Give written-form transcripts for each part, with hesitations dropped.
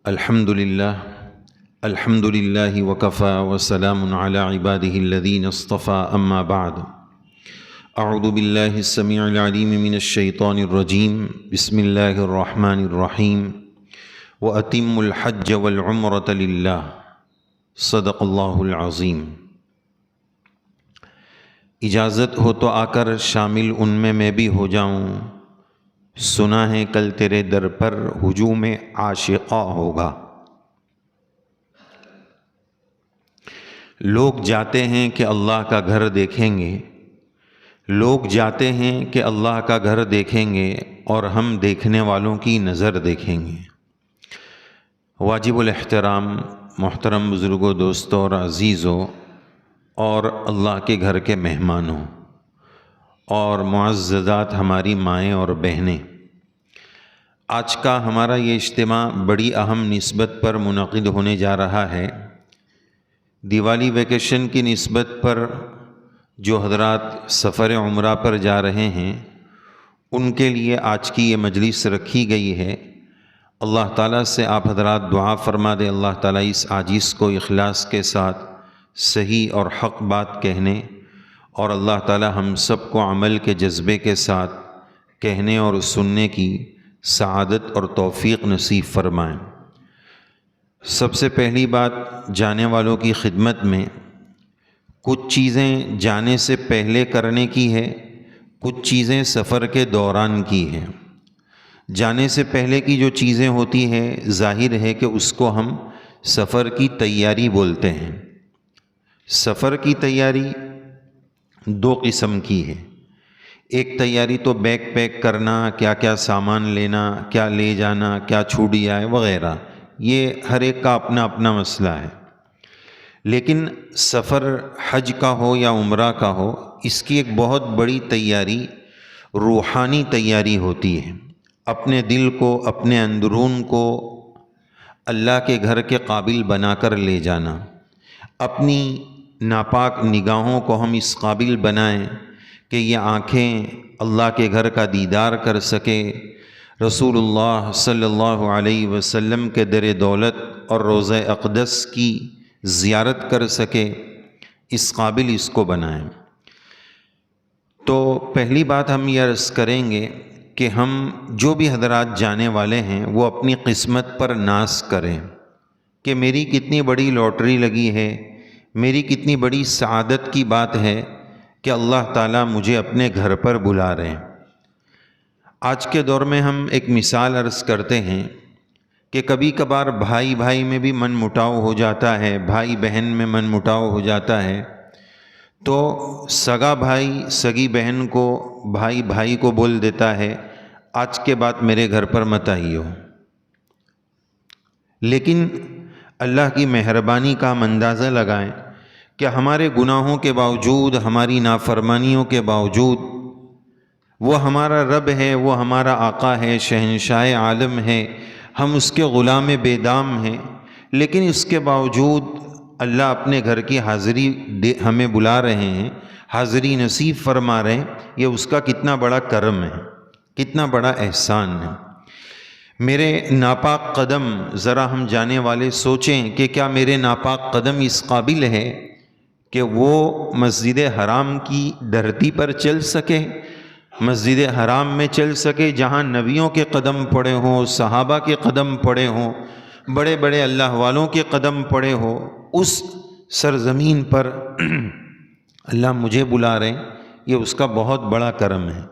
الحمد لله وكفى وسلام على عباده الذين اصطفى أما بعد أعوذ بالله السميع العليم من الشيطان الرجيم بسم الله الرحمن الرحيم وأتموا الحج والعمرة لله صدق الله العظيم۔ اجازت ہو تو آ کر شامل ان میں بھی ہو جاؤں، سنا ہے کل تیرے در پر ہجوم عاشقاں ہوگا۔ لوگ جاتے ہیں کہ اللہ کا گھر دیکھیں گے، لوگ جاتے ہیں کہ اللہ کا گھر دیکھیں گے اور ہم دیکھنے والوں کی نظر دیکھیں گے۔ واجب الاحترام محترم بزرگوں، دوستوں اور عزیزوں اور اللہ کے گھر کے مہمانوں اور معززات ہماری مائیں اور بہنیں، آج کا ہمارا یہ اجتماع بڑی اہم نسبت پر منعقد ہونے جا رہا ہے۔ دیوالی ویکیشن کی نسبت پر جو حضرات سفر عمرہ پر جا رہے ہیں ان کے لیے آج کی یہ مجلس رکھی گئی ہے۔ اللہ تعالیٰ سے آپ حضرات دعا فرما دیں، اللہ تعالیٰ اس عاجز کو اخلاص کے ساتھ صحیح اور حق بات کہنے اور اللہ تعالیٰ ہم سب کو عمل کے جذبے کے ساتھ کہنے اور سننے کی سعادت اور توفیق نصیب فرمائیں۔ سب سے پہلی بات جانے والوں کی خدمت میں کچھ چیزیں جانے سے پہلے کرنے کی ہے، کچھ چیزیں سفر کے دوران کی ہیں۔ جانے سے پہلے کی جو چیزیں ہوتی ہیں ظاہر ہے کہ اس کو ہم سفر کی تیاری بولتے ہیں۔ سفر کی تیاری دو قسم کی ہے۔ ایک تیاری تو بیگ پیک کرنا، کیا کیا سامان لینا، کیا لے جانا، کیا چھوٹ جائے وغیرہ، یہ ہر ایک کا اپنا اپنا مسئلہ ہے۔ لیکن سفر حج کا ہو یا عمرہ کا ہو، اس کی ایک بہت بڑی تیاری روحانی تیاری ہوتی ہے۔ اپنے دل کو، اپنے اندرون کو اللہ کے گھر کے قابل بنا کر لے جانا، اپنی ناپاک نگاہوں کو ہم اس قابل بنائیں کہ یہ آنکھیں اللہ کے گھر کا دیدار کر سکے، رسول اللہ صلی اللہ علیہ وسلم کے در دولت اور روضہ اقدس کی زیارت کر سکے، اس قابل اس کو بنائیں۔ تو پہلی بات ہم یہ عرض کریں گے کہ ہم جو بھی حضرات جانے والے ہیں وہ اپنی قسمت پر ناز کریں کہ میری کتنی بڑی لاٹری لگی ہے، میری کتنی بڑی سعادت کی بات ہے کہ اللہ تعالیٰ مجھے اپنے گھر پر بلا رہے ہیں۔ آج کے دور میں ہم ایک مثال عرض کرتے ہیں کہ کبھی کبھار بھائی بھائی میں بھی من مٹاؤ ہو جاتا ہے، بھائی بہن میں من مٹاؤ ہو جاتا ہے، تو سگا بھائی سگی بہن کو، بھائی بھائی کو بول دیتا ہے آج کے بعد میرے گھر پر مت آئیو۔ لیکن اللہ کی مہربانی کا ہم اندازہ لگائیں کہ ہمارے گناہوں کے باوجود، ہماری نافرمانیوں کے باوجود، وہ ہمارا رب ہے، وہ ہمارا آقا ہے، شہنشاہ عالم ہے، ہم اس کے غلام بے دام ہیں، لیکن اس کے باوجود اللہ اپنے گھر کی حاضری ہمیں بلا رہے ہیں، حاضری نصیب فرما رہے ہیں۔ یہ اس کا کتنا بڑا کرم ہے، کتنا بڑا احسان ہے۔ میرے ناپاک قدم، ذرا ہم جانے والے سوچیں کہ کیا میرے ناپاک قدم اس قابل ہے کہ وہ مسجد حرام کی دھرتی پر چل سکے، مسجد حرام میں چل سکے جہاں نبیوں کے قدم پڑے ہوں، صحابہ کے قدم پڑے ہوں، بڑے بڑے اللہ والوں کے قدم پڑے ہوں، اس سرزمین پر اللہ مجھے بلا رہے ہیں، یہ اس کا بہت بڑا کرم ہے۔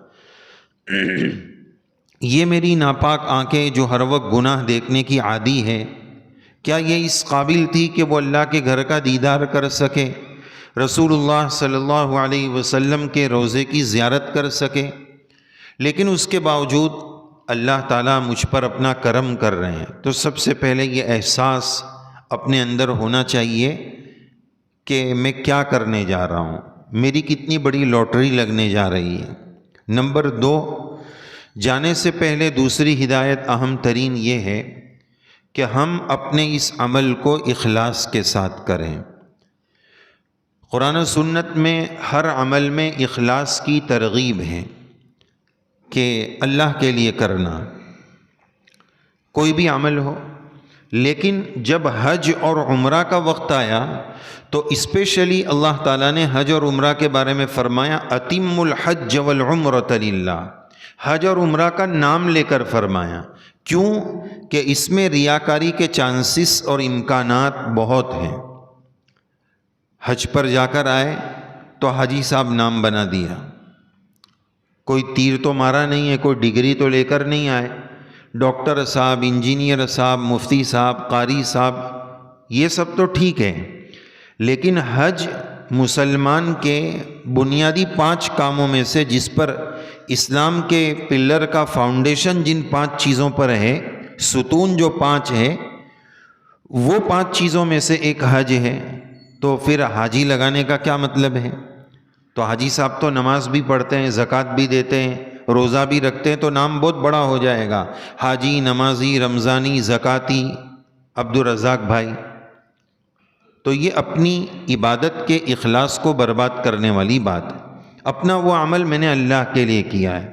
یہ میری ناپاک آنکھیں جو ہر وقت گناہ دیکھنے کی عادی ہے، کیا یہ اس قابل تھی کہ وہ اللہ کے گھر کا دیدار کر سکے، رسول اللہ صلی اللہ علیہ وسلم کے روضے کی زیارت کر سکے؟ لیکن اس کے باوجود اللہ تعالیٰ مجھ پر اپنا کرم کر رہے ہیں۔ تو سب سے پہلے یہ احساس اپنے اندر ہونا چاہیے کہ میں کیا کرنے جا رہا ہوں، میری کتنی بڑی لاٹری لگنے جا رہی ہے۔ نمبر دو، جانے سے پہلے دوسری ہدایت اہم ترین یہ ہے کہ ہم اپنے اس عمل کو اخلاص کے ساتھ کریں۔ قرآن و سنت میں ہر عمل میں اخلاص کی ترغیب ہے کہ اللہ کے لیے کرنا۔ کوئی بھی عمل ہو، لیکن جب حج اور عمرہ کا وقت آیا تو اسپیشلی اللہ تعالیٰ نے حج اور عمرہ کے بارے میں فرمایا اتم الحج والعمرۃ للہ، حج اور عمرہ کا نام لے کر فرمایا۔ کیوں؟ کہ اس میں ریاکاری کے چانسز اور امکانات بہت ہیں۔ حج پر جا کر آئے تو حاجی صاحب نام بنا دیا، کوئی تیر تو مارا نہیں ہے، کوئی ڈگری تو لے کر نہیں آئے، ڈاکٹر صاحب، انجینئر صاحب، مفتی صاحب، قاری صاحب، یہ سب تو ٹھیک ہے، لیکن حج مسلمان کے بنیادی 5 کاموں میں سے، جس پر اسلام کے پلر کا فاؤنڈیشن جن 5 چیزوں پر ہے، ستون جو 5 ہے، وہ 5 چیزوں میں سے ایک حج ہے۔ تو پھر حاجی لگانے کا کیا مطلب ہے؟ تو حاجی صاحب تو نماز بھی پڑھتے ہیں، زکوٰۃ بھی دیتے ہیں، روزہ بھی رکھتے ہیں، تو نام بہت بڑا ہو جائے گا، حاجی، نمازی، رمضانی، زکاتی، عبدالرزاق بھائی۔ تو یہ اپنی عبادت کے اخلاص کو برباد کرنے والی بات ہے۔ اپنا وہ عمل میں نے اللہ کے لیے کیا ہے۔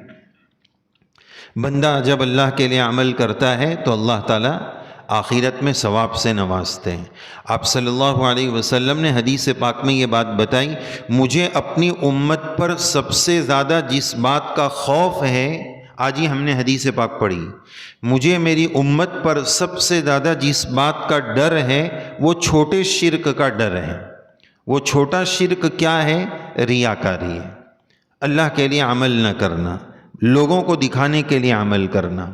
بندہ جب اللہ کے لیے عمل کرتا ہے تو اللہ تعالیٰ آخرت میں ثواب سے نوازتے ہیں۔ آپ صلی اللہ علیہ وسلم نے حدیث پاک میں یہ بات بتائی، مجھے اپنی امت پر سب سے زیادہ جس بات کا خوف ہے، آج ہی ہم نے حدیث پاک پڑھی، مجھے میری امت پر سب سے زیادہ جس بات کا ڈر ہے وہ چھوٹے شرک کا ڈر ہے۔ وہ چھوٹا شرک کیا ہے؟ ریاکاری ہے، اللہ کے لیے عمل نہ کرنا، لوگوں کو دکھانے کے لیے عمل کرنا۔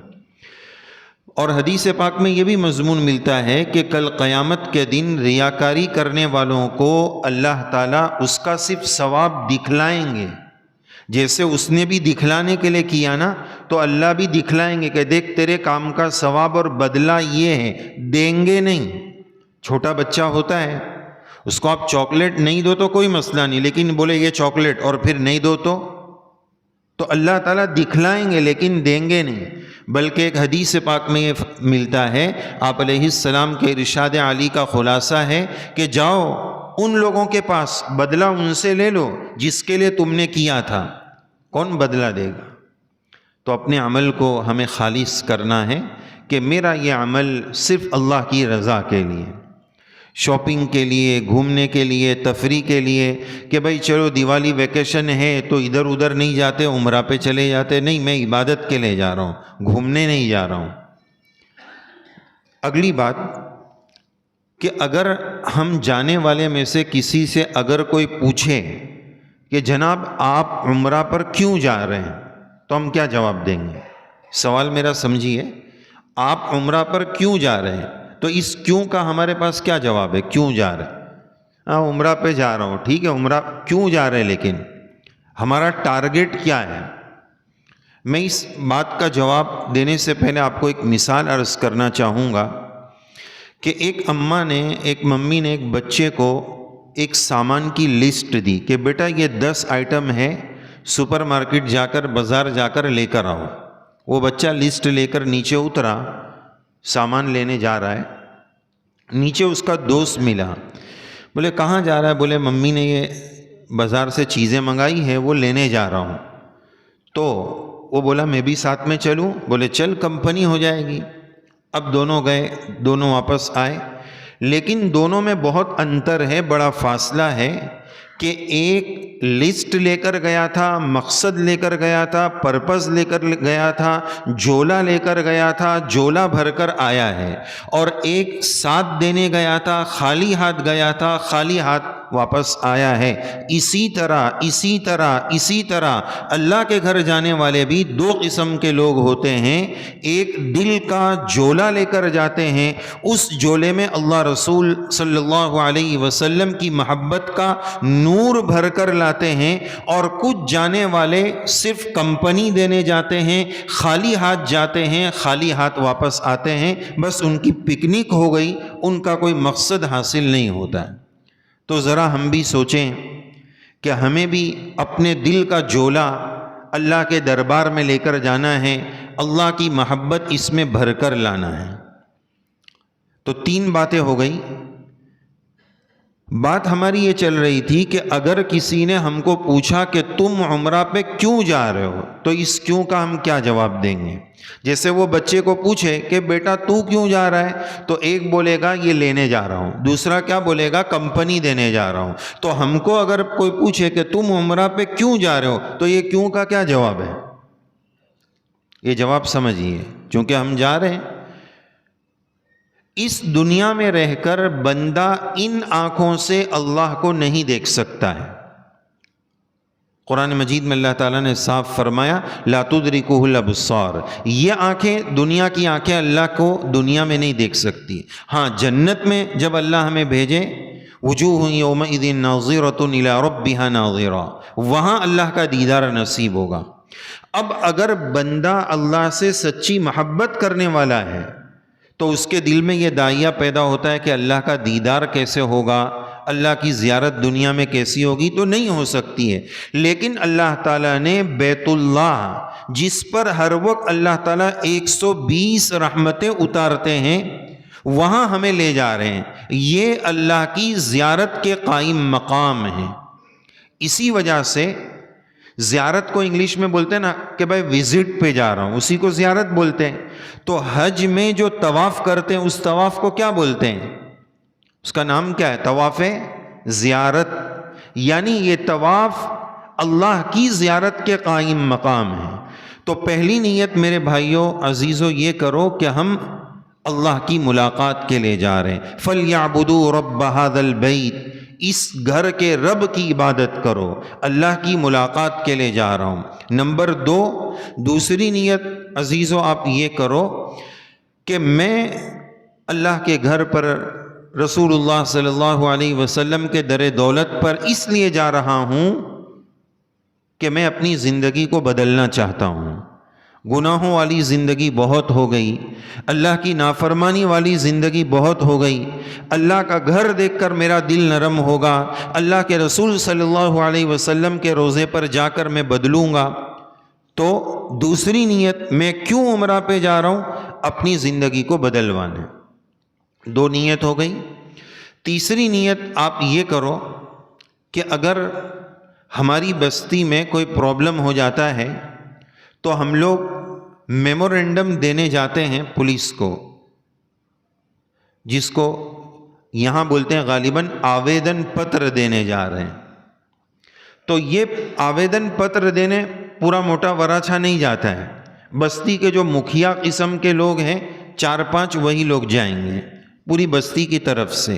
اور حدیث پاک میں یہ بھی مضمون ملتا ہے کہ کل قیامت کے دن ریاکاری کرنے والوں کو اللہ تعالیٰ اس کا صرف ثواب دکھلائیں گے، جیسے اس نے بھی دکھلانے کے لیے کیا نا، تو اللہ بھی دکھلائیں گے کہ دیکھ تیرے کام کا ثواب اور بدلہ یہ ہے، دیں گے نہیں۔ چھوٹا بچہ ہوتا ہے، اس کو آپ چاکلیٹ نہیں دو تو کوئی مسئلہ نہیں، لیکن بولے یہ چاکلیٹ اور پھر نہیں دو تو اللہ تعالیٰ دکھلائیں گے لیکن دیں گے نہیں۔ بلکہ ایک حدیث پاک میں یہ ملتا ہے، آپ علیہ السلام کے ارشاد علی کا خلاصہ ہے کہ جاؤ ان لوگوں کے پاس، بدلہ ان سے لے لو جس کے لیے تم نے کیا تھا، کون بدلہ دے گا؟ تو اپنے عمل کو ہمیں خالص کرنا ہے کہ میرا یہ عمل صرف اللہ کی رضا کے لیے، شاپنگ کے لیے، گھومنے کے لیے، تفریح کے لیے، کہ بھائی چلو دیوالی ویکیشن ہے تو ادھر ادھر نہیں جاتے، عمرہ پہ چلے جاتے، نہیں، میں عبادت کے لیے جا رہا ہوں، گھومنے نہیں جا رہا ہوں۔ اگلی بات کہ اگر ہم جانے والے میں سے کسی سے اگر کوئی پوچھے کہ جناب آپ عمرہ پر کیوں جا رہے ہیں، تو ہم کیا جواب دیں گے؟ سوال میرا سمجھیے، آپ عمرہ پر کیوں جا رہے ہیں، تو اس کیوں کا ہمارے پاس کیا جواب ہے؟ کیوں جا رہے ہیں؟ ہاں عمرہ پہ جا رہا ہوں، ٹھیک ہے، عمرہ کیوں جا رہے ہیں، لیکن ہمارا ٹارگٹ کیا ہے؟ میں اس بات کا جواب دینے سے پہلے آپ کو ایک مثال عرض کرنا چاہوں گا کہ ایک ممی نے ایک بچے کو ایک سامان کی لسٹ دی کہ بیٹا یہ 10 آئٹم ہے، سپر مارکیٹ جا کر، بازار جا کر لے کر آؤ۔ وہ بچہ لسٹ لے کر نیچے اترا، سامان لینے جا رہا ہے، نیچے اس کا دوست ملا، بولے کہاں جا رہا ہے؟ بولے ممی نے یہ بازار سے چیزیں منگائی ہے، وہ لینے جا رہا ہوں۔ تو وہ بولا میں بھی ساتھ میں چلوں؟ بولے چل، کمپنی ہو جائے گی۔ اب دونوں گئے، دونوں واپس آئے، لیکن دونوں میں بہت انتر ہے، بڑا فاصلہ ہے کہ ایک لسٹ لے کر گیا تھا، مقصد لے کر گیا تھا، پرپز لے کر گیا تھا، جولا لے کر گیا تھا، جولا بھر کر آیا ہے، اور ایک ساتھ دینے گیا تھا، خالی ہاتھ گیا تھا، خالی ہاتھ واپس آیا ہے۔ اسی طرح اللہ کے گھر جانے والے بھی 2 قسم کے لوگ ہوتے ہیں، ایک دل کا جولا لے کر جاتے ہیں، اس جولے میں اللہ رسول صلی اللہ علیہ وسلم کی محبت کا نور بھر کر لاتے ہیں، اور کچھ جانے والے صرف کمپنی دینے جاتے ہیں، خالی ہاتھ جاتے ہیں، خالی ہاتھ واپس آتے ہیں، بس ان کی پکنک ہو گئی، ان کا کوئی مقصد حاصل نہیں ہوتا ہے۔ تو ذرا ہم بھی سوچیں کہ ہمیں بھی اپنے دل کا جولا اللہ کے دربار میں لے کر جانا ہے، اللہ کی محبت اس میں بھر کر لانا ہے۔ تو 3 باتیں ہو گئی، بات ہماری یہ چل رہی تھی کہ اگر کسی نے ہم کو پوچھا کہ تم عمرہ پہ کیوں جا رہے ہو تو اس کیوں کا ہم کیا جواب دیں گے؟ جیسے وہ بچے کو پوچھے کہ بیٹا تو کیوں جا رہا ہے، تو ایک بولے گا یہ لینے جا رہا ہوں، دوسرا کیا بولے گا کمپنی دینے جا رہا ہوں۔ تو ہم کو اگر کوئی پوچھے کہ تم عمرہ پہ کیوں جا رہے ہو تو یہ کیوں کا کیا جواب ہے؟ یہ جواب سمجھیے، چونکہ ہم جا رہے ہیں۔ اس دنیا میں رہ کر بندہ ان آنکھوں سے اللہ کو نہیں دیکھ سکتا ہے۔ قرآن مجید میں اللہ تعالیٰ نے صاف فرمایا لا تدرکہ الابصار، یہ آنکھیں، دنیا کی آنکھیں اللہ کو دنیا میں نہیں دیکھ سکتی۔ ہاں جنت میں جب اللہ ہمیں بھیجے وجوہ یومئذ ناظرۃ الی ربها ناظرہ، وہاں اللہ کا دیدار نصیب ہوگا۔ اب اگر بندہ اللہ سے سچی محبت کرنے والا ہے تو اس کے دل میں یہ داعیہ پیدا ہوتا ہے کہ اللہ کا دیدار کیسے ہوگا، اللہ کی زیارت دنیا میں کیسی ہوگی؟ تو نہیں ہو سکتی ہے۔ لیکن اللہ تعالیٰ نے بیت اللہ، جس پر ہر وقت اللہ تعالیٰ 120 رحمتیں اتارتے ہیں، وہاں ہمیں لے جا رہے ہیں۔ یہ اللہ کی زیارت کے قائم مقام ہیں۔ اسی وجہ سے زیارت کو انگلش میں بولتے ہیں نا کہ بھائی وزٹ پہ جا رہا ہوں، اسی کو زیارت بولتے ہیں۔ تو حج میں جو طواف کرتے ہیں اس طواف کو کیا بولتے ہیں؟ اس کا نام کیا ہے؟ طواف زیارت۔ یعنی یہ طواف اللہ کی زیارت کے قائم مقام ہے۔ تو پہلی نیت میرے بھائیوں عزیزوں یہ کرو کہ ہم اللہ کی ملاقات کے لیے جا رہے ہیں۔ فَلْيَعْبُدُوا رَبَّ هَذَا الْبَيْتِ، اس گھر کے رب کی عبادت کرو، اللہ کی ملاقات کے لیے جا رہا ہوں۔ نمبر 2، دوسری نیت عزیزو آپ یہ کرو کہ میں اللہ کے گھر پر، رسول اللہ صلی اللہ علیہ وسلم کے در دولت پر اس لیے جا رہا ہوں کہ میں اپنی زندگی کو بدلنا چاہتا ہوں۔ گناہوں والی زندگی بہت ہو گئی، اللہ کی نافرمانی والی زندگی بہت ہو گئی۔ اللہ کا گھر دیکھ کر میرا دل نرم ہوگا، اللہ کے رسول صلی اللہ علیہ وسلم کے روضے پر جا کر میں بدلوں گا۔ تو دوسری نیت میں کیوں عمرہ پہ جا رہا ہوں؟ اپنی زندگی کو بدلوانے۔ 2 نیت ہو گئی۔ تیسری نیت آپ یہ کرو کہ اگر ہماری بستی میں کوئی پرابلم ہو جاتا ہے تو ہم لوگ میمورنڈم دینے جاتے ہیں پولیس کو، جس کو یہاں بولتے ہیں غالباً آویدن پتر دینے جا رہے ہیں۔ تو یہ آویدن پتر دینے پورا موٹا وراچھا نہیں جاتا ہے، بستی کے جو مکھیا قسم کے لوگ ہیں 4-5 وہی لوگ جائیں گے پوری بستی کی طرف سے۔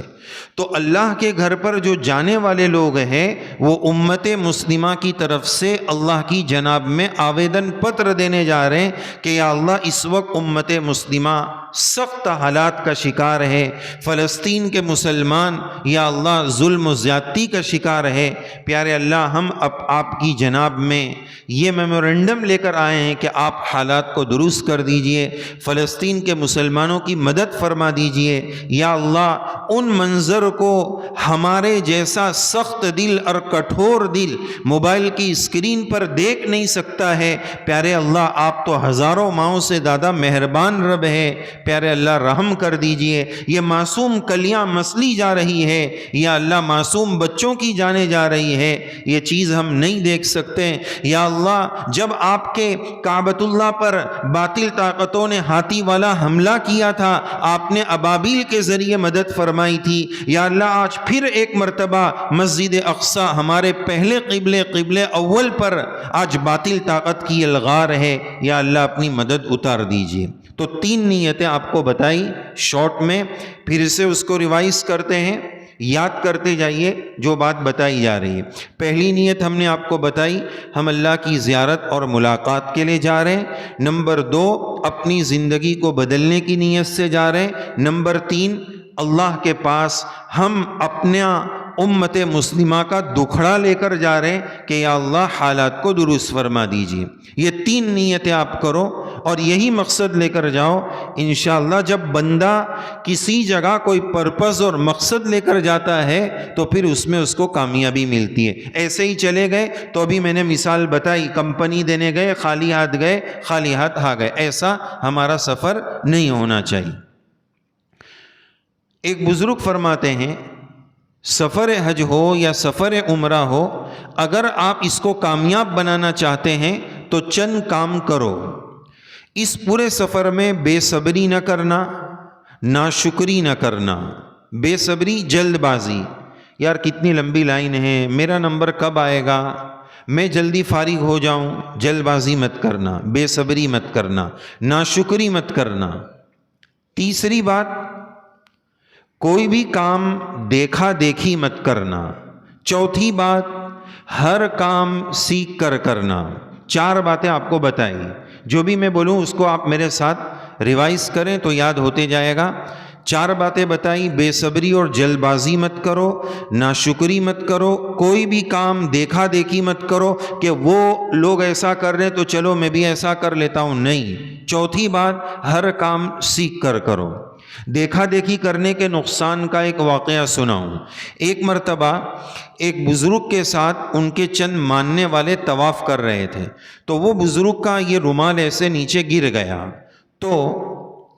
تو اللہ کے گھر پر جو جانے والے لوگ ہیں وہ امت مسلمہ کی طرف سے اللہ کی جناب میں آویدن پتر دینے جا رہے ہیں کہ یا اللہ اس وقت امت مسلمہ سخت حالات کا شکار ہے، فلسطین کے مسلمان یا اللہ ظلم و زیادتی کا شکار ہے۔ پیارے اللہ ہم آپ کی جناب میں یہ میمورنڈم لے کر آئے ہیں کہ آپ حالات کو درست کر دیجئے، فلسطین کے مسلمانوں کی مدد فرما دیجئے۔ یا اللہ ان منظر کو ہمارے جیسا سخت دل اور کٹھور دل موبائل کی اسکرین پر دیکھ نہیں سکتا ہے۔ پیارے اللہ آپ تو ہزاروں ماؤں سے زیادہ مہربان رب ہے، پیارے اللہ رحم کر دیجئے۔ یہ معصوم کلیاں مسلی جا رہی ہے، یا اللہ معصوم بچوں کی جانے جا رہی ہے، یہ چیز ہم نہیں دیکھ سکتے۔ یا اللہ جب آپ کے کعبۃ اللہ پر باطل طاقتوں نے ہاتھی والا حملہ کیا تھا آپ نے ابابیل کے ذریعے مدد فرمائی تھی، یا اللہ آج پھر ایک مرتبہ مسجد اقصی ہمارے پہلے قبلے اول پر آج باطل طاقت کی الغار ہے، یا اللہ اپنی مدد اتار دیجئے۔ تو 3 نیتیں آپ کو بتائی شارٹ میں، پھر سے اس کو ریوائز کرتے ہیں، یاد کرتے جائیے جو بات بتائی جا رہی ہے۔ پہلی نیت ہم نے آپ کو بتائی، ہم اللہ کی زیارت اور ملاقات کے لیے جا رہے ہیں۔ نمبر 2 اپنی زندگی کو بدلنے کی نیت سے جا رہے ہیں۔ نمبر 3 اللہ کے پاس ہم اپنا امت مسلمہ کا دکھڑا لے کر جا رہے ہیں کہ یا اللہ حالات کو درست فرما دیجئے۔ یہ 3 نیتیں آپ کرو اور یہی مقصد لے کر جاؤ۔ انشاءاللہ جب بندہ کسی جگہ کوئی پرپز اور مقصد لے کر جاتا ہے تو پھر اس میں اس کو کامیابی ملتی ہے۔ ایسے ہی چلے گئے تو ابھی میں نے مثال بتائی، کمپنی دینے گئے خالی ہاتھ گئے خالی ہاتھ آ گئے، ایسا ہمارا سفر نہیں ہونا چاہیے۔ ایک بزرگ فرماتے ہیں سفر حج ہو یا سفر عمرہ ہو، اگر آپ اس کو کامیاب بنانا چاہتے ہیں تو چند کام کرو۔ اس پورے سفر میں بے صبری نہ کرنا، ناشکری نہ کرنا۔ بے صبری، جلد بازی، یار کتنی لمبی لائن ہے، میرا نمبر کب آئے گا، میں جلدی فارغ ہو جاؤں، جلد بازی مت کرنا، بے صبری مت کرنا، ناشکری مت کرنا۔ تیسری بات، کوئی بھی کام دیکھا دیکھی مت کرنا۔ چوتھی بات، ہر کام سیکھ کر کرنا۔ 4 باتیں آپ کو بتائی، جو بھی میں بولوں اس کو آپ میرے ساتھ ریوائز کریں تو یاد ہوتے جائے گا۔ 4 باتیں بتائی، بے صبری اور جلد بازی مت کرو، ناشکری مت کرو، کوئی بھی کام دیکھا دیکھی مت کرو کہ وہ لوگ ایسا کر رہے ہیں تو چلو میں بھی ایسا کر لیتا ہوں، نہیں۔ چوتھی بات، ہر کام سیکھ کر کرو۔ دیکھا دیکھی کرنے کے نقصان کا ایک واقعہ سناؤں۔ ایک مرتبہ ایک بزرگ کے ساتھ ان کے چند ماننے والے طواف کر رہے تھے، تو وہ بزرگ کا یہ رومال ایسے نیچے گر گیا، تو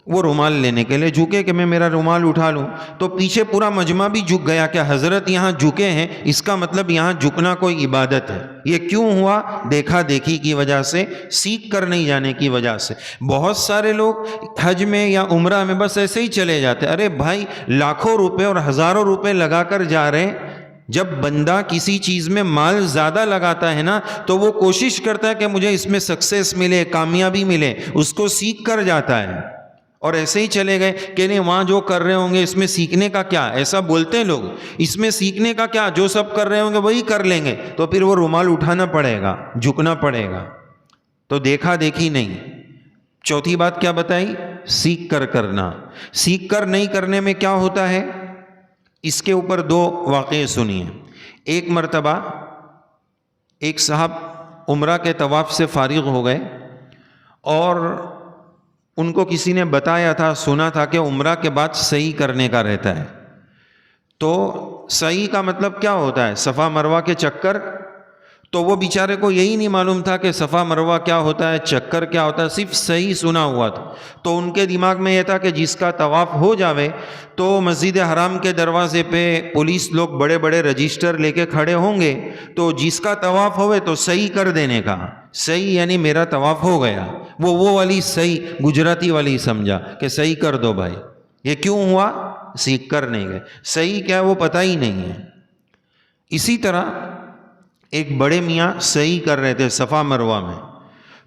وہ رومال لینے کے لیے جھکے کہ میں میرا رومال اٹھا لوں، تو پیچھے پورا مجمع بھی جھک گیا کہ حضرت یہاں جھکے ہیں، اس کا مطلب یہاں جھکنا کوئی عبادت ہے۔ یہ کیوں ہوا؟ دیکھا دیکھی کی وجہ سے، سیکھ کر نہیں جانے کی وجہ سے۔ بہت سارے لوگ حج میں یا عمرہ میں بس ایسے ہی چلے جاتے، ارے بھائی لاکھوں روپے اور ہزاروں روپے لگا کر جا رہے ہیں۔ جب بندہ کسی چیز میں مال زیادہ لگاتا ہے نا تو وہ کوشش کرتا ہے کہ مجھے اس میں سکسیس ملے، کامیابی ملے، اس کو سیکھ کر جاتا ہے۔ اور ایسے ہی چلے گئے کہ نہیں وہاں جو کر رہے ہوں گے اس میں سیکھنے کا کیا، ایسا بولتے ہیں لوگ، اس میں سیکھنے کا کیا، جو سب کر رہے ہوں گے وہی کر لیں گے، تو پھر وہ رومال اٹھانا پڑے گا، جھکنا پڑے گا۔ تو دیکھا دیکھی نہیں۔ چوتھی بات کیا بتائی؟ سیکھ کر کرنا۔ سیکھ کر نہیں کرنے میں کیا ہوتا ہے؟ اس کے اوپر 2 واقعے سنیے۔ ایک مرتبہ ایک صاحب عمرہ کے طواف سے فارغ ہو گئے، اور ان کو کسی نے بتایا تھا، سنا تھا کہ عمرہ کے بعد سعی کرنے کا رہتا ہے۔ تو سعی کا مطلب کیا ہوتا ہے؟ صفا مروہ کے چکر۔ تو وہ بیچارے کو یہی نہیں معلوم تھا کہ صفا مروہ کیا ہوتا ہے، چکر کیا ہوتا ہے، صرف صحیح سنا ہوا تھا۔ تو ان کے دماغ میں یہ تھا کہ جس کا طواف ہو جاوے تو مسجد حرام کے دروازے پہ پولیس لوگ بڑے بڑے رجسٹر لے کے کھڑے ہوں گے، تو جس کا طواف ہوئے تو صحیح کر دینے کا۔ صحیح یعنی میرا طواف ہو گیا، وہ والی صحیح گجراتی والی سمجھا کہ صحیح کر دو بھائی۔ یہ کیوں ہوا؟ سیکھ کر نہیں گئے۔ صحیح کیا ہے وہ پتہ ہی نہیں ہے۔ اسی طرح ایک بڑے میاں صحیح کر رہے تھے صفا مروہ میں،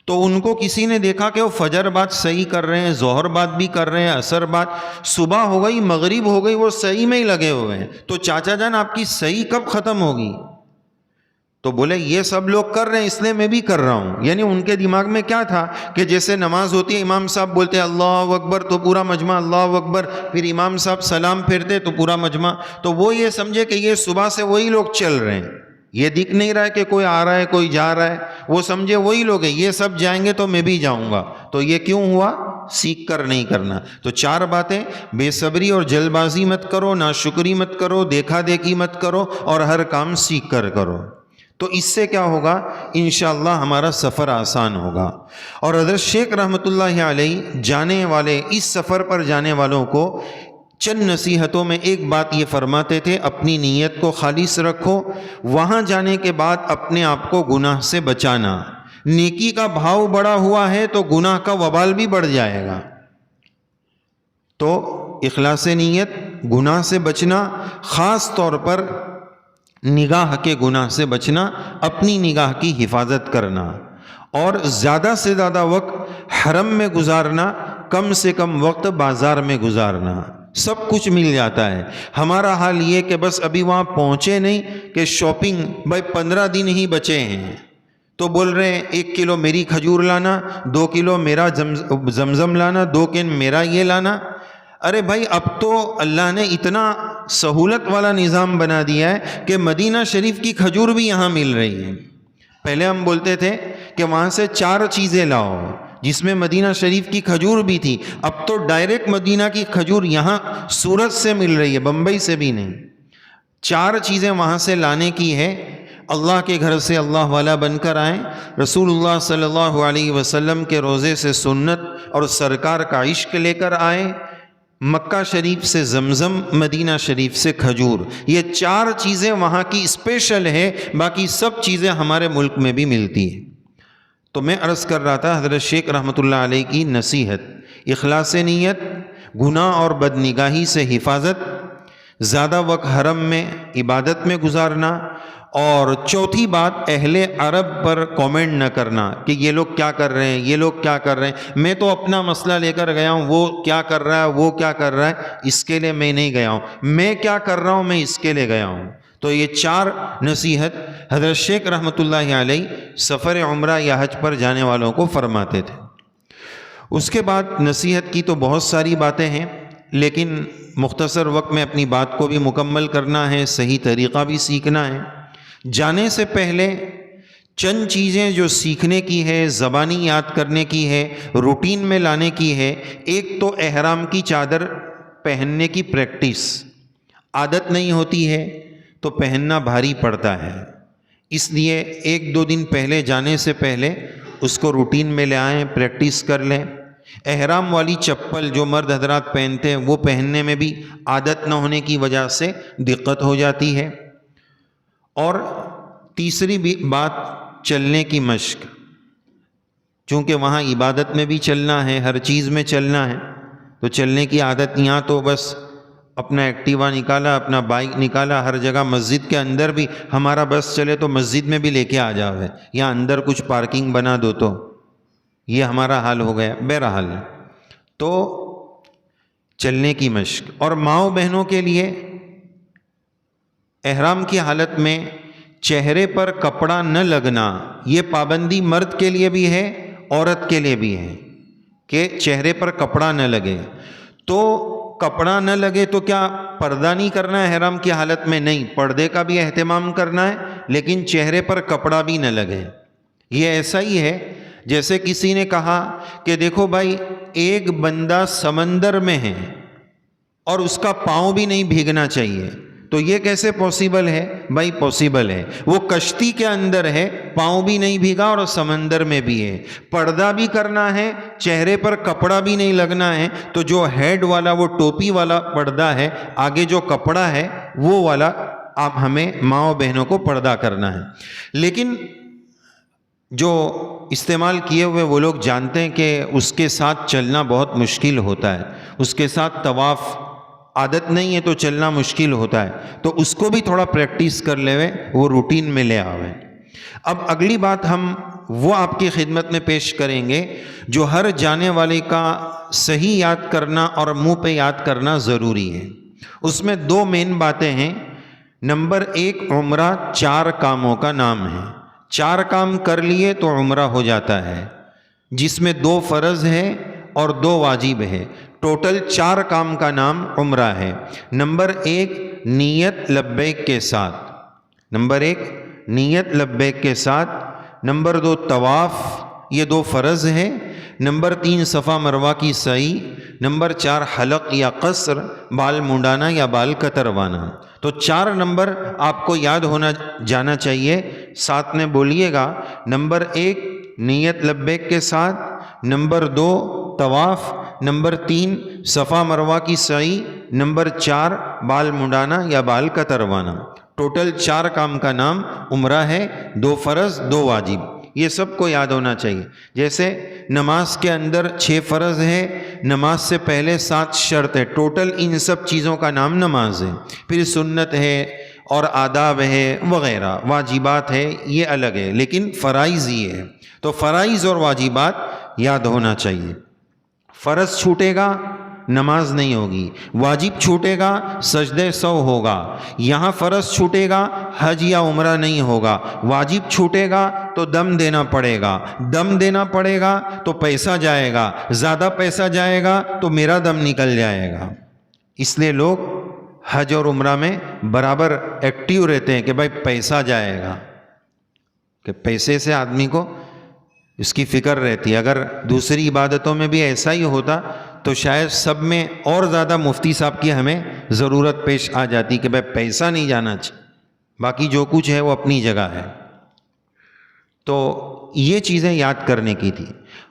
تو ان کو کسی نے دیکھا کہ وہ فجر بعد صحیح کر رہے ہیں، ظہر بعد بھی کر رہے ہیں، عصر بعد، صبح ہو گئی، مغرب ہو گئی، وہ صحیح میں ہی لگے ہوئے ہیں۔ تو چاچا جان آپ کی صحیح کب ختم ہوگی؟ تو بولے یہ سب لوگ کر رہے ہیں اس لیے میں بھی کر رہا ہوں۔ یعنی ان کے دماغ میں کیا تھا کہ جیسے نماز ہوتی ہے، امام صاحب بولتے اللہ اکبر تو پورا مجمع اللہ اکبر، پھر امام صاحب سلام پھیرتے تو پورا مجمع، تو وہ یہ سمجھے کہ یہ صبح سے وہی لوگ چل رہے ہیں، یہ دکھ نہیں رہا ہے کہ کوئی آ رہا ہے کوئی جا رہا ہے، وہ سمجھے وہی لوگ ہیں، یہ سب جائیں گے تو میں بھی جاؤں گا۔ تو یہ کیوں ہوا؟ سیکھ کر نہیں کرنا۔ تو 4 باتیں، بے صبری اور جلد بازی مت کرو، ناشکری مت کرو، دیکھا دیکھی مت کرو، اور ہر کام سیکھ کر کرو۔ تو اس سے کیا ہوگا؟ انشاءاللہ ہمارا سفر آسان ہوگا۔ اور حضرت شیخ رحمۃ اللہ علیہ جانے والے، اس سفر پر جانے والوں کو چند نصیحتوں میں ایک بات یہ فرماتے تھے، اپنی نیت کو خالص رکھو، وہاں جانے کے بعد اپنے آپ کو گناہ سے بچانا۔ نیکی کا بھاؤ بڑا ہوا ہے تو گناہ کا وبال بھی بڑھ جائے گا۔ تو اخلاص نیت، گناہ سے بچنا، خاص طور پر نگاہ کے گناہ سے بچنا، اپنی نگاہ کی حفاظت کرنا، اور زیادہ سے زیادہ وقت حرم میں گزارنا، کم سے کم وقت بازار میں گزارنا۔ سب کچھ مل جاتا ہے۔ ہمارا حال یہ کہ بس ابھی وہاں پہنچے نہیں کہ شاپنگ، بھائی 15 دن ہی بچے ہیں تو بول رہے ہیں 1 کلو میری کھجور لانا، 2 کلو میرا زمزم لانا، 2 کین میرا یہ لانا۔ ارے بھائی اب تو اللہ نے اتنا سہولت والا نظام بنا دیا ہے کہ مدینہ شریف کی کھجور بھی یہاں مل رہی ہے۔ پہلے ہم بولتے تھے کہ وہاں سے 4 چیزیں لاؤ، جس میں مدینہ شریف کی کھجور بھی تھی، اب تو ڈائریکٹ مدینہ کی کھجور یہاں سورت سے مل رہی ہے، بمبئی سے بھی نہیں۔ 4 چیزیں وہاں سے لانے کی ہے۔ اللہ کے گھر سے اللہ والا بن کر آئیں، رسول اللہ صلی اللہ علیہ وسلم کے روزے سے سنت اور سرکار کا عشق لے کر آئیں، مکہ شریف سے زمزم، مدینہ شریف سے کھجور، یہ 4 چیزیں وہاں کی اسپیشل ہے، باقی سب چیزیں ہمارے ملک میں بھی ملتی ہیں۔ تو میں عرض کر رہا تھا حضرت شیخ رحمۃ اللہ علیہ کی نصیحت، اخلاص نیت، گناہ اور بدنگاہی سے حفاظت، زیادہ وقت حرم میں عبادت میں گزارنا، اور چوتھی بات اہل عرب پر کامنٹ نہ کرنا کہ یہ لوگ کیا کر رہے ہیں، یہ لوگ کیا کر رہے ہیں، میں تو اپنا مسئلہ لے کر گیا ہوں، وہ کیا کر رہا ہے، وہ کیا کر رہا ہے، اس کے لیے میں نہیں گیا ہوں، میں کیا کر رہا ہوں، میں اس کے لیے گیا ہوں۔ تو یہ 4 نصیحت حضرت شیخ رحمۃ اللہ علیہ سفر عمرہ یا حج پر جانے والوں کو فرماتے تھے۔ اس کے بعد نصیحت کی تو بہت ساری باتیں ہیں، لیکن مختصر وقت میں اپنی بات کو بھی مکمل کرنا ہے، صحیح طریقہ بھی سیکھنا ہے۔ جانے سے پہلے چند چیزیں جو سیکھنے کی ہے، زبانی یاد کرنے کی ہے، روٹین میں لانے کی ہے۔ ایک تو احرام کی چادر پہننے کی پریکٹس، عادت نہیں ہوتی ہے تو پہننا بھاری پڑتا ہے، اس لیے 1-2 دن پہلے جانے سے پہلے اس کو روٹین میں لے آئیں، پریکٹس کر لیں۔ احرام والی چپل جو مرد حضرات پہنتے ہیں وہ پہننے میں بھی عادت نہ ہونے کی وجہ سے دقت ہو جاتی ہے۔ اور تیسری بھی بات چلنے کی مشق، چونکہ وہاں عبادت میں بھی چلنا ہے، ہر چیز میں چلنا ہے، تو چلنے کی عادت یہاں تو بس اپنا ایکٹیوا نکالا، اپنا بائک نکالا، ہر جگہ مسجد کے اندر بھی ہمارا بس چلے تو مسجد میں بھی لے کے آ جاؤ ہے، یا اندر کچھ پارکنگ بنا دو، تو یہ ہمارا حال ہو گیا۔ بہرحال تو چلنے کی مشق۔ اور ماؤں بہنوں کے لیے احرام کی حالت میں چہرے پر کپڑا نہ لگنا، یہ پابندی مرد کے لیے بھی ہے، عورت کے لیے بھی ہے کہ چہرے پر کپڑا نہ لگے۔ تو کپڑا نہ لگے تو کیا پردہ نہیں کرنا ہے احرام کی حالت میں؟ نہیں، پردے کا بھی اہتمام کرنا ہے، لیکن چہرے پر کپڑا بھی نہ لگے۔ یہ ایسا ہی ہے جیسے کسی نے کہا کہ دیکھو بھائی، ایک بندہ سمندر میں ہے اور اس کا پاؤں بھی نہیں بھیگنا چاہیے، تو یہ کیسے پاسبل ہے؟ بھائی پاسبل ہے، وہ کشتی کے اندر ہے، پاؤں بھی نہیں بھیگا اور سمندر میں بھی ہے، پردہ بھی کرنا ہے، چہرے پر کپڑا بھی نہیں لگنا ہے، تو جو ہیڈ والا، وہ ٹوپی والا پردہ ہے، آگے جو کپڑا ہے وہ والا آپ ہمیں ماؤں بہنوں کو پردہ کرنا ہے۔ لیکن جو استعمال کیے ہوئے وہ لوگ جانتے ہیں کہ اس کے ساتھ چلنا بہت مشکل ہوتا ہے، اس کے ساتھ طواف عادت نہیں ہے تو چلنا مشکل ہوتا ہے، تو اس کو بھی تھوڑا پریکٹس کر لے، وہ روٹین میں لے آوے۔ اب اگلی بات ہم وہ آپ کی خدمت میں پیش کریں گے جو ہر جانے والے کا صحیح یاد کرنا اور منہ پہ یاد کرنا ضروری ہے۔ اس میں 2 مین باتیں ہیں۔ نمبر 1، عمرہ 4 کاموں کا نام ہے، 4 کام کر لیے تو عمرہ ہو جاتا ہے، جس میں 2 فرض ہے اور 2 واجب ہے، ٹوٹل 4 کام کا نام عمرہ ہے۔ نمبر 1، نیت لبیک کے ساتھ، نمبر 1 نیت لبیک کے ساتھ، نمبر 2 طواف، یہ 2 فرض ہے، نمبر 3 صفا مروہ کی سعی، نمبر 4 حلق یا قصر، بال منڈانا یا بال کتروانا۔ تو 4 نمبر آپ کو یاد ہونا جانا چاہیے، ساتھ میں بولیے گا۔ نمبر 1 نیت لبیک کے ساتھ، نمبر 2 طواف، نمبر 3 صفا مروہ کی سعی، نمبر 4 بال منڈانا یا بال کتروانا۔ ٹوٹل 4 کام کا نام عمرہ ہے، 2 فرض 2 واجب، یہ سب کو یاد ہونا چاہیے۔ جیسے نماز کے اندر 6 فرض ہے، نماز سے پہلے 7 شرط ہے، ٹوٹل ان سب چیزوں کا نام نماز ہے۔ پھر سنت ہے اور آداب ہے وغیرہ، واجبات ہے، یہ الگ ہے، لیکن فرائض یہ ہے۔ تو فرائض اور واجبات یاد ہونا چاہیے۔ فرض چھوٹے گا نماز نہیں ہوگی، واجب چھوٹے گا سجدہ سہو ہوگا، یہاں فرض چھوٹے گا حج یا عمرہ نہیں ہوگا، واجب چھوٹے گا تو دم دینا پڑے گا، دم دینا پڑے گا تو پیسہ جائے گا، زیادہ پیسہ جائے گا تو میرا دم نکل جائے گا۔ اس لیے لوگ حج اور عمرہ میں برابر ایکٹیو رہتے ہیں کہ بھائی پیسہ جائے گا، کہ پیسے سے آدمی کو اس کی فکر رہتی ہے۔ اگر دوسری عبادتوں میں بھی ایسا ہی ہوتا تو شاید سب میں اور زیادہ مفتی صاحب کی ہمیں ضرورت پیش آ جاتی کہ بھائی پیسہ نہیں جانا چاہیے، باقی جو کچھ ہے وہ اپنی جگہ ہے۔ تو یہ چیزیں یاد کرنے کی تھی۔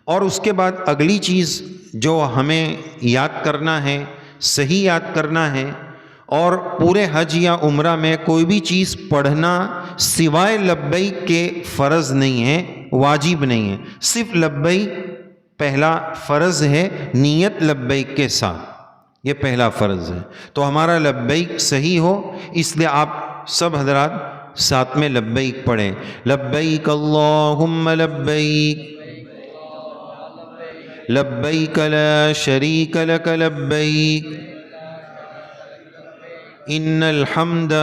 اور اس کے بعد اگلی چیز جو ہمیں یاد کرنا ہے، صحیح یاد کرنا ہے، اور پورے حج یا عمرہ میں کوئی بھی چیز پڑھنا سوائے لبیک کے فرض نہیں ہے، واجب نہیں ہے، صرف لبیک پہلا فرض ہے، نیت لبیک کے ساتھ، یہ پہلا فرض ہے۔ تو ہمارا لبیک صحیح ہو، اس لیے آپ سب حضرات ساتھ میں لبیک پڑھیں، لبیک اللہم لبیک لبیک لا شریک لک لبیک ان الحمد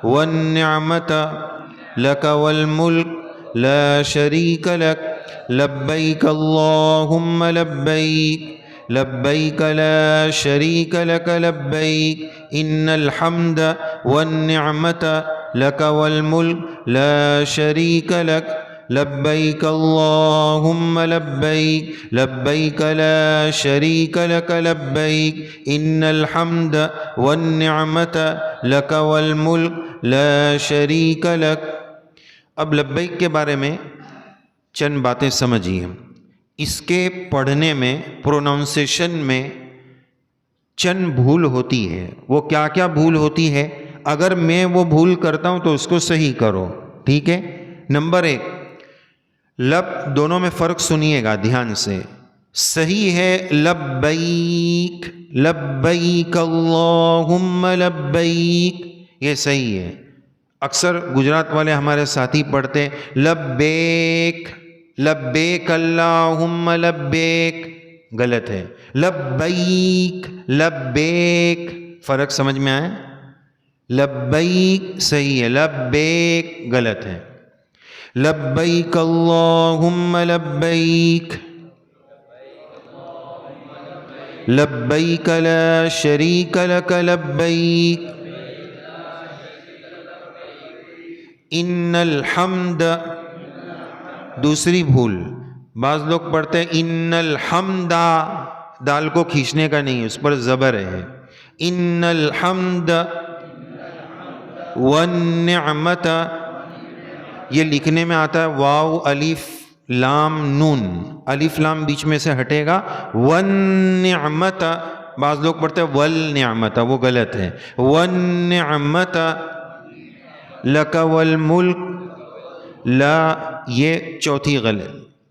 والنعمت لک والملک لا شریک لک لبیک اللہم لبیک لبیک لا شریک لک لبیک ان الحمد والنعمت لک والملک لا شریک لک لبیک اللہم لبیک لبیک لا شریک لک لبیک ان الحمد والنعمت لک والملک لا شریک لک۔ اب لبیک کے بارے میں چند باتیں سمجھیے۔ اس کے پڑھنے میں، پروناؤنسیشن میں چند بھول ہوتی ہے۔ وہ کیا کیا بھول ہوتی ہے؟ اگر میں وہ بھول کرتا ہوں تو اس کو صحیح کرو، ٹھیک ہے؟ نمبر 1، لب دونوں میں فرق سنیے گا دھیان سے۔ صحیح ہے لبیک لبیک اللہم لبیک، یہ صحیح ہے۔ اکثر گجرات والے ہمارے ساتھی پڑھتے لبیک لبیک اللہم لبیک، غلط ہے، لبیک لبیک، فرق سمجھ میں آئے؟ لبیک صحیح ہے، لبیک غلط ہے۔ لبیک اللہم لبیک لبیک لا شریک لک لبیک ان الحمد، دوسری بھول، بعض لوگ پڑھتے ہیں ان الحمد، دال کو کھینچنے کا نہیں، اس پر زبر ہے، ان الحمد والنعمت، یہ لکھنے میں آتا ہے واو الف لام نون، الف لام بیچ میں سے ہٹے گا، والنعمت، بعض لوگ پڑھتے ہیں والنعمت، وہ غلط ہے، والنعمت لک والملک لا، یہ چوتھی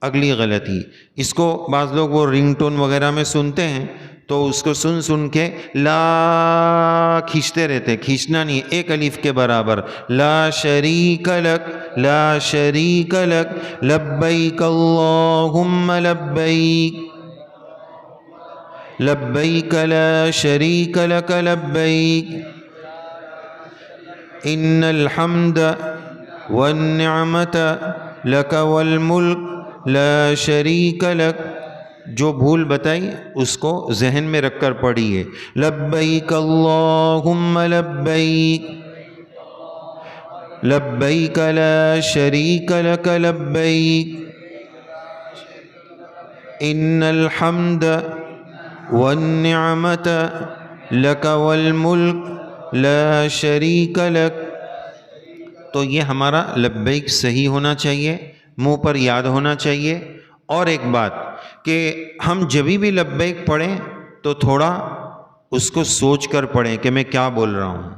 اگلی غلطی۔ اس کو بعض لوگ وہ رنگ ٹون وغیرہ میں سنتے ہیں تو اس کو سن کے لا کھینچتے رہتے، کھینچنا نہیں، ایک الف کے برابر، لا شریک لک لا شریک لک لبیک اللہم لبیک لبیک لا شریک لک لبیک ان الحمد والنعمت لک والملک لا شریک لک۔ جو بھول بتائی اس کو ذہن میں رکھ کر پڑھیے، لبیک اللہم لبیک لبیک لا شریک لک لبیک ان الحمد والنعمت لک والملک لا شریک لک۔ تو یہ ہمارا لبیک صحیح ہونا چاہیے، منہ پر یاد ہونا چاہیے۔ اور ایک بات کہ ہم جبھی بھی لبیک پڑھیں تو تھوڑا اس کو سوچ کر پڑھیں کہ میں کیا بول رہا ہوں،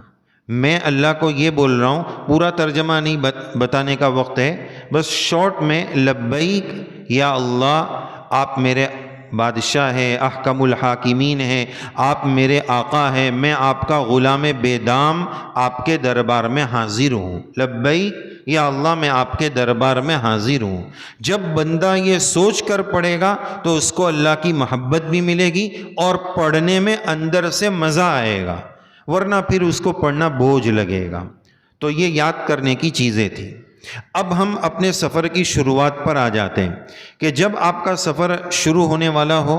میں اللہ کو یہ بول رہا ہوں، پورا ترجمہ نہیں بتانے کا وقت ہے، بس شارٹ میں لبیک یا اللہ، آپ میرے بادشاہ ہے، احکم الحاکمین ہے، آپ میرے آقا ہیں، میں آپ کا غلام بے دام آپ کے دربار میں حاضر ہوں، لبیک یا اللہ میں آپ کے دربار میں حاضر ہوں۔ جب بندہ یہ سوچ کر پڑھے گا تو اس کو اللہ کی محبت بھی ملے گی اور پڑھنے میں اندر سے مزہ آئے گا، ورنہ پھر اس کو پڑھنا بوجھ لگے گا۔ تو یہ یاد کرنے کی چیزیں تھیں۔ اب ہم اپنے سفر کی شروعات پر آ جاتے ہیں کہ جب آپ کا سفر شروع ہونے والا ہو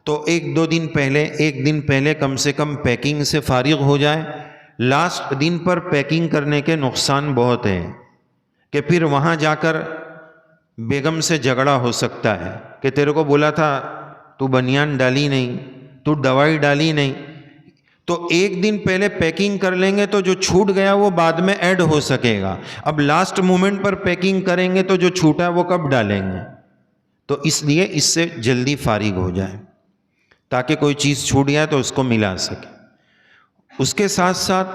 تو ایک دن پہلے کم سے کم پیکنگ سے فارغ ہو جائے۔ لاسٹ دن پر پیکنگ کرنے کے نقصان بہت ہیں کہ پھر وہاں جا کر بیگم سے جھگڑا ہو سکتا ہے کہ تیرے کو بولا تھا تو بنیان ڈالی نہیں، تو دوائی ڈالی نہیں۔ تو ایک دن پہلے پیکنگ کر لیں گے تو جو چھوٹ گیا وہ بعد میں ایڈ ہو سکے گا، اب لاسٹ مومنٹ پر پیکنگ کریں گے تو جو چھوٹا ہے وہ کب ڈالیں گے؟ تو اس لیے اس سے جلدی فارغ ہو جائیں۔ تاکہ کوئی چیز چھوٹ جائے تو اس کو ملا سکے۔ اس کے ساتھ ساتھ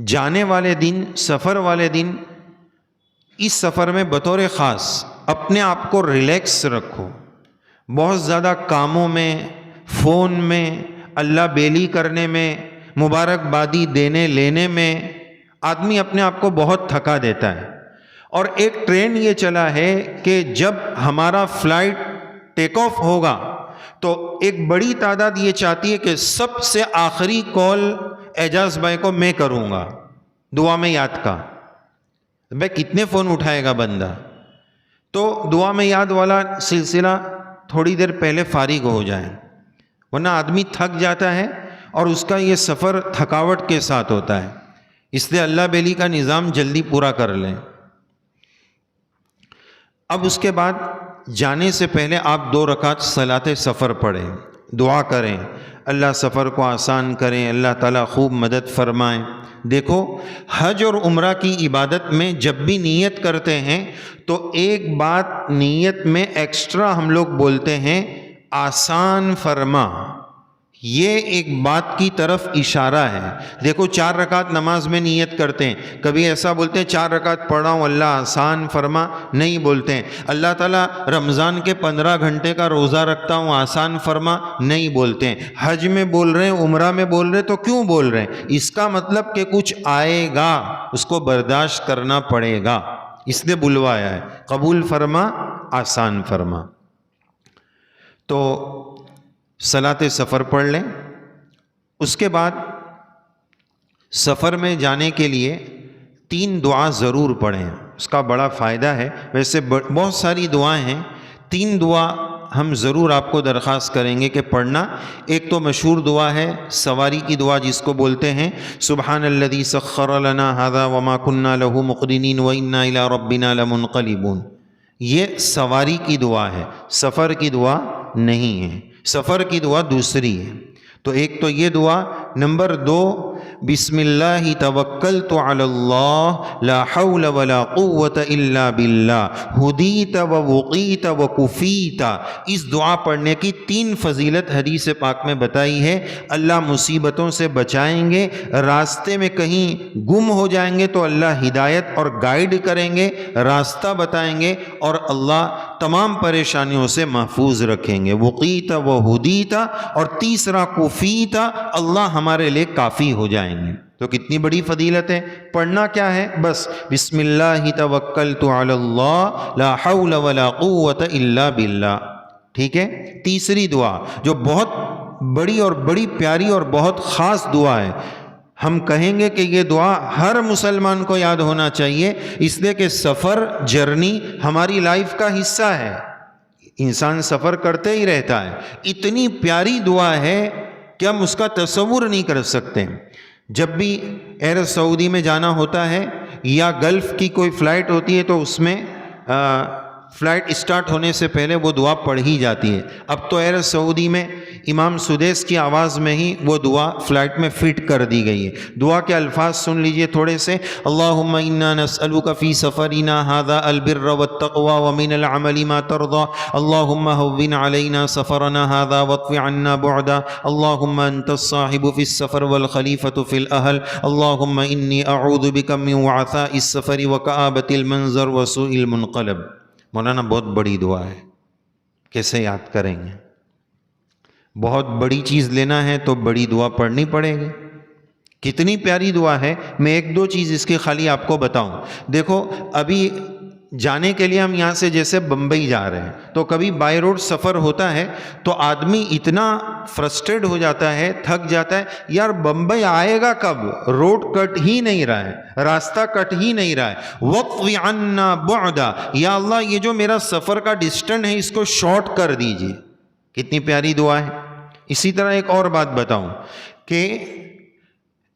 جانے والے دن، سفر والے دن، اس سفر میں بطور خاص اپنے آپ کو ریلیکس رکھو۔ بہت زیادہ کاموں میں، فون میں، اللہ بیلی کرنے میں، مبارکبادی دینے لینے میں آدمی اپنے آپ کو بہت تھکا دیتا ہے۔ اور ایک ٹرینڈ یہ چلا ہے کہ جب ہمارا فلائٹ ٹیک آف ہوگا تو ایک بڑی تعداد یہ چاہتی ہے کہ سب سے آخری کال اعجاز بھائی کو میں کروں گا، دعا میں یاد کا۔ بھائی کتنے فون اٹھائے گا بندہ؟ تو دعا میں یاد والا سلسلہ تھوڑی دیر پہلے فارغ ہو جائے، ورنہ آدمی تھک جاتا ہے اور اس کا یہ سفر تھکاوٹ کے ساتھ ہوتا ہے۔ اس لیے اللہ بیلی کا نظام جلدی پورا کر لیں۔ اب اس کے بعد جانے سے پہلے آپ 2 رکعت صلاۃ سفر پڑھیں، دعا کریں اللہ سفر کو آسان کریں، اللہ تعالیٰ خوب مدد فرمائیں۔ دیکھو حج اور عمرہ کی عبادت میں جب بھی نیت کرتے ہیں تو ایک بات نیت میں ایکسٹرا ہم لوگ بولتے ہیں، آسان فرما۔ یہ ایک بات کی طرف اشارہ ہے۔ دیکھو 4 رکعت نماز میں نیت کرتے ہیں، کبھی ایسا بولتے ہیں 4 رکعت پڑھ رہا ہوں اللہ آسان فرما، نہیں بولتے ہیں اللہ تعالیٰ رمضان کے 15 گھنٹے کا روزہ رکھتا ہوں آسان فرما، نہیں بولتے ہیں۔ حج میں بول رہے ہیں، عمرہ میں بول رہے ہیں، تو کیوں بول رہے ہیں؟ اس کا مطلب کہ کچھ آئے گا، اس کو برداشت کرنا پڑے گا، اس نے بلوایا ہے، قبول فرما آسان فرما۔ تو صلاۃ سفر پڑھ لیں۔ اس کے بعد سفر میں جانے کے لیے 3 دعا ضرور پڑھیں، اس کا بڑا فائدہ ہے۔ ویسے بہت ساری دعائیں ہیں، 3 دعا ہم ضرور آپ کو درخواست کریں گے کہ پڑھنا۔ ایک تو مشہور دعا ہے سواری کی دعا، جس کو بولتے ہیں سبحان الذی سخر لنا ھذا وما کنا لہ مقرنین وانا الی ربنا لمنقلبون۔ یہ سواری کی دعا ہے، سفر کی دعا نہیں ہے، سفر کی دعا دوسری ہے۔ تو ایک تو یہ دعا، نمبر 2 بسم اللہ توکلت علی اللہ لا حول ولا قوة الا باللہ ہدیت ووقیت وکفیت۔ اس دعا پڑھنے کی 3 فضیلت حدیث پاک میں بتائی ہے۔ اللہ مصیبتوں سے بچائیں گے، راستے میں کہیں گم ہو جائیں گے تو اللہ ہدایت اور گائیڈ کریں گے، راستہ بتائیں گے، اور اللہ تمام پریشانیوں سے محفوظ رکھیں گے۔ وقیت وہدیت، اور تیسرا کفیت، اللہ ہمارے لیے کافی ہو جائیں گے۔ تو کتنی بڑی فضیلت ہے۔ پڑھنا کیا ہے؟ بس بسم اللہ توکلت علی اللہ لا حول ولا قوة الا باللہ، ٹھیک ہے۔ تیسری دعا جو بہت بڑی اور بڑی پیاری اور بہت خاص دعا ہے، ہم کہیں گے کہ یہ دعا ہر مسلمان کو یاد ہونا چاہیے، اس لیے کہ سفر، جرنی ہماری لائف کا حصہ ہے، انسان سفر کرتے ہی رہتا ہے۔ اتنی پیاری دعا ہے کہ ہم اس کا تصور نہیں کر سکتے۔ جب بھی ایئر سعودی میں جانا ہوتا ہے یا گلف کی کوئی فلائٹ ہوتی ہے تو اس میں فلائٹ اسٹارٹ ہونے سے پہلے وہ دعا پڑھی جاتی ہے۔ اب تو ایئر سعودی میں امام سدیس کی آواز میں ہی وہ دعا فلائٹ میں فٹ کر دی گئی ہے۔ دعا کے الفاظ سن لیجئے تھوڑے سے۔ اللہم انا نسألک فی سفرنا ھذا البر والتقوى ومن العمل ما ترضى اللہم ہون علینا سفرنا ھذا واطف عنا بعدا اللہم انت الصاحب فی السفر والخلیفۃ فی الاہل اللہم انی اعوذ بک من وعثاء السفر وکآبۃ المنظر وسوء المنقلب۔ مولانا بہت بڑی دعا ہے، کیسے یاد کریں گے؟ بہت بڑی چیز لینا ہے تو بڑی دعا پڑھنی پڑے گی۔ کتنی پیاری دعا ہے۔ میں 1-2 چیز اس کی خالی آپ کو بتاؤں۔ دیکھو ابھی جانے کے لیے ہم یہاں سے جیسے بمبئی جا رہے ہیں تو کبھی بائی روڈ سفر ہوتا ہے تو آدمی اتنا فرسٹریٹ ہو جاتا ہے، تھک جاتا ہے، یار بمبئی آئے گا کب؟ روڈ کٹ ہی نہیں رہا ہے، راستہ کٹ ہی نہیں رہا ہے۔ وَاطْوِ عَنَّا بُعْدًا، یا اللہ یہ جو میرا سفر کا ڈسٹنس ہے اس کو شارٹ کر دیجیے۔ کتنی پیاری دعا ہے۔ اسی طرح ایک اور بات بتاؤں کہ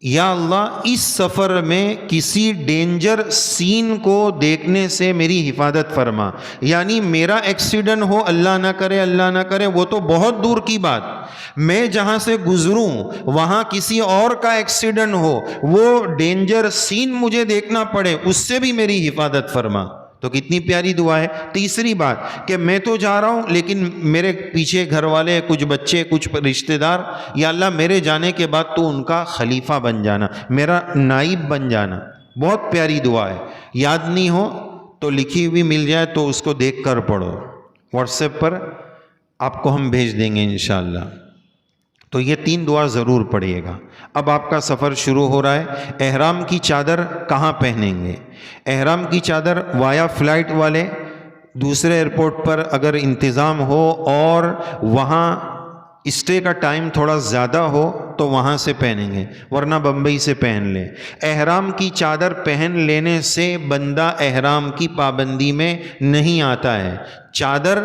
یا اللہ اس سفر میں کسی ڈینجر سین کو دیکھنے سے میری حفاظت فرما، یعنی میرا ایکسیڈنٹ ہو، اللہ نہ کرے، اللہ نہ کرے، وہ تو بہت دور کی بات، میں جہاں سے گزروں وہاں کسی اور کا ایکسیڈنٹ ہو، وہ ڈینجر سین مجھے دیکھنا پڑے، اس سے بھی میری حفاظت فرما۔ تو کتنی پیاری دعا ہے۔ تیسری بات کہ میں تو جا رہا ہوں لیکن میرے پیچھے گھر والے، کچھ بچے، کچھ رشتہ دار، یا اللہ میرے جانے کے بعد تو ان کا خلیفہ بن جانا، میرا نائب بن جانا۔ بہت پیاری دعا ہے، یاد نہیں ہو تو لکھی ہوئی مل جائے تو اس کو دیکھ کر پڑھو، واٹس ایپ پر آپ کو ہم بھیج دیں گے انشاءاللہ۔ تو یہ 3 دعا ضرور پڑھیے گا۔ اب آپ کا سفر شروع ہو رہا ہے۔ احرام کی چادر کہاں پہنیں گے؟ احرام کی چادر وایا فلائٹ والے دوسرے ایئرپورٹ پر اگر انتظام ہو اور وہاں اسٹے کا ٹائم تھوڑا زیادہ ہو تو وہاں سے پہنیں گے، ورنہ بمبئی سے پہن لیں۔ احرام کی چادر پہن لینے سے بندہ احرام کی پابندی میں نہیں آتا ہے۔ چادر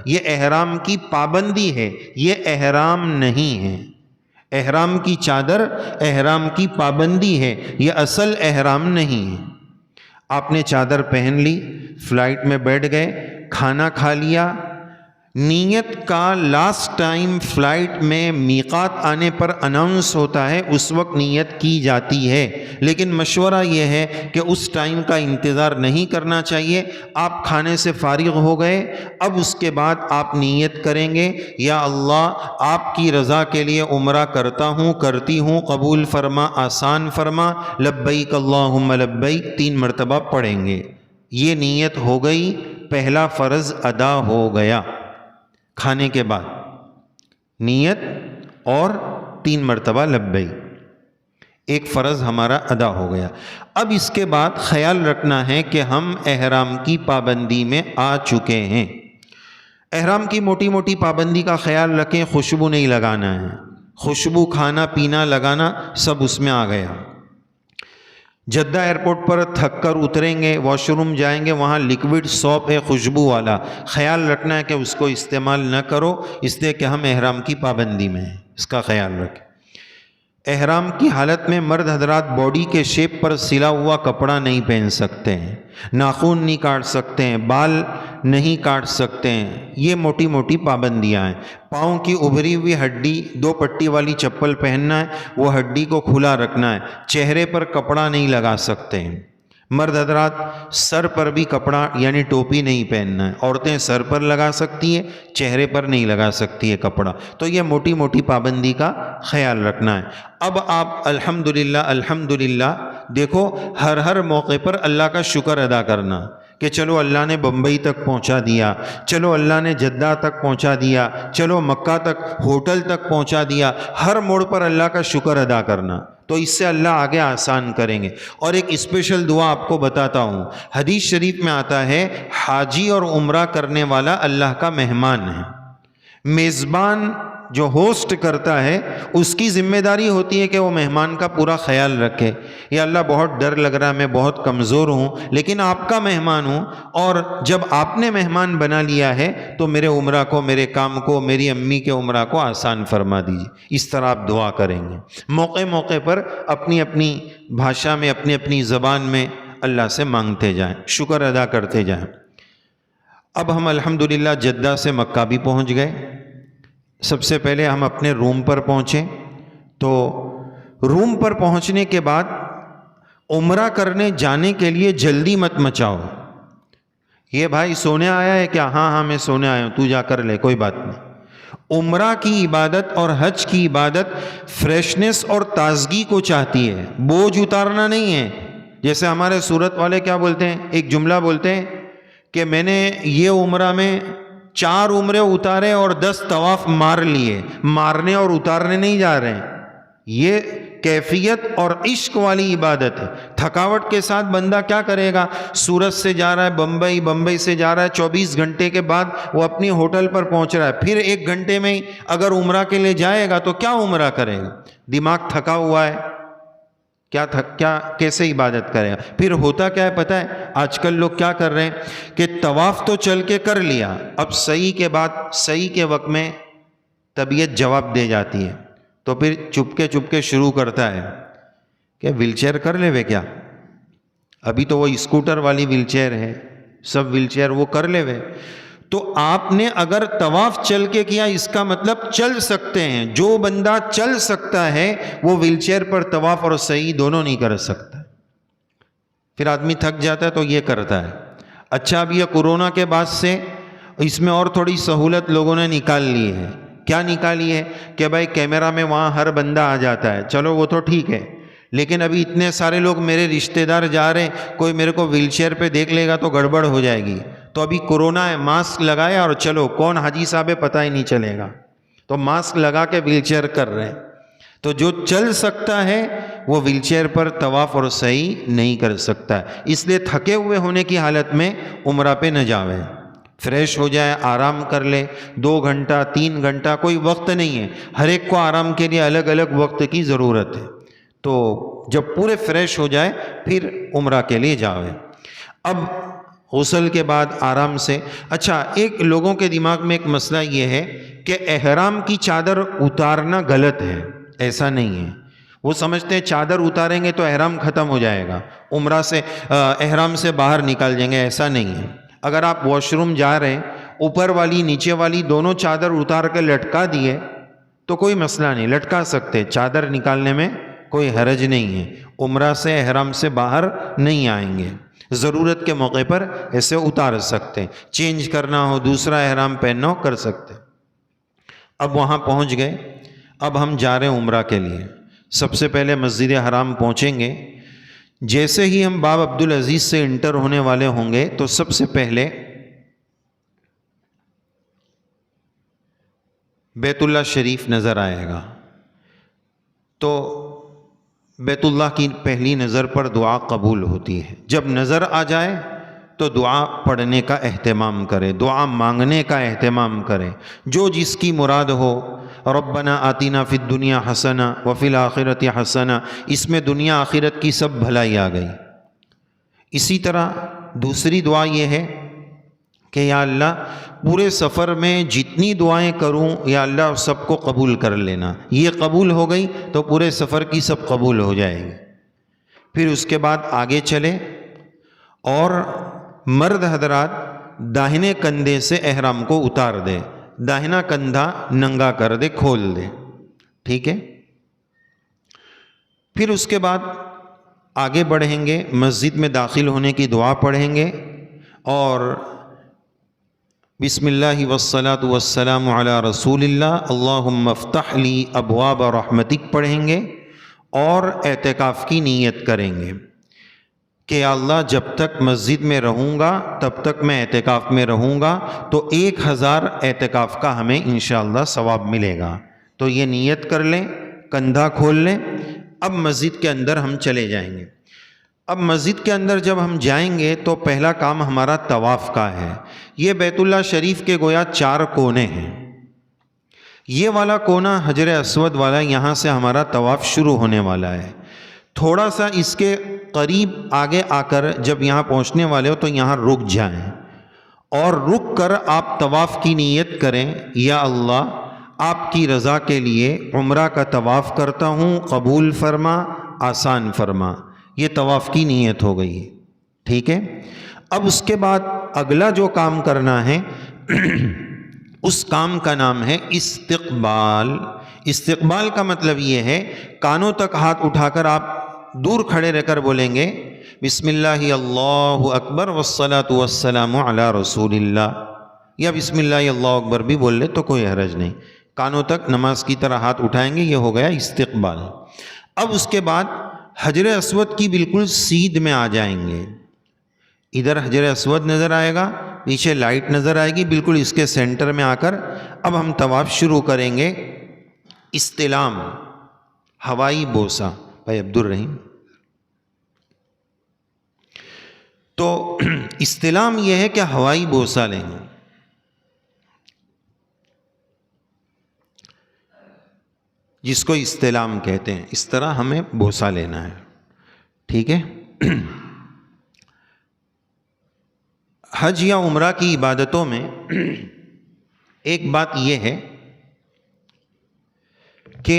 یہ احرام کی پابندی ہے، یہ احرام نہیں ہے۔ احرام کی چادر احرام کی پابندی ہے، یہ اصل احرام نہیں ہے۔ آپ نے چادر پہن لی، فلائٹ میں بیٹھ گئے، کھانا کھا لیا۔ نیت کا لاسٹ ٹائم فلائٹ میں میقات آنے پر اناؤنس ہوتا ہے، اس وقت نیت کی جاتی ہے، لیکن مشورہ یہ ہے کہ اس ٹائم کا انتظار نہیں کرنا چاہیے۔ آپ کھانے سے فارغ ہو گئے، اب اس کے بعد آپ نیت کریں گے، یا اللہ آپ کی رضا کے لیے عمرہ کرتا ہوں، کرتی ہوں، قبول فرما، آسان فرما، لبیک اللہم لبیک 3 مرتبہ پڑھیں گے۔ یہ نیت ہو گئی، پہلا فرض ادا ہو گیا۔ کھانے کے بعد نیت اور 3 مرتبہ لبیک، ایک فرض ہمارا ادا ہو گیا۔ اب اس کے بعد خیال رکھنا ہے کہ ہم احرام کی پابندی میں آ چکے ہیں۔ احرام کی موٹی موٹی پابندی کا خیال رکھیں، خوشبو نہیں لگانا ہے، خوشبو کھانا پینا لگانا سب اس میں آ گیا۔ جدہ ایئرپورٹ پر تھک کر اتریں گے، واش روم جائیں گے، وہاں لیکوڈ سوپ ہے خوشبو والا، خیال رکھنا ہے کہ اس کو استعمال نہ کرو، اس لیے کہ ہم احرام کی پابندی میں ہیں، اس کا خیال رکھیں۔ احرام کی حالت میں مرد حضرات باڈی کے شیپ پر سلا ہوا کپڑا نہیں پہن سکتے ہیں، ناخن نہیں کاٹ سکتے ہیں، بال نہیں کاٹ سکتے ہیں، یہ موٹی موٹی پابندیاں ہیں۔ پاؤں کی ابھری ہوئی ہڈی 2 پٹی والی چپل پہننا ہے، وہ ہڈی کو کھلا رکھنا ہے۔ چہرے پر کپڑا نہیں لگا سکتے ہیں مرد حضرات، سر پر بھی کپڑا یعنی ٹوپی نہیں پہننا ہے، عورتیں سر پر لگا سکتی ہیں، چہرے پر نہیں لگا سکتی ہے کپڑا۔ تو یہ موٹی موٹی پابندی کا خیال رکھنا ہے۔ اب آپ الحمدللہ دیکھو، ہر موقع پر اللہ کا شکر ادا کرنا کہ چلو اللہ نے بمبئی تک پہنچا دیا، چلو اللہ نے جدہ تک پہنچا دیا، چلو مکہ تک، ہوٹل تک پہنچا دیا۔ ہر موڑ پر اللہ کا شکر ادا کرنا، تو اس سے اللہ آگے آسان کریں گے۔ اور ایک اسپیشل دعا آپ کو بتاتا ہوں، حدیث شریف میں آتا ہے حاجی اور عمرہ کرنے والا اللہ کا مہمان ہے۔ میزبان جو ہوسٹ کرتا ہے اس کی ذمہ داری ہوتی ہے کہ وہ مہمان کا پورا خیال رکھے۔ یا اللہ بہت ڈر لگ رہا ہے، میں بہت کمزور ہوں، لیکن آپ کا مہمان ہوں، اور جب آپ نے مہمان بنا لیا ہے تو میرے عمرہ کو، میرے کام کو، میری امی کے عمرہ کو آسان فرما دیجیے۔ اس طرح آپ دعا کریں گے، موقع موقع پر اپنی اپنی بھاشا میں، اپنی اپنی زبان میں اللہ سے مانگتے جائیں، شکر ادا کرتے جائیں۔ اب ہم الحمدللہ جدہ سے مکہ بھی پہنچ گئے۔ سب سے پہلے ہم اپنے روم پر پہنچے، تو روم پر پہنچنے کے بعد عمرہ کرنے جانے کے لیے جلدی مت مچاؤ۔ یہ بھائی سونے آیا ہے کیا؟ ہاں میں سونے آیا ہوں، تو جا کر لے، کوئی بات نہیں۔ عمرہ کی عبادت اور حج کی عبادت فریشنس اور تازگی کو چاہتی ہے، بوجھ اتارنا نہیں ہے۔ جیسے ہمارے صورت والے کیا بولتے ہیں، ایک جملہ بولتے ہیں کہ میں نے یہ عمرہ میں 4 عمرے اتارے اور 10 طواف مار لیے۔ مارنے اور اتارنے نہیں جا رہے ہیں، یہ کیفیت اور عشق والی عبادت ہے۔ تھکاوٹ کے ساتھ بندہ کیا کرے گا؟ سورت سے جا رہا ہے بمبئی، بمبئی سے جا رہا ہے 24 گھنٹے کے بعد وہ اپنی ہوٹل پر پہنچ رہا ہے، پھر 1 گھنٹے میں ہی اگر عمرہ کے لیے جائے گا تو کیا عمرہ کرے گا؟ دماغ تھکا ہوا ہے، کیا کیسے عبادت کرے گا؟ پھر ہوتا کیا ہے پتہ ہے، آج کل لوگ کیا کر رہے ہیں کہ طواف تو چل کے کر لیا، اب صحیح کے بعد صحیح کے وقت میں طبیعت جواب دے جاتی ہے، تو پھر چپ کے شروع کرتا ہے کہ ویل چیئر کر لے وے کیا؟ ابھی تو وہ اسکوٹر والی ویل چیئر ہے، سب ویل چیئر وہ کر لے وے۔ تو آپ نے اگر طواف چل کے کیا، اس کا مطلب چل سکتے ہیں۔ جو بندہ چل سکتا ہے وہ ویل چیئر پر طواف اور سعی دونوں نہیں کر سکتا۔ پھر آدمی تھک جاتا ہے تو یہ کرتا ہے۔ اچھا اب یہ کورونا کے بعد سے اس میں اور تھوڑی سہولت لوگوں نے نکال لی ہے. کیا نکالی ہے کہ بھائی کیمرہ میں وہاں ہر بندہ آ جاتا ہے، چلو وہ تو ٹھیک ہے، لیکن ابھی اتنے سارے لوگ میرے رشتہ دار جا رہے ہیں، کوئی میرے کو ویل چیئر پہ دیکھ لے گا تو گڑبڑ ہو جائے گی. تو ابھی کورونا ہے، ماسک لگایا اور چلو کون حاجی صاحب ہے پتہ ہی نہیں چلے گا، تو ماسک لگا کے ویل چیئر کر رہے ہیں. تو جو چل سکتا ہے وہ ویل چیئر پر طواف اور سعی نہیں کر سکتا ہے، اس لیے تھکے ہوئے ہونے کی حالت میں عمرہ پہ نہ جاوے. فریش ہو جائے، آرام کر لے، 2 گھنٹہ 3 گھنٹہ کوئی وقت نہیں ہے، ہر ایک کو آرام کے لیے الگ الگ وقت کی ضرورت ہے. تو جب پورے فریش ہو جائے پھر عمرہ کے لیے جاوے. اب غسل کے بعد آرام سے. اچھا ایک لوگوں کے دماغ میں ایک مسئلہ یہ ہے کہ احرام کی چادر اتارنا غلط ہے. ایسا نہیں ہے، وہ سمجھتے ہیں چادر اتاریں گے تو احرام ختم ہو جائے گا، عمرہ سے احرام سے باہر نکال جائیں گے. ایسا نہیں ہے. اگر آپ واش روم جا رہے ہیں، اوپر والی نیچے والی دونوں چادر اتار کے لٹکا دیے تو کوئی مسئلہ نہیں، لٹکا سکتے، چادر نکالنے میں کوئی حرج نہیں ہے. عمرہ سے احرام سے باہر نہیں آئیں گے، ضرورت کے موقع پر ایسے اتار سکتے، چینج کرنا ہو، دوسرا احرام پہننا ہو کر سکتے. اب وہاں پہنچ گئے، اب ہم جا رہے ہیں عمرہ کے لیے. سب سے پہلے مسجد حرام پہنچیں گے. جیسے ہی ہم باب عبدالعزیز سے انٹر ہونے والے ہوں گے تو سب سے پہلے بیت اللہ شریف نظر آئے گا. تو بیت اللہ کی پہلی نظر پر دعا قبول ہوتی ہے. جب نظر آ جائے تو دعا پڑھنے کا اہتمام کرے، دعا مانگنے کا اہتمام کرے، جو جس کی مراد ہو. ربنا آتینا فی الدنیا حسنہ وفی الآخرۃ حسنہ، اس میں دنیا آخرت کی سب بھلائی آ گئی. اسی طرح دوسری دعا یہ ہے کہ یا اللہ پورے سفر میں جتنی دعائیں کروں یا اللہ سب کو قبول کر لینا. یہ قبول ہو گئی تو پورے سفر کی سب قبول ہو جائے گی. پھر اس کے بعد آگے چلے اور مرد حضرات داہنے کندھے سے احرام کو اتار دے، داہنا کندھا ننگا کر دے، کھول دے. ٹھیک ہے. پھر اس کے بعد آگے بڑھیں گے، مسجد میں داخل ہونے کی دعا پڑھیں گے اور بسم اللہ والصلاة والسلام علی رسول اللہ اللہم افتح لی ابواب رحمتک پڑھیں گے اور اعتکاف کی نیت کریں گے کہ یا اللہ جب تک مسجد میں رہوں گا تب تک میں اعتکاف میں رہوں گا تو 1000 اعتکاف کا ہمیں انشاءاللہ ثواب ملے گا. تو یہ نیت کر لیں، کندھا کھول لیں. اب مسجد کے اندر ہم چلے جائیں گے. اب مسجد کے اندر جب ہم جائیں گے تو پہلا کام ہمارا طواف کا ہے. یہ بیت اللہ شریف کے گویا 4 کونے ہیں. یہ والا کونا حجر اسود والا، یہاں سے ہمارا طواف شروع ہونے والا ہے. تھوڑا سا اس کے قریب آگے آ کر جب یہاں پہنچنے والے ہو تو یہاں رک جائیں اور رک کر آپ طواف کی نیت کریں، یا اللہ آپ کی رضا کے لیے عمرہ کا طواف کرتا ہوں، قبول فرما، آسان فرما. یہ طواف کی نیت ہو گئی. ٹھیک ہے. اب اس کے بعد اگلا جو کام کرنا ہے اس کام کا نام ہے استقبال. استقبال کا مطلب یہ ہے کانوں تک ہاتھ اٹھا کر آپ دور کھڑے رہ کر بولیں گے بسم اللہ اللہ اکبر والصلاة والسلام علی رسول اللہ، یا بسم اللہ اللہ اکبر بھی بول لے تو کوئی حرج نہیں. کانوں تک نماز کی طرح ہاتھ اٹھائیں گے، یہ ہو گیا استقبال. اب اس کے بعد حجر اسود کی بالکل سیدھ میں آ جائیں گے. ادھر حجر اسود نظر آئے گا، پیچھے لائٹ نظر آئے گی، بالکل اس کے سینٹر میں آ کر اب ہم طواف شروع کریں گے. استلام، ہوائی بوسہ. بھائی عبدالرحیم، تو استلام یہ ہے کہ ہوائی بوسہ لیں گے. جس کو استلام کہتے ہیں، اس طرح ہمیں بوسہ لینا ہے. ٹھیک ہے. حج یا عمرہ کی عبادتوں میں ایک بات یہ ہے کہ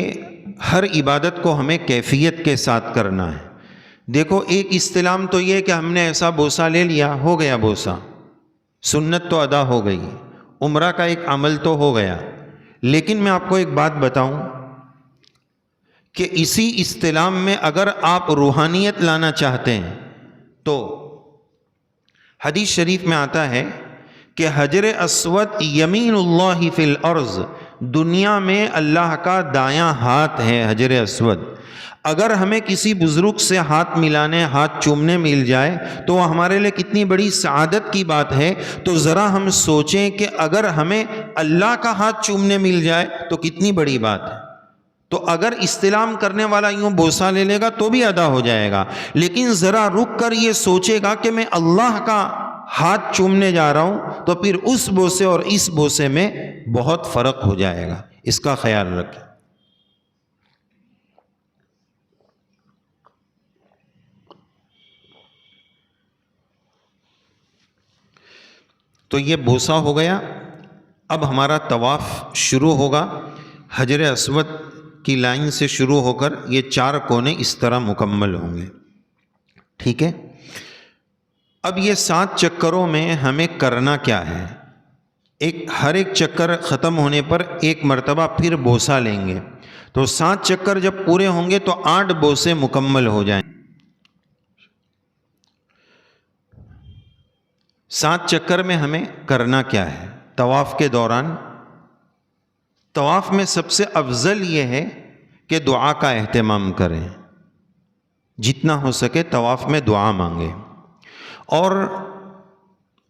ہر عبادت کو ہمیں کیفیت کے ساتھ کرنا ہے. دیکھو ایک استلام تو یہ کہ ہم نے ایسا بوسہ لے لیا، ہو گیا بوسہ، سنت تو ادا ہو گئی، عمرہ کا ایک عمل تو ہو گیا. لیکن میں آپ کو ایک بات بتاؤں کہ اسی استلام میں اگر آپ روحانیت لانا چاہتے ہیں تو حدیث شریف میں آتا ہے کہ حجر اسود یمین اللہ فی الارض، دنیا میں اللہ کا دایاں ہاتھ ہے حجر اسود۔ اگر ہمیں کسی بزرگ سے ہاتھ ملانے، ہاتھ چومنے مل جائے تو وہ ہمارے لیے کتنی بڑی سعادت کی بات ہے۔ تو ذرا ہم سوچیں کہ اگر ہمیں اللہ کا ہاتھ چومنے مل جائے تو کتنی بڑی بات ہے۔ تو اگر استلام کرنے والا یوں بوسہ لے لے گا تو بھی ادا ہو جائے گا، لیکن ذرا رک کر یہ سوچے گا کہ میں اللہ کا ہاتھ چومنے جا رہا ہوں تو پھر اس بوسے اور اس بوسے میں بہت فرق ہو جائے گا، اس کا خیال رکھیں۔ تو یہ بوسہ ہو گیا۔ اب ہمارا طواف شروع ہوگا۔ حجر اسود کی لائن سے شروع ہو کر یہ 4 کونے اس طرح مکمل ہوں گے، ٹھیک ہے۔ اب یہ 7 چکروں میں ہمیں کرنا کیا ہے؟ ہر ایک چکر ختم ہونے پر ایک مرتبہ پھر بوسہ لیں گے۔ تو 7 چکر جب پورے ہوں گے تو 8 بوسے مکمل ہو جائیں۔ 7 چکر میں ہمیں کرنا کیا ہے طواف کے دوران؟ طواف میں سب سے افضل یہ ہے کہ دعا کا اہتمام کریں، جتنا ہو سکے طواف میں دعا مانگیں۔ اور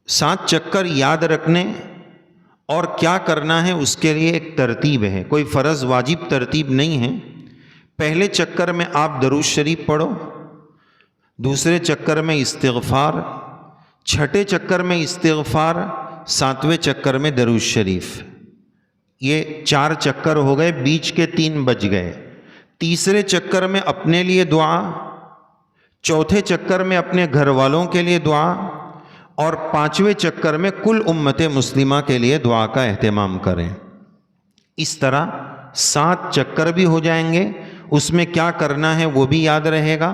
7 چکر یاد رکھنے اور کیا کرنا ہے اس کے لیے ایک ترتیب ہے، کوئی فرض واجب ترتیب نہیں ہے۔ پہلے چکر میں آپ درود شریف پڑھو، دوسرے چکر میں استغفار، چھٹے چکر میں استغفار، 7ویں چکر میں درود شریف۔ یہ 4 چکر ہو گئے، بیچ کے 3 بچ گئے۔ تیسرے چکر میں اپنے لیے دعا، چوتھے چکر میں اپنے گھر والوں کے لیے دعا، اور 5ویں چکر میں کل امت مسلمہ کے لیے دعا کا اہتمام کریں۔ اس طرح 7 چکر بھی ہو جائیں گے، اس میں کیا کرنا ہے وہ بھی یاد رہے گا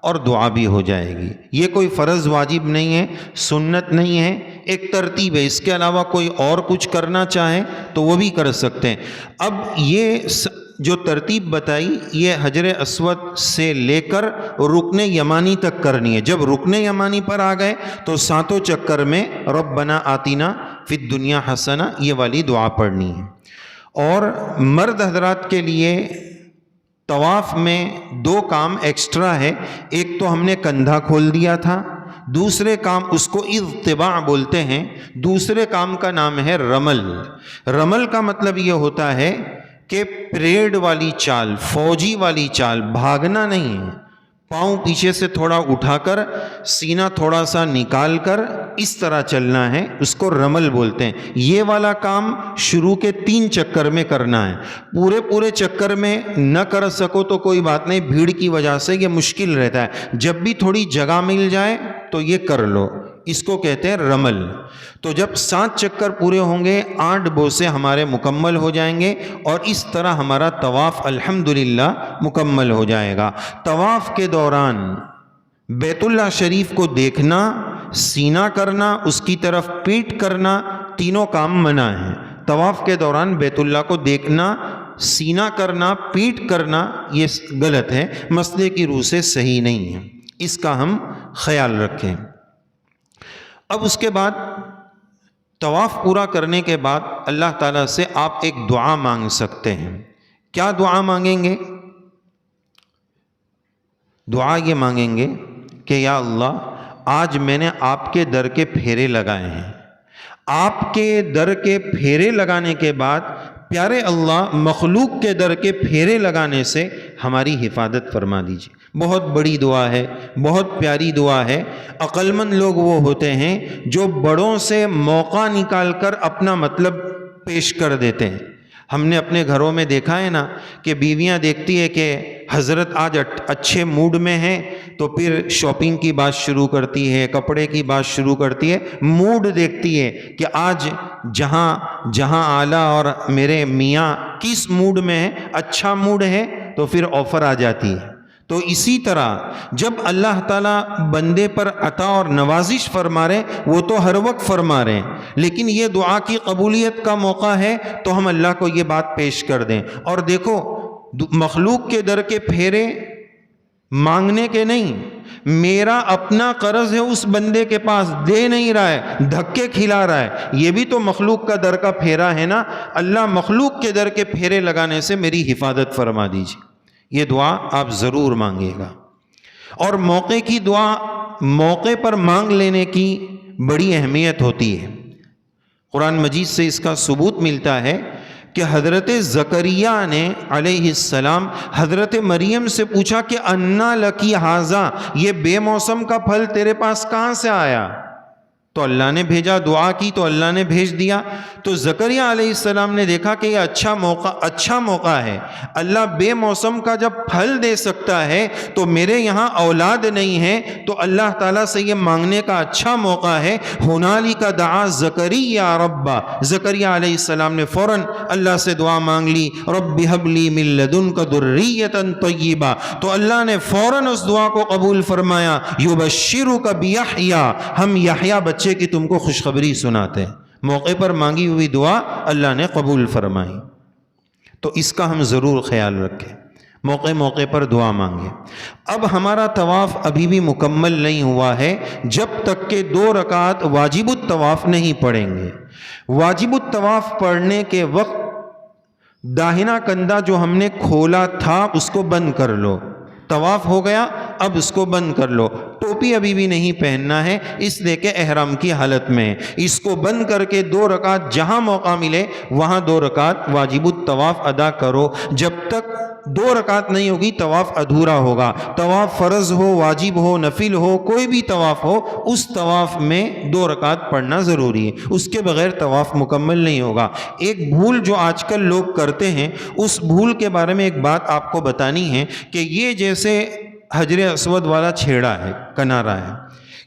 اور دعا بھی ہو جائے گی۔ یہ کوئی فرض واجب نہیں ہے، سنت نہیں ہے، ایک ترتیب ہے۔ اس کے علاوہ کوئی اور کچھ کرنا چاہے تو وہ بھی کر سکتے ہیں۔ اب یہ جو ترتیب بتائی یہ حجر اسود سے لے کر رکن یمانی تک کرنی ہے۔ جب رکن یمانی پر آ گئے تو 7 چکر میں ربنا آتینا فی الدنیا حسنہ یہ والی دعا پڑھنی ہے۔ اور مرد حضرات کے لیے طواف میں 2 کام ایکسٹرا ہے۔ ایک تو ہم نے کندھا کھول دیا تھا، دوسرے کام اس کو اضطباع بولتے ہیں، دوسرے کام کا نام ہے رمل۔ رمل کا مطلب یہ ہوتا ہے کہ پریڈ والی چال، فوجی والی چال، بھاگنا نہیں ہے، پاؤں پیچھے سے تھوڑا اٹھا کر سینہ تھوڑا سا نکال کر اس طرح چلنا ہے، اس کو رمل بولتے ہیں۔ یہ والا کام شروع کے 3 چکر میں کرنا ہے۔ پورے چکر میں نہ کر سکو تو کوئی بات نہیں، بھیڑ کی وجہ سے یہ مشکل رہتا ہے، جب بھی تھوڑی جگہ مل جائے تو یہ کر لو، اس کو کہتے ہیں رمل۔ تو جب 7 چکر پورے ہوں گے 8 بوسے ہمارے مکمل ہو جائیں گے، اور اس طرح ہمارا طواف الحمدللہ مکمل ہو جائے گا۔ طواف کے دوران بیت اللہ شریف کو دیکھنا، سینہ کرنا، اس کی طرف پیٹ کرنا، تینوں کام منع ہیں۔ طواف کے دوران بیت اللہ کو دیکھنا، سینہ کرنا، پیٹ کرنا یہ غلط ہے، مسئلے کی روح سے صحیح نہیں ہے، اس کا ہم خیال رکھیں۔ اب اس کے بعد طواف پورا کرنے کے بعد اللہ تعالیٰ سے آپ ایک دعا مانگ سکتے ہیں۔ کیا دعا مانگیں گے؟ دعا یہ مانگیں گے کہ یا اللہ، آج میں نے آپ کے در کے پھیرے لگائے ہیں، آپ کے در کے پھیرے لگانے کے بعد پیارے اللہ مخلوق کے در کے پھیرے لگانے سے ہماری حفاظت فرما دیجیے۔ بہت بڑی دعا ہے، بہت پیاری دعا ہے۔ عقل مند لوگ وہ ہوتے ہیں جو بڑوں سے موقع نکال کر اپنا مطلب پیش کر دیتے ہیں۔ ہم نے اپنے گھروں میں دیکھا ہے نا کہ بیویاں دیکھتی ہے کہ حضرت آج اچھے موڈ میں ہیں تو پھر شاپنگ کی بات شروع کرتی ہے، کپڑے کی بات شروع کرتی ہے، موڈ دیکھتی ہے کہ آج جہاں اعلیٰ اور میرے میاں کس موڈ میں ہیں، اچھا موڈ ہے تو پھر آفر آ جاتی ہے۔ تو اسی طرح جب اللہ تعالیٰ بندے پر عطا اور نوازش فرما رہے، وہ تو ہر وقت فرما رہے ہیں، لیکن یہ دعا کی قبولیت کا موقع ہے تو ہم اللہ کو یہ بات پیش کر دیں۔ اور دیکھو، مخلوق کے در کے پھیرے مانگنے کے نہیں، میرا اپنا قرض ہے اس بندے کے پاس، دے نہیں رہا ہے، دھکے کھلا رہا ہے، یہ بھی تو مخلوق کا در کا پھیرا ہے نا۔ اللہ مخلوق کے در کے پھیرے لگانے سے میری حفاظت فرما دیجیے۔ یہ دعا آپ ضرور مانگیے گا۔ اور موقع کی دعا موقع پر مانگ لینے کی بڑی اہمیت ہوتی ہے۔ قرآن مجید سے اس کا ثبوت ملتا ہے کہ حضرت زکریا نے علیہ السلام حضرت مریم سے پوچھا کہ انا لکی ھذا، یہ بے موسم کا پھل تیرے پاس کہاں سے آیا؟ تو اللہ نے بھیجا، دعا کی تو اللہ نے بھیج دیا۔ تو زکریا علیہ السلام نے دیکھا کہ یہ اچھا موقع ہے، اللہ بے موسم کا جب پھل دے سکتا ہے تو میرے یہاں اولاد نہیں ہے، تو اللہ تعالیٰ سے یہ مانگنے کا اچھا موقع ہے۔ ہنالک دعا زکریا ربا، زکریا علیہ السلام نے فوراً اللہ سے دعا مانگ لی، رب ھب لی من لدنک ذریۃ طیبہ، تو اللہ نے فوراً اس دعا کو قبول فرمایا۔ یبشرک بیحییٰ، ہم یحییٰ بچے کی تم کو خوشخبری سناتے ہیں۔ موقع پر مانگی ہوئی دعا اللہ نے قبول فرمائی، تو اس کا ہم ضرور خیال رکھیں، موقع پر دعا مانگیں۔ اب ہمارا طواف ابھی بھی مکمل نہیں ہوا ہے جب تک کہ 2 رکعت واجب الطواف نہیں پڑھیں گے۔ واجب الطواف پڑھنے کے وقت داہنا کندھا جو ہم نے کھولا تھا اس کو بند کر لو۔ طواف ہو گیا، اب اس کو بند کر لو۔ ٹوپی ابھی بھی نہیں پہننا ہے، اس لیے کہ احرام کی حالت میں، اس کو بند کر کے 2 رکعت جہاں موقع ملے وہاں 2 رکعت واجب الطواف ادا کرو۔ جب تک 2 رکعت نہیں ہوگی طواف ادھورا ہوگا۔ طواف فرض ہو، واجب ہو، نفل ہو، کوئی بھی طواف ہو، اس طواف میں 2 رکعت پڑھنا ضروری ہے، اس کے بغیر طواف مکمل نہیں ہوگا۔ ایک بھول جو آج کل لوگ کرتے ہیں، اس بھول کے بارے میں ایک بات آپ کو بتانی ہے کہ یہ جیسے حجر اسود والا چھیڑا ہے، کنارہ ہے،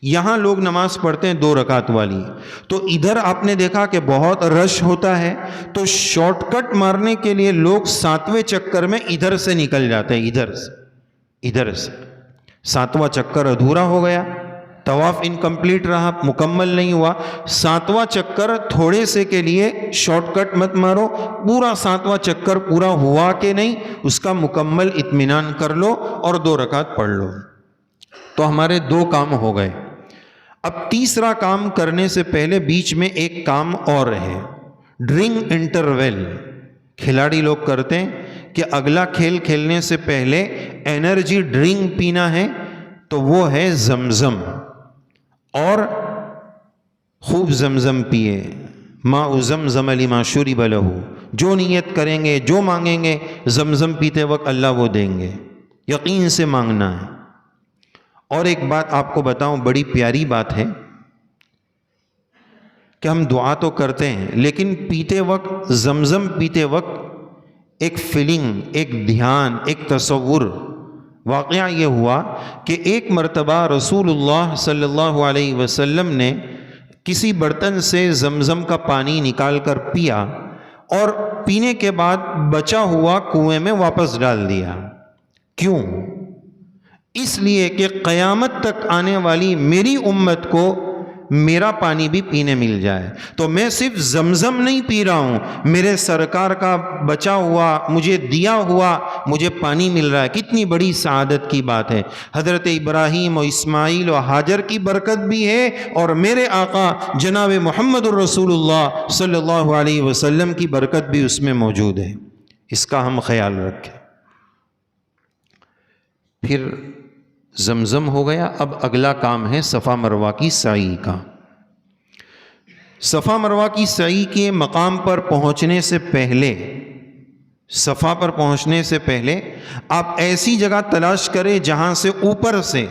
یہاں لوگ نماز پڑھتے ہیں 2 رکعت والی، تو ادھر آپ نے دیکھا کہ بہت رش ہوتا ہے، تو شارٹ کٹ مارنے کے لیے لوگ 7ویں چکر میں ادھر سے نکل جاتے ہیں، ادھر سے 7واں چکر ادھورا ہو گیا، طواف انکمپلیٹ رہا، مکمل نہیں ہوا۔ 7واں چکر تھوڑے سے کے لیے شارٹ کٹ مت مارو، پورا 7واں چکر پورا ہوا کہ نہیں اس کا مکمل اطمینان کر لو اور 2 رکعت پڑھ لو۔ تو ہمارے 2 کام ہو گئے۔ اب تیسرا کام کرنے سے پہلے بیچ میں ایک کام اور ہے، ڈرنک انٹرول۔ کھلاڑی لوگ کرتے ہیں کہ اگلا کھیل کھیلنے سے پہلے انرجی ڈرنک پینا ہے، تو وہ ہے زمزم، اور خوب زمزم پیے، ماء زمزم لما شرب لہ، جو نیت کریں گے، جو مانگیں گے زمزم پیتے وقت اللہ وہ دیں گے، یقین سے مانگنا ہے۔ اور ایک بات آپ کو بتاؤں، بڑی پیاری بات ہے کہ ہم دعا تو کرتے ہیں لیکن پیتے وقت، زمزم پیتے وقت ایک فیلنگ، ایک دھیان، ایک تصور۔ واقعہ یہ ہوا کہ ایک مرتبہ رسول اللہ صلی اللہ علیہ وسلم نے کسی برتن سے زمزم کا پانی نکال کر پیا، اور پینے کے بعد بچا ہوا کنویں میں واپس ڈال دیا۔ کیوں؟ اس لیے کہ قیامت تک آنے والی میری امت کو میرا پانی بھی پینے مل جائے۔ تو میں صرف زمزم نہیں پی رہا ہوں، میرے سرکار کا بچا ہوا، مجھے دیا ہوا مجھے پانی مل رہا ہے۔ کتنی بڑی سعادت کی بات ہے۔ حضرت ابراہیم و اسماعیل و ہاجر کی برکت بھی ہے، اور میرے آقا جناب محمد الرسول اللہ صلی اللہ علیہ وسلم کی برکت بھی اس میں موجود ہے۔ اس کا ہم خیال رکھیں۔ پھر زمزم ہو گیا، اب اگلا کام ہے صفا مروہ کی سعی کا۔ صفا مروہ کی سعی کے مقام پر پہنچنے سے پہلے، صفا پر پہنچنے سے پہلے آپ ایسی جگہ تلاش کریں جہاں سے اوپر سے،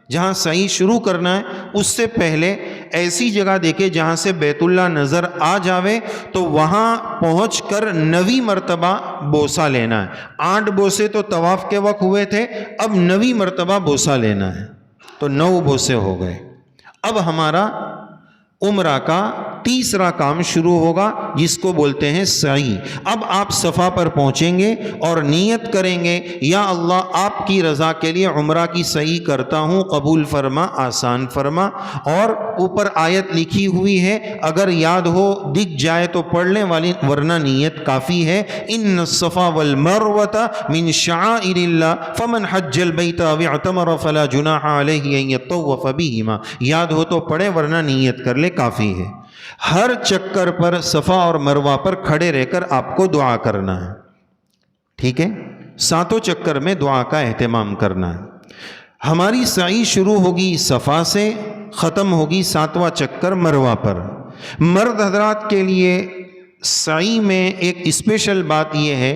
جہاں سعی شروع کرنا ہے اس سے پہلے ایسی جگہ دیکھیں جہاں سے بیت اللہ نظر آ جاوے، تو وہاں پہنچ کر 9ویں مرتبہ بوسہ لینا ہے۔ 8 بوسے تو طواف کے وقت ہوئے تھے، اب 9ویں مرتبہ بوسہ لینا ہے، تو 9 بوسے ہو گئے۔ اب ہمارا عمرہ کا تیسرا کام شروع ہوگا جس کو بولتے ہیں سعی۔ اب آپ صفا پر پہنچیں گے اور نیت کریں گے یا اللہ آپ کی رضا کے لیے عمرہ کی سعی کرتا ہوں، قبول فرما، آسان فرما۔ اور اوپر آیت لکھی ہوئی ہے، اگر یاد ہو دکھ جائے تو پڑھ لیں، ورنہ نیت کافی ہے۔ ان الصفا والمروۃ من شعائر اللہ فمن حج البیت او اعتمر فلا جناح علیہ ان یطوف بہما۔ یاد ہو تو پڑھے ورنہ نیت کر لے، کافی ہے۔ ہر چکر پر صفا اور مروہ پر کھڑے رہ کر آپ کو دعا کرنا ہے، ٹھیک ہے؟ ساتوں چکر میں دعا کا اہتمام کرنا ہے۔ ہماری سعی شروع ہوگی صفا سے، ختم ہوگی 7واں چکر مروہ پر۔ مرد حضرات کے لیے سعی میں ایک اسپیشل بات یہ ہے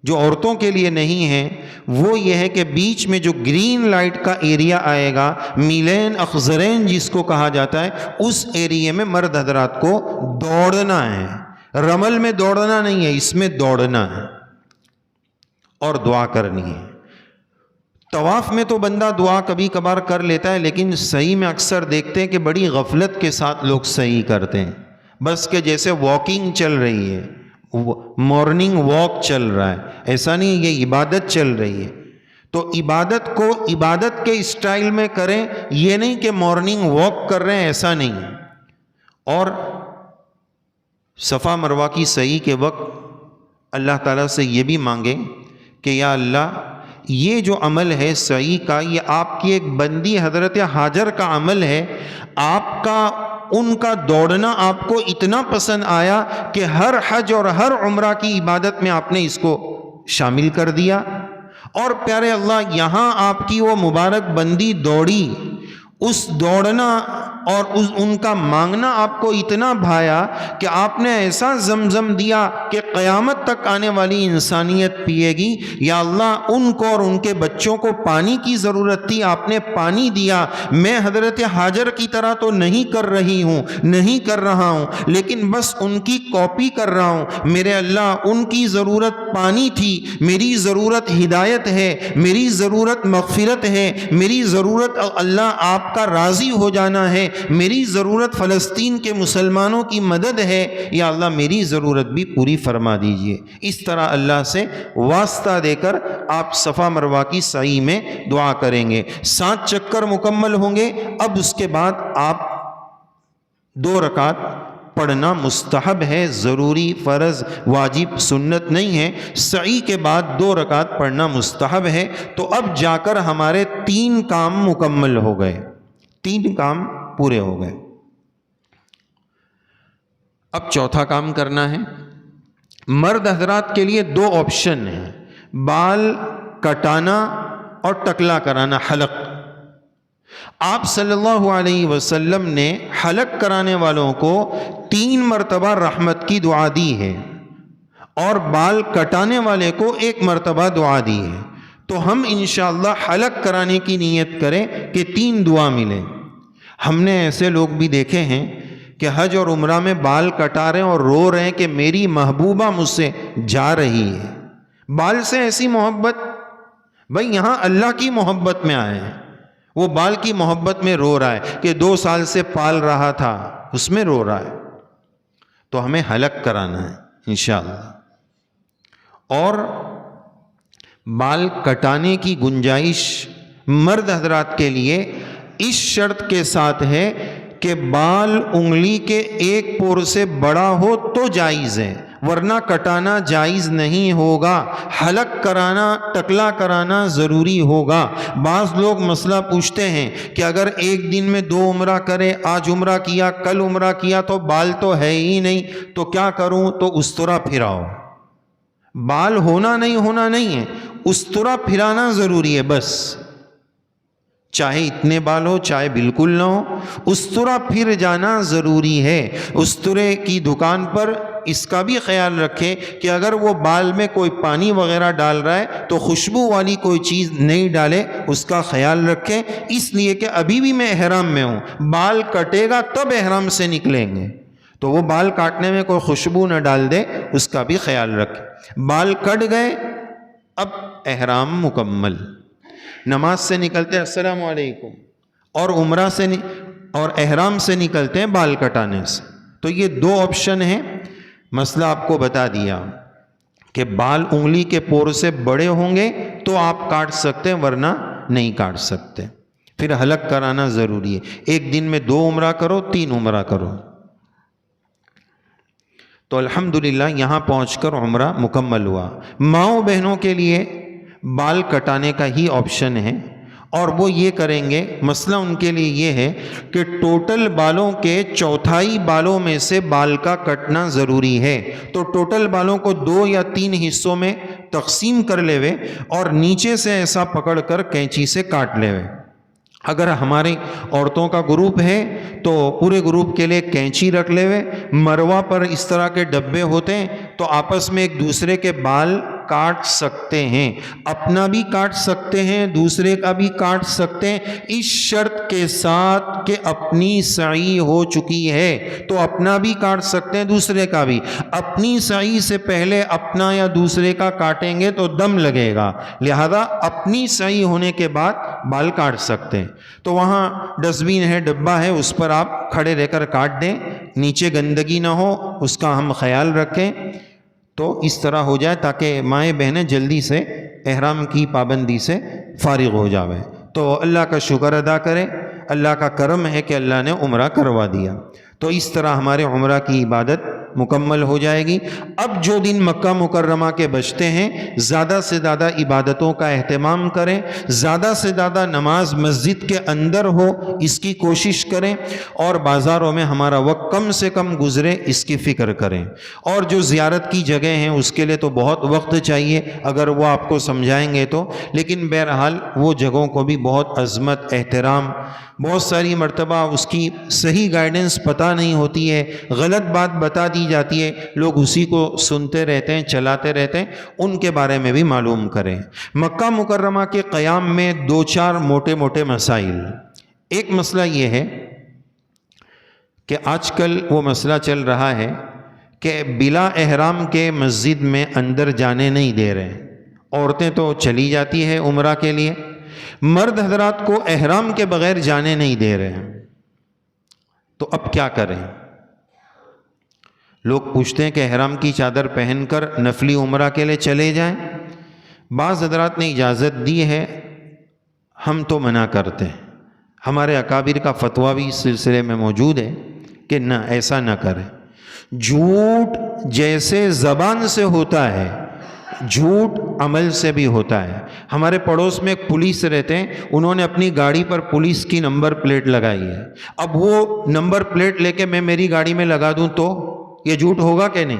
جو عورتوں کے لیے نہیں ہے، وہ یہ ہے کہ بیچ میں جو گرین لائٹ کا ایریا آئے گا، میلین اخضرین جس کو کہا جاتا ہے، اس ایریے میں مرد حضرات کو دوڑنا ہے۔ رمل میں دوڑنا نہیں ہے، اس میں دوڑنا ہے اور دعا کرنی ہے۔ طواف میں تو بندہ دعا کبھی کبھار کر لیتا ہے، لیکن سعی میں اکثر دیکھتے ہیں کہ بڑی غفلت کے ساتھ لوگ سعی کرتے ہیں، بس کہ جیسے واکنگ چل رہی ہے، مارننگ واک چل رہا ہے، ایسا نہیں، یہ عبادت چل رہی ہے۔ تو عبادت کو عبادت کے اسٹائل میں کریں، یہ نہیں کہ مارننگ واک کر رہے ہیں، ایسا نہیں۔ اور صفا مروہ کی سعی کے وقت اللہ تعالیٰ سے یہ بھی مانگیں کہ یا اللہ یہ جو عمل ہے سعی کا، یہ آپ کی ایک بندی حضرت ہاجر کا عمل ہے، آپ کا ان کا دوڑنا آپ کو اتنا پسند آیا کہ ہر حج اور ہر عمرہ کی عبادت میں آپ نے اس کو شامل کر دیا۔ اور پیارے اللہ یہاں آپ کی وہ مبارک بندی دوڑی، اس دوڑنا اور ان کا مانگنا آپ کو اتنا بھایا کہ آپ نے ایسا زمزم دیا کہ قیامت تک آنے والی انسانیت پیے گی۔ یا اللہ ان کو اور ان کے بچوں کو پانی کی ضرورت تھی، آپ نے پانی دیا۔ میں حضرت ہاجر کی طرح تو نہیں کر رہی ہوں، نہیں کر رہا ہوں، لیکن بس ان کی کاپی کر رہا ہوں۔ میرے اللہ ان کی ضرورت پانی تھی، میری ضرورت ہدایت ہے، میری ضرورت مغفرت ہے، میری ضرورت اللہ آپ کا راضی ہو جانا ہے، میری ضرورت فلسطین کے مسلمانوں کی مدد ہے۔ یا اللہ میری ضرورت بھی پوری فرما دیجئے۔ اس طرح اللہ سے واسطہ دے کر آپ صفا مروہ کی سعی میں دعا کریں گے۔ 7 چکر مکمل ہوں گے۔ اب اس کے بعد آپ 2 رکعت پڑھنا مستحب ہے، ضروری، فرض، واجب، سنت نہیں ہے۔ سعی کے بعد 2 رکعت پڑھنا مستحب ہے۔ تو اب جا کر ہمارے 3 کام مکمل ہو گئے، 3 کام پورے ہو گئے۔ اب چوتھا کام کرنا ہے۔ مرد حضرات کے لیے 2 آپشن ہیں، بال کٹانا اور ٹکلا کرانا، حلق۔ آپ صلی اللہ علیہ وسلم نے حلق کرانے والوں کو 3 مرتبہ رحمت کی دعا دی ہے اور بال کٹانے والے کو 1 مرتبہ دعا دی ہے۔ تو ہم انشاءاللہ حلق کرانے کی نیت کریں کہ 3 دعا ملیں۔ ہم نے ایسے لوگ بھی دیکھے ہیں کہ حج اور عمرہ میں بال کٹا رہے ہیں اور رو رہے ہیں کہ میری محبوبہ مجھ سے جا رہی ہے۔ بال سے ایسی محبت، بھئی یہاں اللہ کی محبت میں آئے ہیں، وہ بال کی محبت میں رو رہا ہے کہ 2 سال سے پال رہا تھا، اس میں رو رہا ہے۔ تو ہمیں حلق کرانا ہے انشاءاللہ۔ اور بال کٹانے کی گنجائش مرد حضرات کے لیے اس شرط کے ساتھ ہے کہ بال انگلی کے 1 پور سے بڑا ہو تو جائز ہے، ورنہ کٹانا جائز نہیں ہوگا۔ حلق کرانا، ٹکلا کرانا ضروری ہوگا۔ بعض لوگ مسئلہ پوچھتے ہیں کہ اگر ایک دن میں 2 عمرہ کرے، آج عمرہ کیا، کل عمرہ کیا تو بال تو ہے ہی نہیں، تو کیا کروں؟ تو استرا پھراؤ۔ بال ہونا نہیں ہے، استرا پھرانا ضروری ہے بس، چاہے اتنے بال ہو چاہے بالکل نہ ہو، استرا پھر جانا ضروری ہے۔ استرے کی دکان پر اس کا بھی خیال رکھیں کہ اگر وہ بال میں کوئی پانی وغیرہ ڈال رہا ہے تو خوشبو والی کوئی چیز نہیں ڈالے، اس کا خیال رکھیں، اس لیے کہ ابھی بھی میں احرام میں ہوں، بال کٹے گا تب احرام سے نکلیں گے، تو وہ بال کاٹنے میں کوئی خوشبو نہ ڈال دے، اس کا بھی خیال رکھیں۔ بال کٹ گئے، اب احرام مکمل، نماز سے نکلتے ہیں السلام علیکم، اور عمرہ سے اور احرام سے نکلتے ہیں بال کٹانے سے، تو یہ دو آپشن ہیں. مسئلہ آپ کو بتا دیا کہ بال انگلی کے پور سے بڑے ہوں گے تو آپ کاٹ سکتے ہیں، ورنہ نہیں کاٹ سکتے. پھر حلق کرانا ضروری ہے. ایک دن میں 2 عمرہ کرو، 3 عمرہ کرو. تو الحمدللہ یہاں پہنچ کر عمرہ مکمل ہوا. ماؤں بہنوں کے لیے بال کٹانے کا ہی آپشن ہے، اور وہ یہ کریں گے. مسئلہ ان کے لیے یہ ہے کہ ٹوٹل بالوں کے 1/4 بالوں میں سے بال کا کٹنا ضروری ہے. تو ٹوٹل بالوں کو 2 یا 3 حصوں میں تقسیم کر لے وے اور نیچے سے ایسا پکڑ کر کینچی سے کاٹ لے وے. اگر ہماری عورتوں کا گروپ ہے تو پورے گروپ کے لیے کینچی رکھ لے وے. مروا پر اس طرح کے ڈبے ہوتے ہیں تو آپس میں ایک دوسرے کے بال کاٹ سکتے ہیں. اپنا بھی کاٹ سکتے ہیں، دوسرے کا بھی کاٹ سکتے ہیں، اس شرط کے ساتھ کہ اپنی سعی ہو چکی ہے. تو اپنا بھی کاٹ سکتے ہیں، دوسرے کا بھی. اپنی سعی سے پہلے اپنا یا دوسرے کا کاٹیں گے تو دم لگے گا، لہذا اپنی سعی ہونے کے بعد بال کاٹ سکتے ہیں. تو وہاں ڈسٹ بین ہے، ڈبہ ہے، اس پر آپ کھڑے رہ کر کاٹ دیں. نیچے گندگی نہ ہو اس کا ہم خیال رکھیں. تو اس طرح ہو جائے تاکہ مائیں بہنیں جلدی سے احرام کی پابندی سے فارغ ہو جاوے. تو اللہ کا شکر ادا کریں. اللہ کا کرم ہے کہ اللہ نے عمرہ کروا دیا. تو اس طرح ہمارے عمرہ کی عبادت مکمل ہو جائے گی. اب جو دن مکہ مکرمہ کے بچتے ہیں زیادہ سے زیادہ عبادتوں کا اہتمام کریں، زیادہ سے زیادہ نماز مسجد کے اندر ہو اس کی کوشش کریں، اور بازاروں میں ہمارا وقت کم سے کم گزرے اس کی فکر کریں. اور جو زیارت کی جگہ ہیں اس کے لیے تو بہت وقت چاہیے اگر وہ آپ کو سمجھائیں گے تو، لیکن بہرحال وہ جگہوں کو بھی بہت عظمت احترام، بہت ساری مرتبہ اس کی صحیح گائیڈنس پتہ نہیں ہوتی ہے، غلط بات بتا دی جاتی ہے، لوگ اسی کو سنتے رہتے ہیں، چلاتے رہتے ہیں. ان کے بارے میں بھی معلوم کریں. مکہ مکرمہ کے قیام میں 2-4 موٹے موٹے مسائل. ایک مسئلہ یہ ہے کہ آج کل وہ مسئلہ چل رہا ہے کہ بلا احرام کے مسجد میں اندر جانے نہیں دے رہے. عورتیں تو چلی جاتی ہے عمرہ کے لیے، مرد حضرات کو احرام کے بغیر جانے نہیں دے رہے ہیں. تو اب کیا کریں؟ لوگ پوچھتے ہیں کہ احرام کی چادر پہن کر نفلی عمرہ کے لیے چلے جائیں. بعض حضرات نے اجازت دی ہے، ہم تو منع کرتے ہیں. ہمارے اکابر کا فتویٰ بھی اس سلسلے میں موجود ہے کہ نہ، ایسا نہ کریں. جھوٹ جیسے زبان سے ہوتا ہے، جھوٹ عمل سے بھی ہوتا ہے. ہمارے پڑوس میں ایک پولیس رہتے ہیں، انہوں نے اپنی گاڑی پر پولیس کی نمبر پلیٹ لگائی ہے. اب وہ نمبر پلیٹ لے کے میں میری گاڑی میں لگا دوں تو یہ جھوٹ ہوگا کہ نہیں؟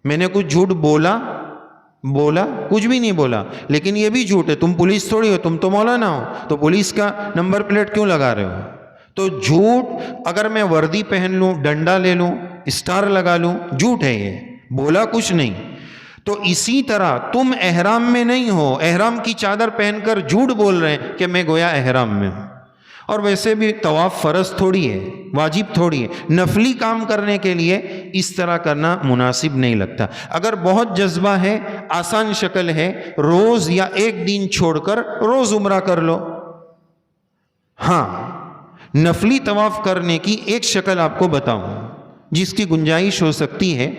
میں نے کچھ جھوٹ بولا کچھ بھی نہیں بولا، لیکن یہ بھی جھوٹ ہے. تم پولیس تھوڑی ہو، تم تو مولانا ہو، تو پولیس کا نمبر پلیٹ کیوں لگا رہے ہو؟ تو جھوٹ، اگر میں وردی پہن لوں، ڈنڈا لے لوں، اسٹار لگا لوں، جھوٹ ہے، یہ بولا کچھ نہیں. تو اسی طرح تم احرام میں نہیں ہو، احرام کی چادر پہن کر جھوٹ بول رہے ہیں کہ میں گویا احرام میں ہوں. اور ویسے بھی طواف فرض تھوڑی ہے، واجب تھوڑی ہے. نفلی کام کرنے کے لیے اس طرح کرنا مناسب نہیں لگتا. اگر بہت جذبہ ہے، آسان شکل ہے، روز یا ایک دن چھوڑ کر روز عمرہ کر لو. ہاں، نفلی طواف کرنے کی ایک شکل آپ کو بتاؤں جس کی گنجائش ہو سکتی ہے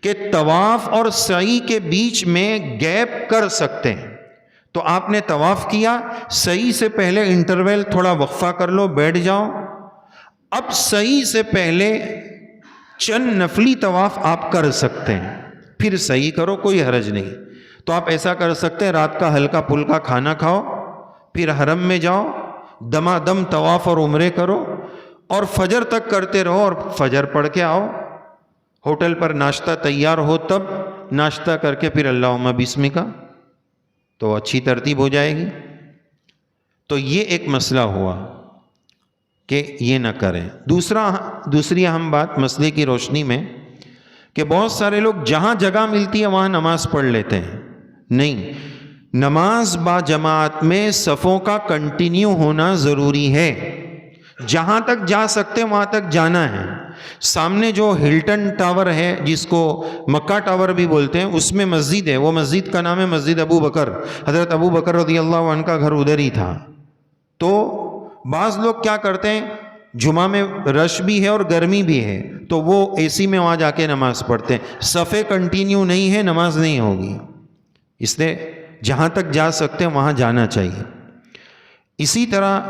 کہ طواف اور سعی کے بیچ میں گیپ کر سکتے ہیں. تو آپ نے طواف کیا، سعی سے پہلے انٹرول تھوڑا وقفہ کر لو، بیٹھ جاؤ. اب سعی سے پہلے چند نفلی طواف آپ کر سکتے ہیں، پھر سعی کرو، کوئی حرج نہیں. تو آپ ایسا کر سکتے ہیں، رات کا ہلکا پھلکا کھانا کھاؤ، پھر حرم میں جاؤ، دما دم طواف اور عمرے کرو، اور فجر تک کرتے رہو، اور فجر پڑھ کے آؤ. ہوٹل پر ناشتہ تیار ہو تب ناشتہ کر کے پھر اللہم بسمک، تو اچھی ترتیب ہو جائے گی. تو یہ ایک مسئلہ ہوا کہ یہ نہ کریں. دوسری اہم بات مسئلے کی روشنی میں کہ بہت سارے لوگ جہاں جگہ ملتی ہے وہاں نماز پڑھ لیتے ہیں. نہیں، نماز با جماعت میں صفوں کا کنٹینیو ہونا ضروری ہے. جہاں تک جا سکتے وہاں تک جانا ہے. سامنے جو ہلٹن ٹاور ہے جس کو مکہ ٹاور بھی بولتے ہیں، اس میں مسجد ہے. وہ مسجد کا نام ہے مسجد ابو بکر. حضرت ابو بکر رضی اللہ عنہ کا گھر ادھر ہی تھا. تو بعض لوگ کیا کرتے ہیں، جمعہ میں رش بھی ہے اور گرمی بھی ہے تو وہ اے سی میں وہاں جا کے نماز پڑھتے ہیں، صفیں کنٹینیو نہیں ہے، نماز نہیں ہوگی، اس لیے جہاں تک جا سکتے ہیں وہاں جانا چاہیے۔ اسی طرح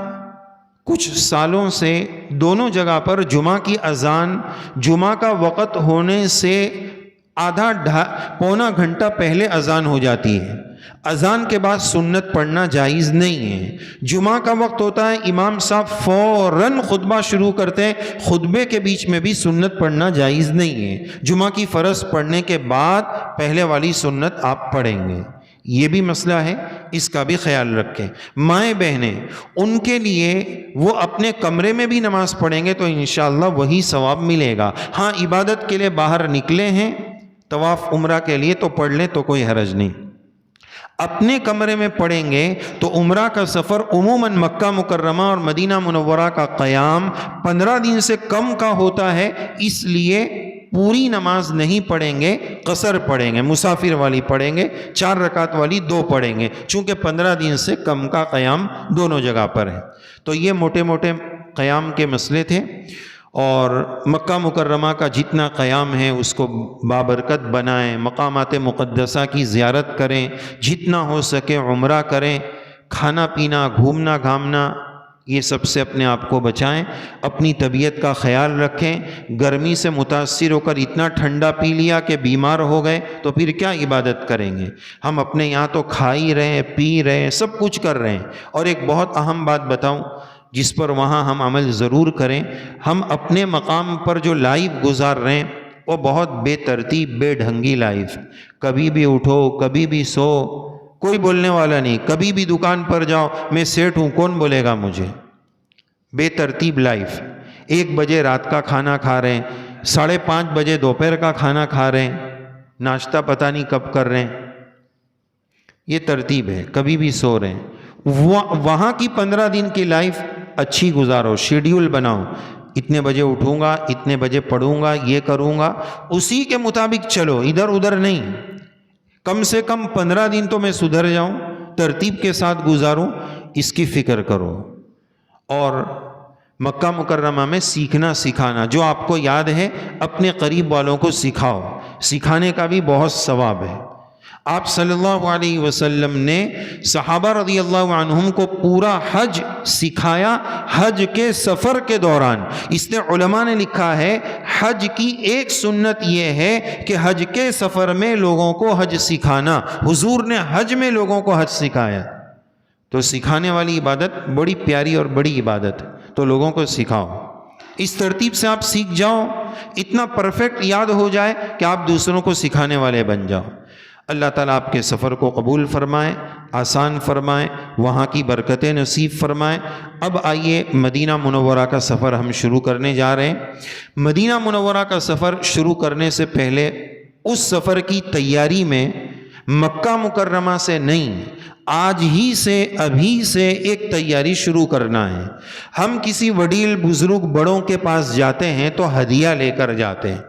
کچھ سالوں سے دونوں جگہ پر جمعہ کی اذان جمعہ کا وقت ہونے سے پونا گھنٹہ پہلے اذان ہو جاتی ہے، اذان کے بعد سنت پڑھنا جائز نہیں ہے۔ جمعہ کا وقت ہوتا ہے، امام صاحب فوراً خطبہ شروع کرتے ہیں، خطبے کے بیچ میں بھی سنت پڑھنا جائز نہیں ہے۔ جمعہ کی فرض پڑھنے کے بعد پہلے والی سنت آپ پڑھیں گے، یہ بھی مسئلہ ہے، اس کا بھی خیال رکھیں۔ مائیں بہنیں، ان کے لیے وہ اپنے کمرے میں بھی نماز پڑھیں گے تو انشاءاللہ وہی ثواب ملے گا۔ ہاں عبادت کے لیے باہر نکلے ہیں طواف عمرہ کے لیے تو پڑھ لیں تو کوئی حرج نہیں، اپنے کمرے میں پڑھیں گے تو عمرہ کا سفر عموماً مکہ مکرمہ اور مدینہ منورہ کا قیام 15 دن سے کم کا ہوتا ہے، اس لیے پوری نماز نہیں پڑھیں گے، قصر پڑھیں گے، مسافر والی پڑھیں گے، 4 رکعت والی 2 پڑھیں گے، چونکہ 15 دن سے کم کا قیام دونوں جگہ پر ہے۔ تو یہ موٹے موٹے قیام کے مسئلے تھے، اور مکہ مکرمہ کا جتنا قیام ہے اس کو بابرکت بنائیں، مقامات مقدسہ کی زیارت کریں، جتنا ہو سکے عمرہ کریں، کھانا پینا گھومنا گھامنا یہ سب سے اپنے آپ کو بچائیں، اپنی طبیعت کا خیال رکھیں۔ گرمی سے متاثر ہو کر اتنا ٹھنڈا پی لیا کہ بیمار ہو گئے تو پھر کیا عبادت کریں گے؟ ہم اپنے یہاں تو کھا ہی رہے ہیں، پی رہے ہیں، سب کچھ کر رہے ہیں۔ اور ایک بہت اہم بات بتاؤں جس پر وہاں ہم عمل ضرور کریں، ہم اپنے مقام پر جو لائف گزار رہے ہیں وہ بہت بے ترتیب بے ڈھنگی لائف، کبھی بھی اٹھو کبھی بھی سو، کوئی بولنے والا نہیں، کبھی بھی دکان پر جاؤ میں سیٹ ہوں کون بولے گا مجھے، بے ترتیب لائف۔ 1 بجے رات کا کھانا کھا رہے ہیں، 5:30 بجے دوپہر کا کھانا کھا رہے ہیں، ناشتہ پتہ نہیں کب کر رہے ہیں، یہ ترتیب ہے، کبھی بھی سو رہے ہیں۔ وہاں کی 15 دن کی لائف اچھی گزارو، شیڈیول بناؤ، اتنے بجے اٹھوں گا، اتنے بجے پڑھوں گا، یہ کروں گا، اسی کے مطابق چلو، ادھر ادھر نہیں۔ کم سے کم 15 دن تو میں سدھر جاؤں، ترتیب کے ساتھ گزاروں، اس کی فکر کرو۔ اور مکہ مکرمہ میں سیکھنا سکھانا جو آپ کو یاد ہے اپنے قریب والوں کو سکھاؤ، سکھانے کا بھی بہت ثواب ہے۔ آپ صلی اللہ علیہ وسلم نے صحابہ رضی اللہ عنہم کو پورا حج سکھایا حج کے سفر کے دوران۔ اس لیے علماء نے لکھا ہے حج کی ایک سنت یہ ہے کہ حج کے سفر میں لوگوں کو حج سکھانا، حضور نے حج میں لوگوں کو حج سکھایا۔ تو سکھانے والی عبادت بڑی پیاری اور بڑی عبادت ہے، تو لوگوں کو سکھاؤ، اس ترتیب سے آپ سیکھ جاؤ، اتنا پرفیکٹ یاد ہو جائے کہ آپ دوسروں کو سکھانے والے بن جاؤ۔ اللہ تعالیٰ آپ کے سفر کو قبول فرمائے، آسان فرمائے، وہاں کی برکتیں نصیب فرمائے۔ اب آئیے مدینہ منورہ کا سفر ہم شروع کرنے جا رہے ہیں۔ مدینہ منورہ کا سفر شروع کرنے سے پہلے اس سفر کی تیاری میں مکہ مکرمہ سے نہیں، آج ہی سے ابھی سے ایک تیاری شروع کرنا ہے۔ ہم کسی وڈیل بزرگ بڑوں کے پاس جاتے ہیں تو ہدیہ لے کر جاتے ہیں۔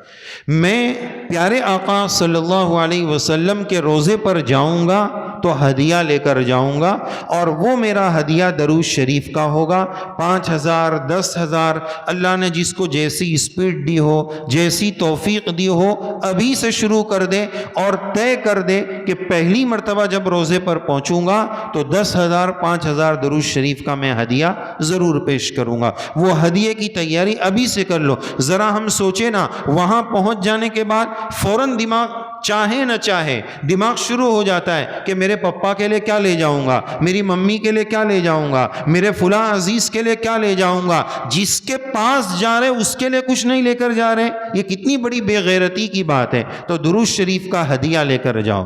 میں پیارے آقا صلی اللہ علیہ وسلم کے روضے پر جاؤں گا تو ہدیہ لے کر جاؤں گا، اور وہ میرا ہدیہ درود شریف کا ہوگا۔ 5000 10,000 اللہ نے جس کو جیسی اسپیڈ دی ہو، جیسی توفیق دی ہو، ابھی سے شروع کر دے اور طے کر دے کہ پہلی مرتبہ جب روضے پر پہنچوں گا تو 10,000 5,000 درود شریف کا میں ہدیہ ضرور پیش کروں گا۔ وہ ہدیے کی تیاری ابھی سے کر لو۔ ذرا ہم سوچیں نا، وہاں پہنچ جانے کے بعد فوراً دماغ چاہے نہ چاہے دماغ شروع ہو جاتا ہے کہ میرے پپا کے لیے کیا لے جاؤں گا، میری ممی کے لیے کیا لے جاؤں گا، میرے فلاں عزیز کے لیے کیا لے جاؤں گا۔ جس کے پاس جا رہے اس کے لیے کچھ نہیں لے کر جا رہے، یہ کتنی بڑی بے غیرتی کی بات ہے۔ تو درود شریف کا ہدیہ لے کر جاؤ۔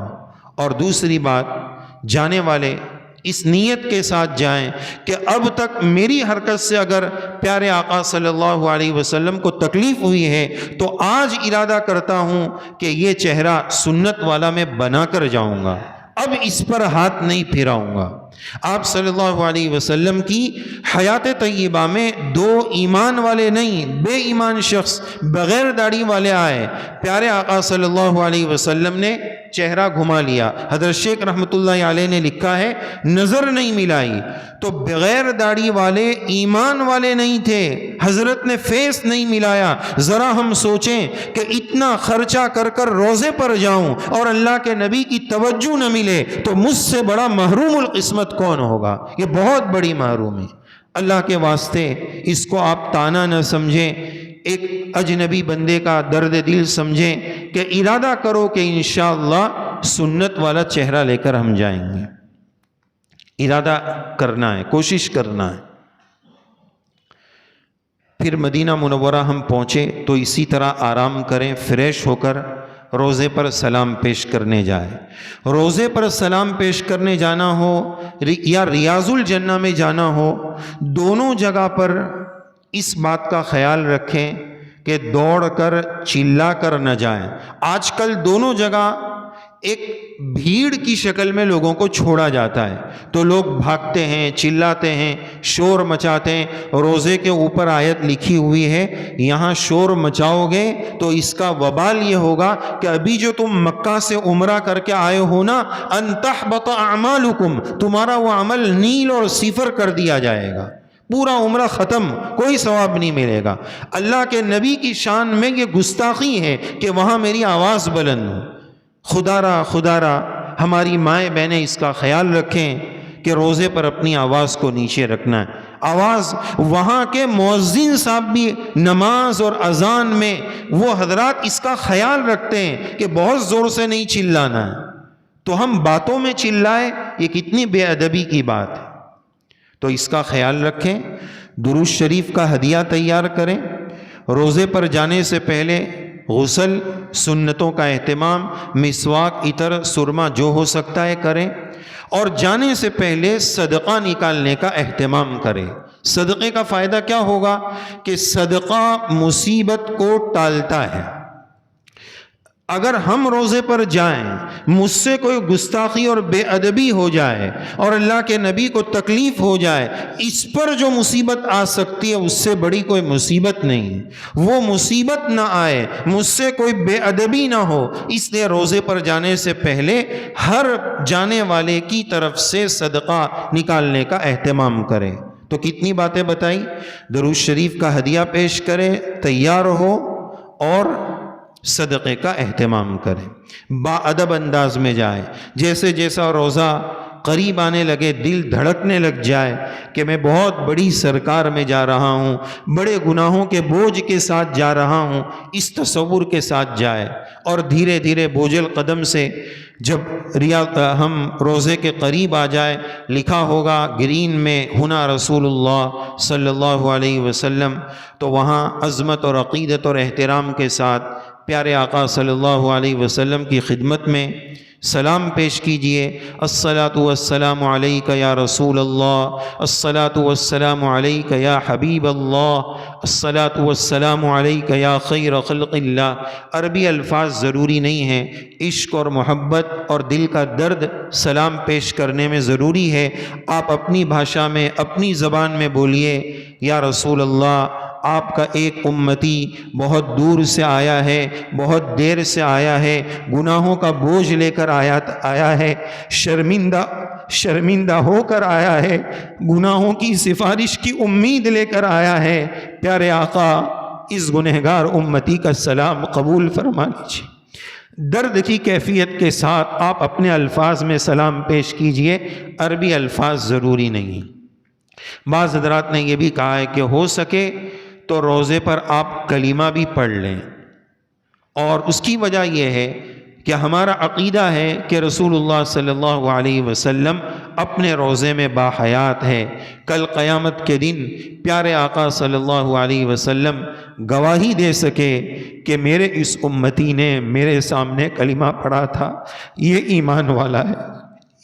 اور دوسری بات، جانے والے اس نیت کے ساتھ جائیں کہ اب تک میری حرکت سے اگر پیارے آقا صلی اللہ علیہ وسلم کو تکلیف ہوئی ہے تو آج ارادہ کرتا ہوں کہ یہ چہرہ سنت والا میں بنا کر جاؤں گا، اب اس پر ہاتھ نہیں پھیراؤں گا۔ آپ صلی اللہ علیہ وسلم کی حیات طیبہ میں دو ایمان والے نہیں، بے ایمان شخص بغیر داڑھی والے آئے، پیارے آقا صلی اللہ علیہ وسلم نے چہرہ گھما لیا، حضرت شیخ رحمۃ اللہ علیہ نے لکھا ہے نظر نہیں ملائی، تو بغیر داڑھی والے ایمان والے نہیں تھے، حضرت نے فیس نہیں ملایا۔ ذرا ہم سوچیں کہ اتنا خرچہ کر کر روزے پر جاؤں اور اللہ کے نبی کی توجہ نہ ملے تو مجھ سے بڑا محروم القسمت کون ہوگا؟ یہ بہت بڑی محرومی۔ اللہ کے واسطے اس کو آپ تانا نہ سمجھیں، ایک اجنبی بندے کا درد دل سمجھیں کہ ارادہ کرو کہ انشاءاللہ سنت والا چہرہ لے کر ہم جائیں گے۔ ارادہ کرنا ہے، کوشش کرنا ہے۔ پھر مدینہ منورہ ہم پہنچے تو اسی طرح آرام کریں، فریش ہو کر روزے پر سلام پیش کرنے جائے۔ روزے پر سلام پیش کرنے جانا ہو یا ریاض الجنہ میں جانا ہو، دونوں جگہ پر اس بات کا خیال رکھیں کہ دوڑ کر چلا کر نہ جائیں۔ آج کل دونوں جگہ ایک بھیڑ کی شکل میں لوگوں کو چھوڑا جاتا ہے، تو لوگ بھاگتے ہیں، چلاتے ہیں، شور مچاتے ہیں۔ روزے کے اوپر آیت لکھی ہوئی ہے، یہاں شور مچاؤ گے تو اس کا وبال یہ ہوگا کہ ابھی جو تم مکہ سے عمرہ کر کے آئے ہو نا، ان تحبط اعمالکم، تمہارا وہ عمل نیل اور صفر کر دیا جائے گا، پورا عمرہ ختم، کوئی ثواب نہیں ملے گا۔ اللہ کے نبی کی شان میں یہ گستاخی ہے کہ وہاں میری آواز بلند ہو۔ خدا را ہماری مائیں بہنیں اس کا خیال رکھیں کہ روزے پر اپنی آواز کو نیچے رکھنا ہے۔ آواز وہاں کے مؤذن صاحب بھی نماز اور اذان میں وہ حضرات اس کا خیال رکھتے ہیں کہ بہت زور سے نہیں چلانا ہے، تو ہم باتوں میں چلائیں، یہ کتنی بے ادبی کی بات ہے۔ تو اس کا خیال رکھیں، درود شریف کا ہدیہ تیار کریں، روزے پر جانے سے پہلے غسل، سنتوں کا اہتمام، مسواک، عطر، سرما جو ہو سکتا ہے کریں، اور جانے سے پہلے صدقہ نکالنے کا اہتمام کریں۔ صدقے کا فائدہ کیا ہوگا کہ صدقہ مصیبت کو ٹالتا ہے۔ اگر ہم روزے پر جائیں، مجھ سے کوئی گستاخی اور بے ادبی ہو جائے اور اللہ کے نبی کو تکلیف ہو جائے، اس پر جو مصیبت آ سکتی ہے اس سے بڑی کوئی مصیبت نہیں ہے۔ وہ مصیبت نہ آئے، مجھ سے کوئی بے ادبی نہ ہو، اس لیے روزے پر جانے سے پہلے ہر جانے والے کی طرف سے صدقہ نکالنے کا اہتمام کریں۔ تو کتنی باتیں بتائی، درود شریف کا ہدیہ پیش کریں، تیار ہو اور صدقے کا اہتمام کریں، با ادب انداز میں جائے۔ جیسے جیسا روزہ قریب آنے لگے دل دھڑکنے لگ جائے کہ میں بہت بڑی سرکار میں جا رہا ہوں، بڑے گناہوں کے بوجھ کے ساتھ جا رہا ہوں، اس تصور کے ساتھ جائے، اور دھیرے دھیرے بوجھل قدم سے جب ہم روزے کے قریب آ جائے، لکھا ہوگا گرین میں ہنا رسول اللہ صلی اللہ علیہ وسلم، تو وہاں عظمت اور عقیدت اور احترام کے ساتھ پیارے آقا صلی اللہ علیہ وسلم کی خدمت میں سلام پیش کیجئے۔ الصلاۃ والسلام علیک یا رسول اللہ، الصلاۃ والسلام علیک یا حبیب اللہ، الصلاۃ والسلام علیک یا خیر خلق اللہ۔ عربی الفاظ ضروری نہیں ہیں، عشق اور محبت اور دل کا درد سلام پیش کرنے میں ضروری ہے۔ آپ اپنی بھاشا میں، اپنی زبان میں بولیے، یا رسول اللہ، آپ کا ایک امتی بہت دور سے آیا ہے، بہت دیر سے آیا ہے، گناہوں کا بوجھ لے کر آیا ہے، شرمندہ ہو کر آیا ہے، گناہوں کی سفارش کی امید لے کر آیا ہے۔ پیارے آقا، اس گنہگار امتی کا سلام قبول فرما لیجیے۔ درد کی کیفیت کے ساتھ آپ اپنے الفاظ میں سلام پیش کیجئے، عربی الفاظ ضروری نہیں۔ بعض حضرات نے یہ بھی کہا ہے کہ ہو سکے تو روزے پر آپ کلمہ بھی پڑھ لیں، اور اس کی وجہ یہ ہے کہ ہمارا عقیدہ ہے کہ رسول اللہ صلی اللہ علیہ وسلم اپنے روزے میں باحیات ہے۔ کل قیامت کے دن پیارے آقا صلی اللہ علیہ وسلم گواہی دے سکے کہ میرے اس امتی نے میرے سامنے کلمہ پڑھا تھا، یہ ایمان والا ہے،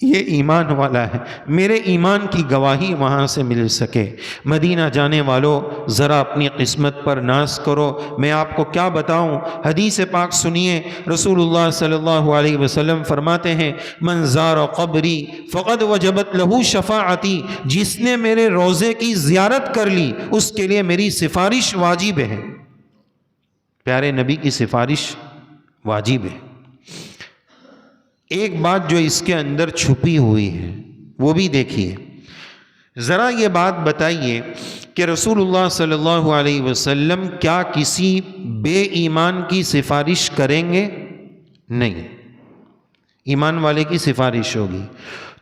یہ ایمان والا ہے، میرے ایمان کی گواہی وہاں سے مل سکے۔ مدینہ جانے والوں ذرا اپنی قسمت پر ناز کرو۔ میں آپ کو کیا بتاؤں، حدیث پاک سنیے، رسول اللہ صلی اللہ علیہ وسلم فرماتے ہیں من زار قبری فقد وجبت لہو شفاعتی، جس نے میرے روضے کی زیارت کر لی اس کے لیے میری سفارش واجب ہے۔ پیارے نبی کی سفارش واجب ہے۔ ایک بات جو اس کے اندر چھپی ہوئی ہے وہ بھی دیکھیے، ذرا یہ بات بتائیے کہ رسول اللہ صلی اللہ علیہ وسلم کیا کسی بے ایمان کی سفارش کریں گے؟ نہیں، ایمان والے کی سفارش ہوگی۔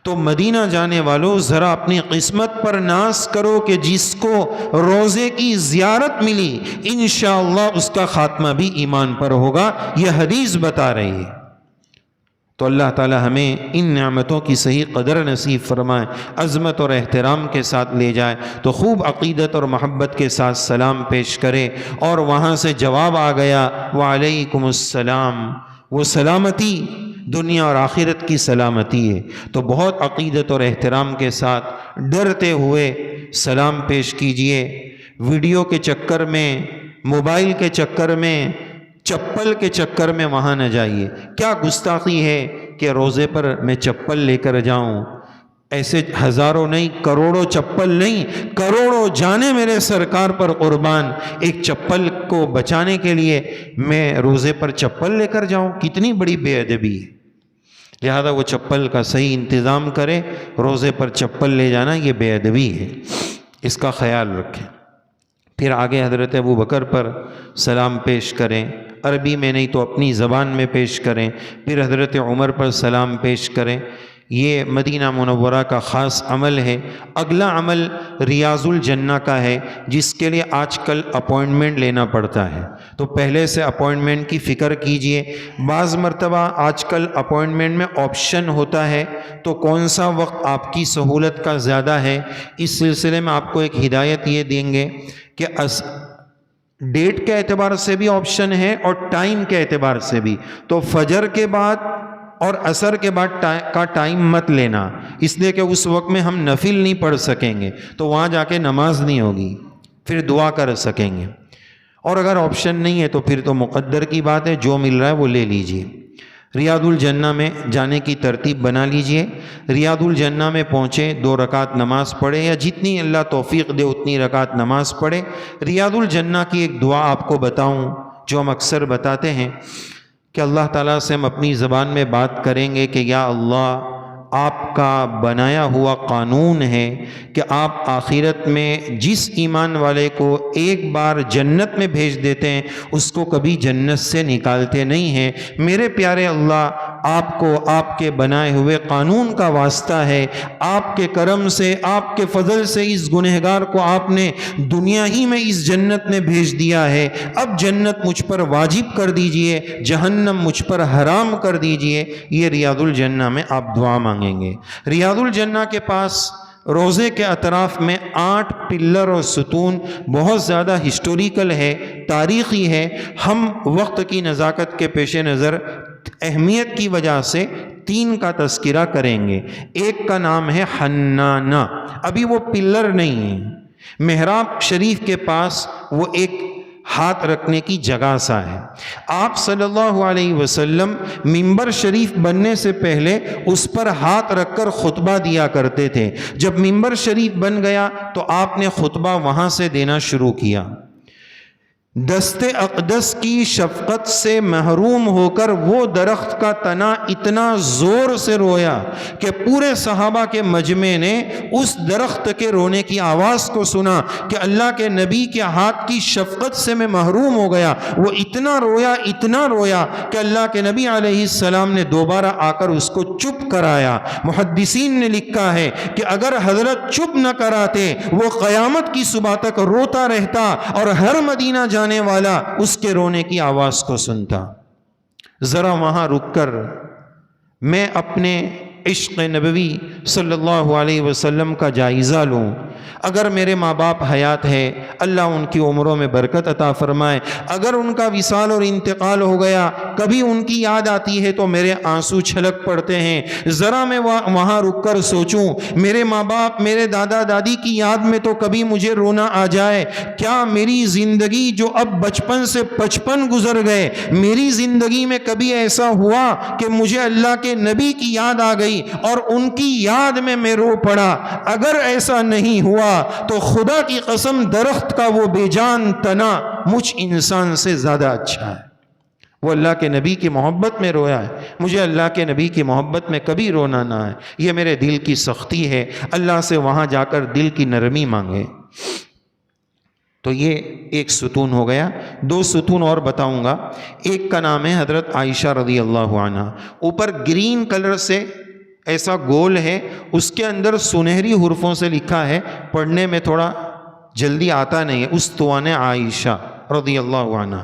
تو مدینہ جانے والوں ذرا اپنی قسمت پر ناز کرو کہ جس کو روزے کی زیارت ملی انشاءاللہ اس کا خاتمہ بھی ایمان پر ہوگا، یہ حدیث بتا رہی ہے۔ تو اللہ تعالی ہمیں ان نعمتوں کی صحیح قدر نصیب فرمائے، عظمت اور احترام کے ساتھ لے جائے تو خوب عقیدت اور محبت کے ساتھ سلام پیش کرے، اور وہاں سے جواب آ گیا وعلیکم السلام، وہ سلامتی دنیا اور آخرت کی سلامتی ہے۔ تو بہت عقیدت اور احترام کے ساتھ ڈرتے ہوئے سلام پیش کیجئے۔ ویڈیو کے چکر میں، موبائل کے چکر میں، چپل کے چکر میں وہاں نہ جائیے۔ کیا گستاخی ہے کہ روزے پر میں چپل لے کر جاؤں؟ ایسے ہزاروں نہیں، کروڑوں چپل نہیں، کروڑوں جانے میرے سرکار پر قربان، ایک چپل کو بچانے کے لیے میں روزے پر چپل لے کر جاؤں؟ کتنی بڑی بے ادبی ہے۔ لہذا وہ چپل کا صحیح انتظام کرے، روزے پر چپل لے جانا یہ بے ادبی ہے، اس کا خیال رکھیں۔ پھر آگے حضرت ابوبکر پر سلام پیش کریں، عربی میں نہیں تو اپنی زبان میں پیش کریں۔ پھر حضرت عمر پر سلام پیش کریں۔ یہ مدینہ منورہ کا خاص عمل ہے۔ اگلا عمل ریاض الجنہ کا ہے، جس کے لیے آج کل اپوائنٹمنٹ لینا پڑتا ہے، تو پہلے سے اپوائنٹمنٹ کی فکر کیجئے۔ بعض مرتبہ آج کل اپوائنٹمنٹ میں آپشن ہوتا ہے، تو کون سا وقت آپ کی سہولت کا زیادہ ہے، اس سلسلے میں آپ کو ایک ہدایت یہ دیں گے کہ ڈیٹ کے اعتبار سے بھی آپشن ہے اور ٹائم کے اعتبار سے بھی۔ تو فجر کے بعد اور عصر کے بعد کا ٹائم مت لینا، اس لیے کہ اس وقت میں ہم نفل نہیں پڑھ سکیں گے، تو وہاں جا کے نماز نہیں ہوگی، پھر دعا کر سکیں گے۔ اور اگر آپشن نہیں ہے تو پھر تو مقدر کی بات ہے، جو مل رہا ہے وہ لے لیجئے۔ ریاض الجنہ میں جانے کی ترتیب بنا لیجئے۔ ریاض الجنہ میں پہنچے، 2 رکعت نماز پڑھے، یا جتنی اللہ توفیق دے اتنی رکعت نماز پڑھے۔ ریاض الجنہ کی ایک دعا آپ کو بتاؤں جو ہم اکثر بتاتے ہیں کہ اللہ تعالیٰ سے ہم اپنی زبان میں بات کریں گے کہ یا اللہ، آپ کا بنایا ہوا قانون ہے کہ آپ آخرت میں جس ایمان والے کو ایک بار جنت میں بھیج دیتے ہیں اس کو کبھی جنت سے نکالتے نہیں ہیں۔ میرے پیارے اللہ، آپ کو آپ کے بنائے ہوئے قانون کا واسطہ ہے، آپ کے کرم سے، آپ کے فضل سے اس گنہگار کو آپ نے دنیا ہی میں اس جنت میں بھیج دیا ہے۔ اب جنت مجھ پر واجب کر دیجئے، جہنم مجھ پر حرام کر دیجئے۔ یہ ریاض الجنہ میں آپ دعا مانگیں گے۔ ریاض الجنہ کے پاس روزے کے اطراف میں 8 پلر اور ستون بہت زیادہ ہسٹوریکل ہے، تاریخی ہے۔ ہم وقت کی نزاکت کے پیش نظر اہمیت کی وجہ سے 3 کا تذکرہ کریں گے۔ ایک کا نام ہے حنانہ، ابھی وہ پلر نہیں ہے، محراب شریف کے پاس وہ ایک ہاتھ رکھنے کی جگہ سا ہے۔ آپ صلی اللہ علیہ وسلم منبر شریف بننے سے پہلے اس پر ہاتھ رکھ کر خطبہ دیا کرتے تھے۔ جب منبر شریف بن گیا تو آپ نے خطبہ وہاں سے دینا شروع کیا۔ دست اقدس کی شفقت سے محروم ہو کر وہ درخت کا تنا اتنا زور سے رویا کہ پورے صحابہ کے مجمع نے اس درخت کے رونے کی آواز کو سنا کہ اللہ کے نبی کے ہاتھ کی شفقت سے میں محروم ہو گیا۔ وہ اتنا رویا کہ اللہ کے نبی علیہ السلام نے دوبارہ آ کر اس کو چپ کرایا۔ محدثین نے لکھا ہے کہ اگر حضرت چپ نہ کراتے وہ قیامت کی صبح تک روتا رہتا اور ہر مدینہ جانے والا اس کے رونے کی آواز کو سنتا۔ ذرا وہاں رک کر میں اپنے عشق نبوی صلی اللہ علیہ وسلم کا جائزہ لوں اگر میرے ماں باپ حیات ہے اللہ ان کی عمروں میں برکت عطا فرمائے، اگر ان کا وصال اور انتقال ہو گیا کبھی ان کی یاد آتی ہے تو میرے آنسو چھلک پڑتے ہیں، ذرا میں وہاں رک کر سوچوں میرے ماں باپ میرے دادا دادی کی یاد میں تو کبھی مجھے رونا آ جائے، کیا میری زندگی جو اب بچپن سے 55 گزر گئے میری زندگی میں کبھی ایسا ہوا کہ مجھے اللہ کے نبی کی یاد آ گئی اور ان کی یاد میں رو پڑا؟ اگر ایسا نہیں ہوا تو خدا کی قسم درخت کا وہ بے جان تنا مجھ انسان سے زیادہ اچھا ہے۔ وہ اللہ کے نبی کی محبت میں رویا ہے، مجھے اللہ کے نبی کی محبت میں کبھی رونا نہ ہے، یہ میرے دل کی سختی ہے، اللہ سے وہاں جا کر دل کی نرمی مانگے۔ تو یہ ایک ستون ہو گیا، 2 ستون اور بتاؤں گا۔ ایک کا نام ہے حضرت عائشہ رضی اللہ عنہا، اوپر گرین کلر سے ایسا گول ہے، اس کے اندر سنہری حروفوں سے لکھا ہے، پڑھنے میں تھوڑا جلدی آتا نہیں ہے، استوان عائشہ رضی اللہ عنہ۔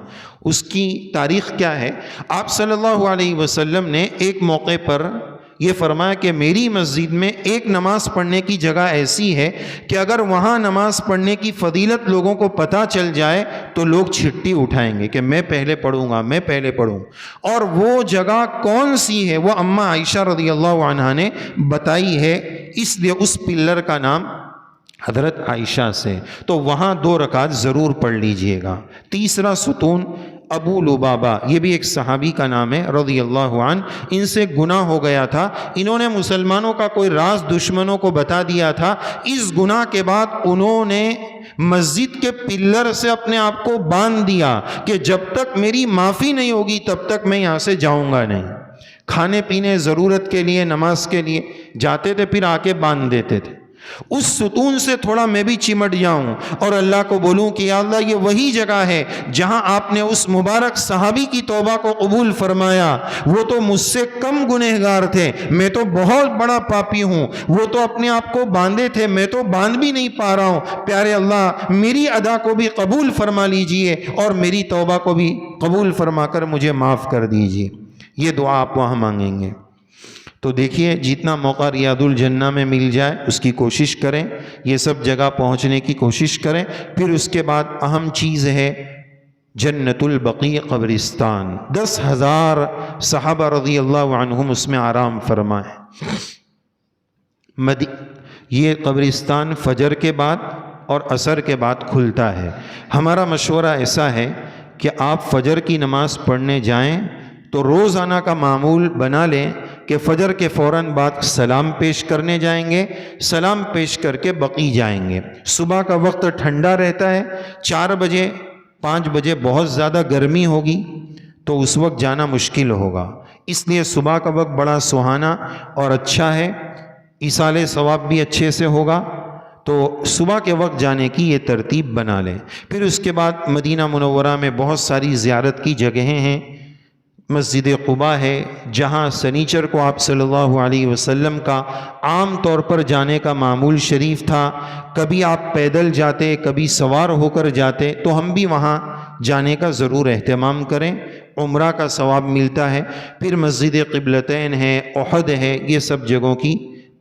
اس کی تاریخ کیا ہے؟ آپ صلی اللہ علیہ وسلم نے ایک موقع پر یہ فرمایا کہ میری مسجد میں ایک نماز پڑھنے کی جگہ ایسی ہے کہ اگر وہاں نماز پڑھنے کی فضیلت لوگوں کو پتہ چل جائے تو لوگ چھٹی اٹھائیں گے کہ میں پہلے پڑھوں گا، میں پہلے پڑھوں۔ اور وہ جگہ کون سی ہے وہ اماں عائشہ رضی اللہ عنہا نے بتائی ہے، اس لیے اس پلر کا نام حضرت عائشہ سے، تو وہاں 2 رکعت ضرور پڑھ لیجئے گا۔ تیسرا ستون ابو لبابہ، یہ بھی ایک صحابی کا نام ہے رضی اللہ عنہ، ان سے گناہ ہو گیا تھا، انہوں نے مسلمانوں کا کوئی راز دشمنوں کو بتا دیا تھا، اس گناہ کے بعد انہوں نے مسجد کے پلر سے اپنے آپ کو باندھ دیا کہ جب تک میری معافی نہیں ہوگی تب تک میں یہاں سے جاؤں گا نہیں۔ کھانے پینے ضرورت کے لیے نماز کے لیے جاتے تھے، پھر آ کے باندھ دیتے تھے۔ اس ستون سے تھوڑا میں بھی چمٹ جاؤں اور اللہ کو بولوں کہ یا اللہ یہ وہی جگہ ہے جہاں آپ نے اس مبارک صحابی کی توبہ کو قبول فرمایا، وہ تو مجھ سے کم گنہگار تھے، میں تو بہت بڑا پاپی ہوں، وہ تو اپنے آپ کو باندھے تھے، میں تو باندھ بھی نہیں پا رہا ہوں، پیارے اللہ میری ادا کو بھی قبول فرما لیجئے اور میری توبہ کو بھی قبول فرما کر مجھے معاف کر دیجئے۔ یہ دعا آپ وہاں مانگیں گے۔ تو دیکھیے جتنا موقع ریاض الجنہ میں مل جائے اس کی کوشش کریں، یہ سب جگہ پہنچنے کی کوشش کریں۔ پھر اس کے بعد اہم چیز ہے جنت البقیع قبرستان، 10,000 صحابہ رضی اللہ عنہم اس میں آرام فرمائیں۔ یہ قبرستان فجر کے بعد اور عصر کے بعد کھلتا ہے۔ ہمارا مشورہ ایسا ہے کہ آپ فجر کی نماز پڑھنے جائیں تو روزانہ کا معمول بنا لیں کہ فجر کے فوراً بعد سلام پیش کرنے جائیں گے، سلام پیش کر کے بقیع جائیں گے۔ صبح کا وقت ٹھنڈا رہتا ہے، 4 بجے 5 بجے بہت زیادہ گرمی ہوگی تو اس وقت جانا مشکل ہوگا، اس لیے صبح کا وقت بڑا سہانا اور اچھا ہے، ایصال ثواب بھی اچھے سے ہوگا، تو صبح کے وقت جانے کی یہ ترتیب بنا لیں۔ پھر اس کے بعد مدینہ منورہ میں بہت ساری زیارت کی جگہیں ہیں، مسجد قباء ہے جہاں سنیچر کو آپ صلی اللہ علیہ وسلم کا عام طور پر جانے کا معمول شریف تھا، کبھی آپ پیدل جاتے کبھی سوار ہو کر جاتے، تو ہم بھی وہاں جانے کا ضرور اہتمام کریں، عمرہ کا ثواب ملتا ہے۔ پھر مسجد قبلتین ہے، احد ہے، یہ سب جگہوں کی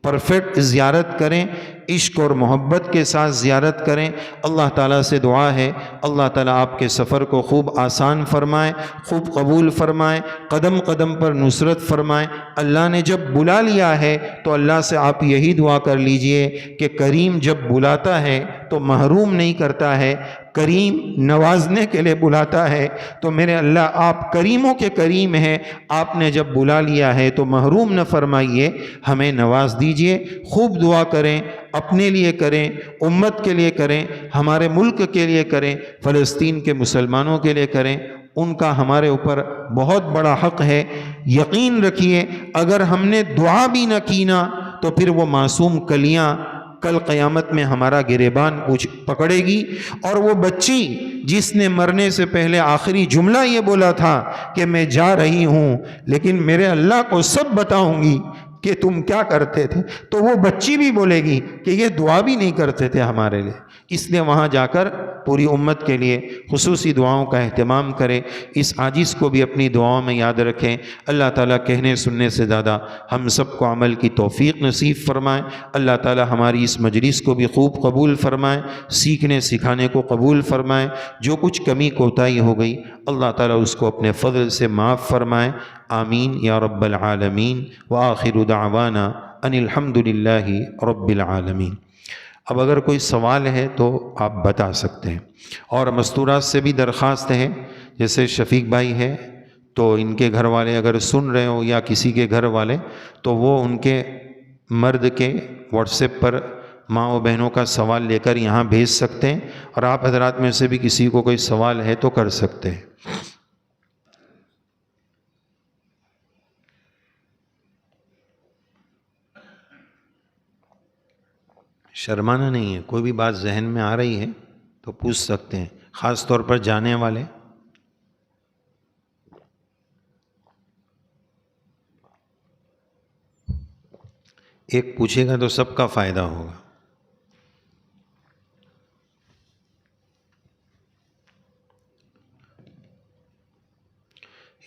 پرفیکٹ زیارت کریں، عشق اور محبت کے ساتھ زیارت کریں۔ اللہ تعالیٰ سے دعا ہے اللہ تعالیٰ آپ کے سفر کو خوب آسان فرمائے، خوب قبول فرمائے، قدم قدم پر نصرت فرمائے۔ اللہ نے جب بلا لیا ہے تو اللہ سے آپ یہی دعا کر لیجئے کہ کریم جب بلاتا ہے تو محروم نہیں کرتا ہے، کریم نوازنے کے لیے بلاتا ہے، تو میرے اللہ آپ کریموں کے کریم ہیں، آپ نے جب بلا لیا ہے تو محروم نہ فرمائیے، ہمیں نواز دیجئے۔ خوب دعا کریں، اپنے لیے کریں، امت کے لیے کریں، ہمارے ملک کے لیے کریں، فلسطین کے مسلمانوں کے لیے کریں، ان کا ہمارے اوپر بہت بڑا حق ہے۔ یقین رکھیے اگر ہم نے دعا بھی نہ کی نا تو پھر وہ معصوم کلیاں کل قیامت میں ہمارا گریبان پکڑے گی، اور وہ بچی جس نے مرنے سے پہلے آخری جملہ یہ بولا تھا کہ میں جا رہی ہوں لیکن میرے اللہ کو سب بتاؤں گی، کہ تم کیا کرتے تھے، تو وہ بچی بھی بولے گی کہ یہ دعا بھی نہیں کرتے تھے ہمارے لیے۔ اس لیے وہاں جا کر پوری امت کے لیے خصوصی دعاؤں کا اہتمام کریں، اس عاجز کو بھی اپنی دعاؤں میں یاد رکھیں۔ اللہ تعالیٰ کہنے سننے سے زیادہ ہم سب کو عمل کی توفیق نصیب فرمائیں۔ اللہ تعالیٰ ہماری اس مجلس کو بھی خوب قبول فرمائیں، سیکھنے سکھانے کو قبول فرمائیں۔ جو کچھ کمی کوتاہی ہو گئی اللہ تعالیٰ اس کو اپنے فضل سے معاف فرمائیں، آمین یا رب العالمین۔ وآخر دعوانا ان الحمد للہ رب العالمین۔ اب اگر کوئی سوال ہے تو آپ بتا سکتے ہیں، اور مستورات سے بھی درخواست ہے، جیسے شفیق بھائی ہے تو ان کے گھر والے اگر سن رہے ہو یا کسی کے گھر والے، تو وہ ان کے مرد کے واٹس ایپ پر ماں و بہنوں کا سوال لے کر یہاں بھیج سکتے ہیں، اور آپ حضرات میں سے بھی کسی کو کوئی سوال ہے تو کر سکتے ہیں۔ شرمانا نہیں ہے، کوئی بھی بات ذہن میں آ رہی ہے تو پوچھ سکتے ہیں، خاص طور پر جانے والے۔ ایک پوچھے گا تو سب کا فائدہ ہوگا۔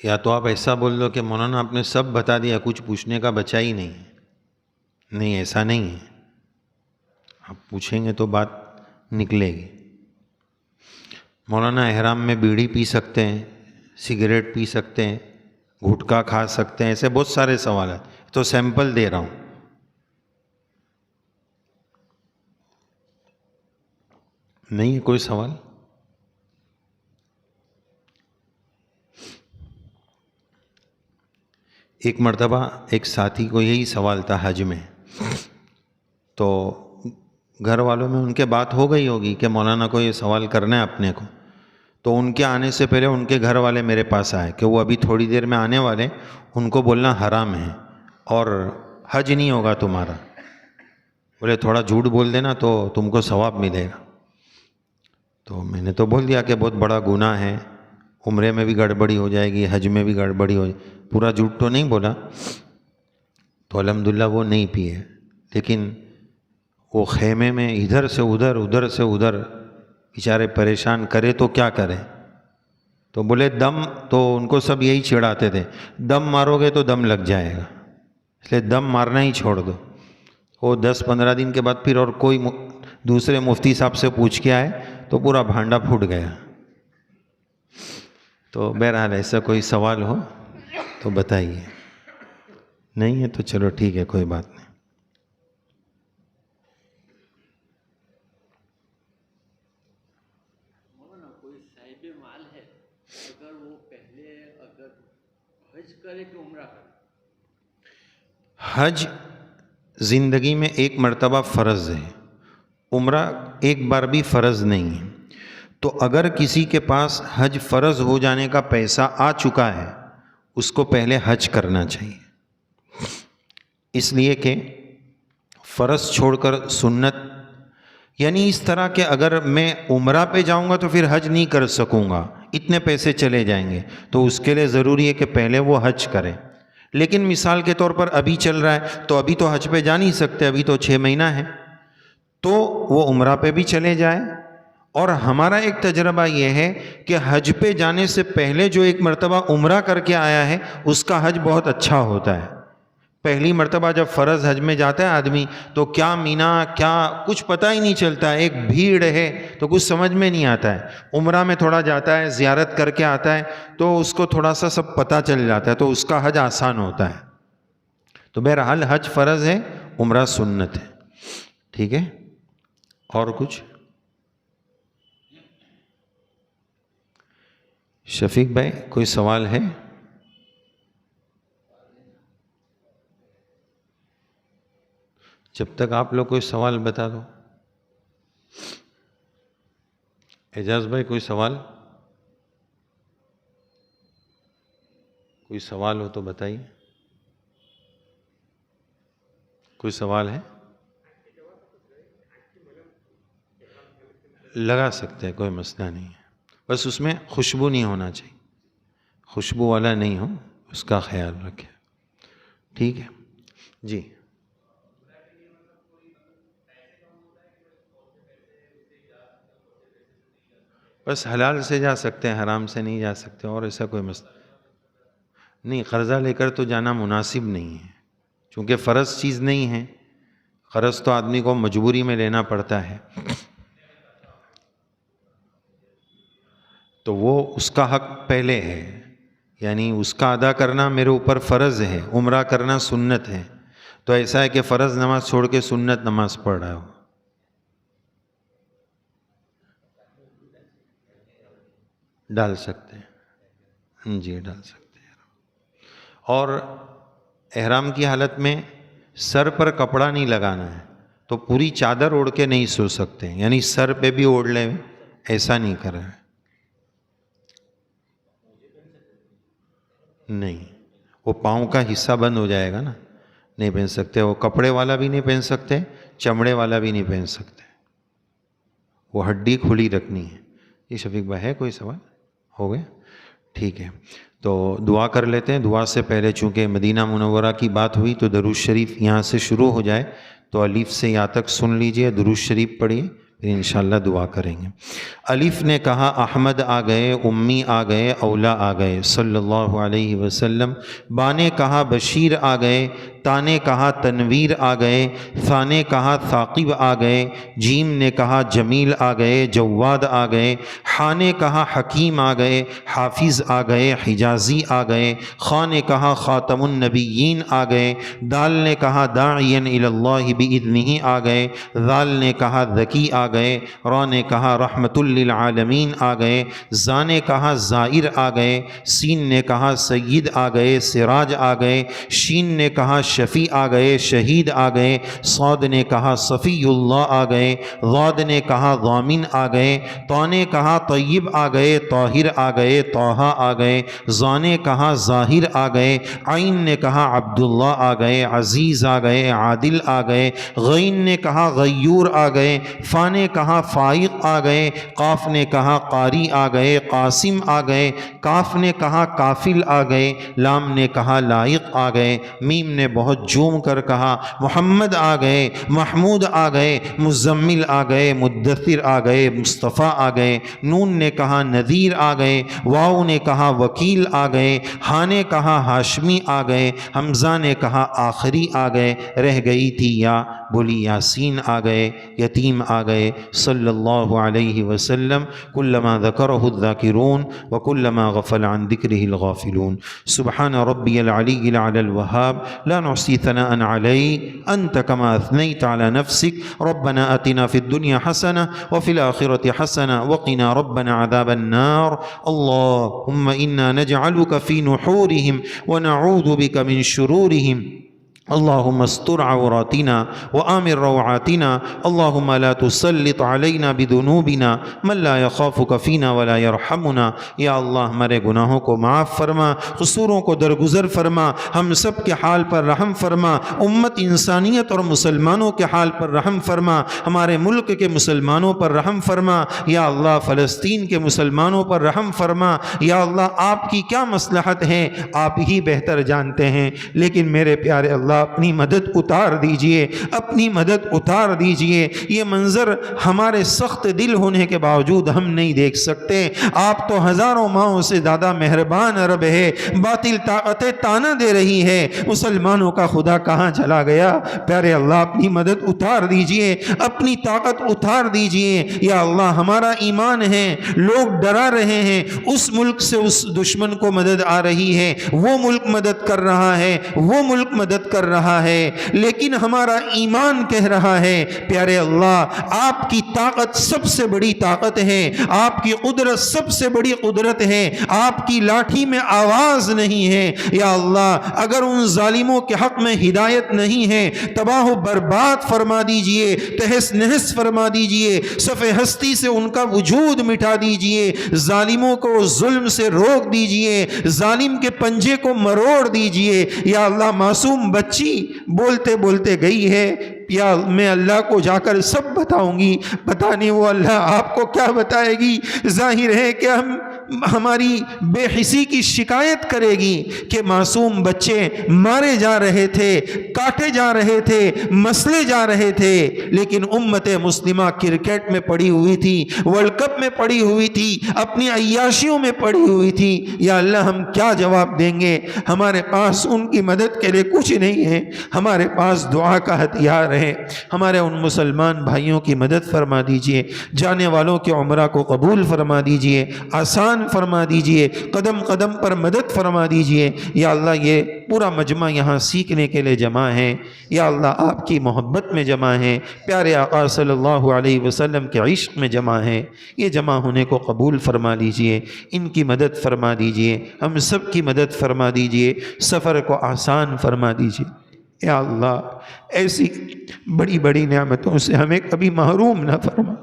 یا تو آپ ایسا بول دو کہ مولانا آپ نے سب بتا دیا، کچھ پوچھنے کا بچا ہی نہیں ہے۔ نہیں، ایسا نہیں ہے، آپ پوچھیں گے تو بات نکلے گی۔ مولانا احرام میں بیڑی پی سکتے ہیں، سگریٹ پی سکتے ہیں، گھٹکا کھا سکتے ہیں، ایسے بہت سارے سوالات، تو سیمپل دے رہا ہوں۔ نہیں ہے کوئی سوال؟ ایک مرتبہ ایک ساتھی کو یہی سوال تھا حج میں، تو گھر والوں میں ان کے بات ہو گئی ہوگی کہ مولانا کو یہ سوال کرنا ہے اپنے کو، تو ان کے آنے سے پہلے ان کے گھر والے میرے پاس آئے کہ وہ ابھی تھوڑی دیر میں آنے والے، ان کو بولنا حرام ہے اور حج نہیں ہوگا تمہارا، بولے تھوڑا جھوٹ بول دینا تو تم کو ثواب ملے گا۔ تو میں نے تو بول دیا کہ بہت بڑا گناہ ہے، عمرے میں بھی گڑبڑی ہو جائے گی، حج میں بھی گڑبڑی ہو جائے گی، پورا جھوٹ تو نہیں بولا۔ تو الحمدللہ وہ نہیں پیے، لیکن وہ خیمے میں ادھر سے ادھر ادھر سے ادھر بیچارے پریشان، کرے تو کیا کرے؟ تو بولے دم، تو ان کو سب یہی چڑھاتے تھے، دم مارو گے تو دم لگ جائے گا، اس لیے دم مارنا ہی چھوڑ دو۔ وہ 10-15 دن کے بعد پھر اور کوئی دوسرے مفتی صاحب سے پوچھ کے آئے تو پورا بھانڈا پھوٹ گیا۔ تو بہرحال ایسا کوئی سوال ہو تو بتائیے، نہیں ہے تو چلو ٹھیک ہے، کوئی بات نہیں۔ کوئی صاحب مال ہے، اگر وہ پہلے حج کرے کہ عمرہ کرے؟ حج زندگی میں ایک مرتبہ فرض ہے، عمرہ ایک بار بھی فرض نہیں ہے۔ تو اگر کسی کے پاس حج فرض ہو جانے کا پیسہ آ چکا ہے، اس کو پہلے حج کرنا چاہیے، اس لیے کہ فرض چھوڑ کر سنت، یعنی اس طرح کہ اگر میں عمرہ پہ جاؤں گا تو پھر حج نہیں کر سکوں گا، اتنے پیسے چلے جائیں گے، تو اس کے لیے ضروری ہے کہ پہلے وہ حج کرے۔ لیکن مثال کے طور پر ابھی چل رہا ہے تو ابھی تو حج پہ جا نہیں سکتے، ابھی تو 6 مہینہ ہے، تو وہ عمرہ پہ بھی چلے جائے۔ اور ہمارا ایک تجربہ یہ ہے کہ حج پہ جانے سے پہلے جو ایک مرتبہ عمرہ کر کے آیا ہے اس کا حج بہت اچھا ہوتا ہے۔ پہلی مرتبہ جب فرض حج میں جاتا ہے آدمی تو کیا مینا کیا کچھ پتہ ہی نہیں چلتا ہے، ایک بھیڑ ہے تو کچھ سمجھ میں نہیں آتا ہے۔ عمرہ میں تھوڑا جاتا ہے، زیارت کر کے آتا ہے تو اس کو تھوڑا سا سب پتہ چل جاتا ہے، تو اس کا حج آسان ہوتا ہے۔ تو بہرحال حج فرض ہے، عمرہ سنت ہے، ٹھیک ہے؟ اور کچھ؟ شفیق بھائی کوئی سوال ہے؟ جب تک آپ لوگ کوئی سوال بتا دو۔ اعجاز بھائی کوئی سوال؟ کوئی سوال ہو تو بتائیے۔ کوئی سوال ہے؟ لگا سکتے ہیں، کوئی مسئلہ نہیں ہے، بس اس میں خوشبو نہیں ہونا چاہیے، خوشبو والا نہیں ہو، اس کا خیال رکھیں، ٹھیک ہے؟ جی بس حلال سے جا سکتے ہیں، حرام سے نہیں جا سکتے، اور ایسا کوئی مسئلہ نہیں. قرضہ لے کر تو جانا مناسب نہیں ہے، چونکہ فرض چیز نہیں ہے. قرض تو آدمی کو مجبوری میں لینا پڑتا ہے، تو وہ اس کا حق پہلے ہے، یعنی اس کا ادا کرنا میرے اوپر فرض ہے، عمرہ کرنا سنت ہے. تو ایسا ہے کہ فرض نماز چھوڑ کے سنت نماز پڑھ رہا ہو. ڈال سکتے ہیں، جی ڈال سکتے ہیں. اور احرام کی حالت میں سر پر کپڑا نہیں لگانا ہے، تو پوری چادر اوڑھ کے نہیں سو سکتے، یعنی سر پہ بھی اوڑھ لے، ایسا نہیں کر رہا ہے. نہیں، وہ پاؤں کا حصہ بند ہو جائے گا نا، نہیں پہن سکتے. وہ کپڑے والا بھی نہیں پہن سکتے، چمڑے والا بھی نہیں پہن سکتے، وہ ہڈی کھلی رکھنی ہے. یہ شفیق بھائی ہے کوئی سوال؟ ہو گیا؟ ٹھیک ہے، تو دعا کر لیتے ہیں. دعا سے پہلے چونکہ مدینہ منورہ کی بات ہوئی تو درود شریف یہاں سے شروع ہو جائے، تو الف سے یا تک سن لیجئے، درود شریف پڑھیے، پھر انشاءاللہ دعا کریں گے. الف نے کہا احمد آ گئے، امی آ گئے، اولا آ گئے صلی اللہ علیہ وسلم. با نے کہا بشیر آ گئے، تا نے کہا تنویر آ گئے، ثا نے کہا ثاقب آ گئے، جیم نے کہا جمیل آ گئے، جواد آ گئے، حا نے کہا حکیم آ گئے، حافظ آ گئے، حجازی آ گئے، خا نے کہا خاتم النبیین آ گئے، دال نے کہا داعین الی اللہ باذنہ آ گئے، ذال نے کہا ذکی آ گئے، را نے کہا رحمت للعالمین آ گئے، زا نے کہا زائر آ گئے، سین نے کہا سید آ گئے، سراج آ گئے، شین نے کہا شفیع آ گئے، شہید آ گئے، صاد نے کہا صفی اللہ آ گئے، ضاد نے کہا ضامن آ گئے، طا نے کہا طیب آ گئے، طاہر آ گئے، طٰہٰ آ گئے، ظا نے کہا ظاہر آ گئے، عین نے کہا عبداللہ آ گئے، عزیز آ گئے، عادل آ گئے، غین نے کہا غیور آ گئے، فا نے کہا فائق آ گئے، قاف نے کہا قاری آ گئے، قاسم آ گئے، کاف نے کہا کافل آ گئے، لام نے کہا لائق آ گئے، میم نے بہت جوم کر کہا محمد آ گئے، محمود آ گئے، مزمل آ گئے، مدثر آ گئے، مصطفیٰ آ گئے، نون نے کہا نذیر آ گئے، واو نے کہا وکیل آ گئے، ہا نے کہا ہاشمی آ گئے، حمزہ نے کہا آخری آ گئے، رہ گئی تھی یا بولی یاسین آ گئے، یتیم آ گئے صلی اللہ علیہ وسلم. کلما ذکرہ الذاکرون وکلما غفل عن ذکرہ الغافلون. سبحان ربی العلی العلی الوہاب لا نحصی ثناء علیک انت کما اثنیت علی نفسک. ربنا آتنا فی الدنیا حسنہ وفی الآخرة حسنہ وقنا ربنا عذاب النار. اللهم إنا نجعلك في نحورهم ونعوذ بك من شرورهم. اللهم استر عوراتنا وآمن روعاتنا. اللهم لا تسلط علينا بذنوبنا من لا يخافك فينا ولا يرحمنا. یا اللہ ہمارے گناہوں کو معاف فرما، قصوروں کو درگزر فرما، ہم سب کے حال پر رحم فرما، امت انسانیت اور مسلمانوں کے حال پر رحم فرما، ہمارے ملک کے مسلمانوں پر رحم فرما. یا اللہ فلسطین کے مسلمانوں پر رحم فرما. یا اللہ آپ کی کیا مصلحت ہے آپ ہی بہتر جانتے ہیں، لیکن میرے پیارے اللہ اپنی مدد اتار دیجئے، اپنی مدد اتار دیجئے. یہ منظر ہمارے سخت دل ہونے کے باوجود ہم نہیں دیکھ سکتے. آپ تو ہزاروں ماہوں سے زیادہ مہربان رب ہے. باطل طاقتیں تانا دے رہی ہے، مسلمانوں کا خدا کہاں چلا گیا؟ پیارے اللہ اپنی مدد اتار دیجئے، اپنی طاقت اتار دیجئے. یا اللہ ہمارا ایمان ہے، لوگ ڈرا رہے ہیں، اس ملک سے اس دشمن کو مدد آ رہی ہے، وہ ملک مدد کر رہا ہے، وہ ملک مدد کر رہا ہے، لیکن ہمارا ایمان کہہ رہا ہے پیارے اللہ آپ کی طاقت سب سے بڑی طاقت ہے، آپ کی قدرت سب سے بڑی قدرت ہے، آپ کی لاٹھی میں آواز نہیں ہے. یا اللہ اگر ان ظالموں کے حق میں ہدایت نہیں ہے، تباہ و برباد فرما دیجئے، تہس نہس فرما دیجئے، صف ہستی سے ان کا وجود مٹا دیجئے، ظالموں کو ظلم سے روک دیجئے، ظالم کے پنجے کو مروڑ دیجئے. یا اللہ معصوم بچی بولتے بولتے گئی ہے، یا میں اللہ کو جا کر سب بتاؤں گی، پتہ نہیں وہ اللہ آپ کو کیا بتائے گی. ظاہر ہے کہ ہم ہماری بے حسی کی شکایت کرے گی کہ معصوم بچے مارے جا رہے تھے، کاٹے جا رہے تھے، مسلے جا رہے تھے، لیکن امت مسلمہ کرکٹ میں پڑی ہوئی تھی، ورلڈ کپ میں پڑی ہوئی تھی، اپنی عیاشیوں میں پڑی ہوئی تھی۔ یا اللہ ہم کیا جواب دیں گے؟ ہمارے پاس ان کی مدد کے لیے کچھ نہیں ہے، ہمارے پاس دعا کا ہتھیار ہے۔ ہمارے ان مسلمان بھائیوں کی مدد فرما دیجئے، جانے والوں کے عمرہ کو قبول فرما دیجئے، آسان فرما دیجئے، قدم قدم پر مدد فرما دیجئے۔ یا اللہ یہ پورا مجمع یہاں سیکھنے کے لیے جمع ہے، یا اللہ آپ کی محبت میں جمع ہے، پیارے آقا صلی اللہ علیہ وسلم کے عشق میں جمع ہے۔ یہ جمع ہونے کو قبول فرما لیجئے، ان کی مدد فرما دیجئے، ہم سب کی مدد فرما دیجئے، سفر کو آسان فرما دیجئے۔ یا اللہ ایسی بڑی بڑی نعمتوں سے ہمیں کبھی محروم نہ فرما۔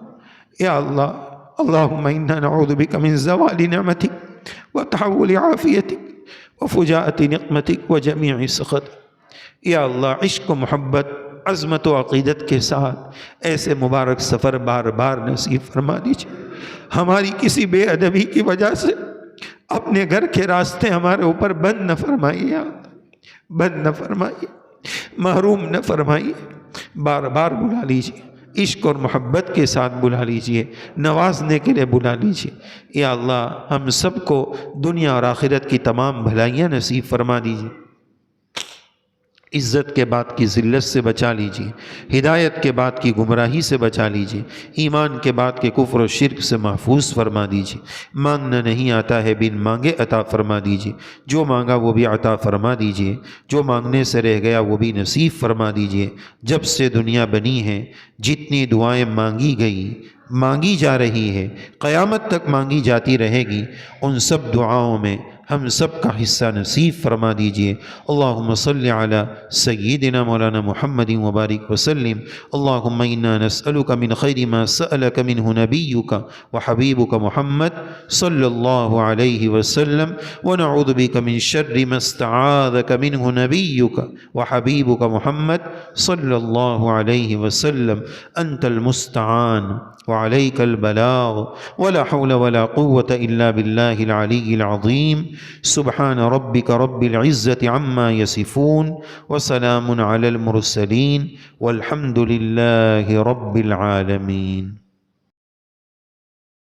یا اللہ اللہم انا نعوذ بک من زوال نعمتک وتحول عافیتک وفجاءت نقمتک وجمیع سخطک۔ یا اللہ عشق و محبت، عظمت و عقیدت کے ساتھ ایسے مبارک سفر بار بار نصیب فرما دیجیے۔ ہماری کسی بے ادبی کی وجہ سے اپنے گھر کے راستے ہمارے اوپر بند نہ فرمائیے، بند نہ فرمائیے، محروم نہ فرمائیے۔ بار بار بلا لیجیے، عشق اور محبت کے ساتھ بلا لیجیے، نوازنے کے لیے بلا لیجیے۔ یا اللہ ہم سب کو دنیا اور آخرت کی تمام بھلائیاں نصیب فرما دیجیے، عزت کے بعد کی ذلت سے بچا لیجیے، ہدایت کے بعد کی گمراہی سے بچا لیجیے، ایمان کے بعد کے کفر و شرک سے محفوظ فرما دیجیے۔ مانگنا نہیں آتا ہے، بن مانگے عطا فرما دیجیے، جو مانگا وہ بھی عطا فرما دیجیے، جو مانگنے سے رہ گیا وہ بھی نصیب فرما دیجیے۔ جب سے دنیا بنی ہے جتنی دعائیں مانگی گئی، مانگی جا رہی ہے، قیامت تک مانگی جاتی رہے گی، ان سب دعاؤں میں ہم سب کا حصہ نصیب فرما دیجئے۔ اللہم صلی علی سیدنا مولانا محمد وبارک وسلم۔ اللہم انا نسألک من خیر ما سألک منہ نبیک وحبیبک محمد صلی اللہ علیہ وسلم، ونعوذ بک من شر ما استعاذک منہ نبیک وحبیبک محمد صلی اللہ علیہ وسلم۔ انت المستعان وعليك البلاغ ولا حول ولا قوة إلا بالله العلي العظيم۔ سبحان ربك رب العزة عما يصفون وسلام على المرسلين والحمد لله رب العالمين۔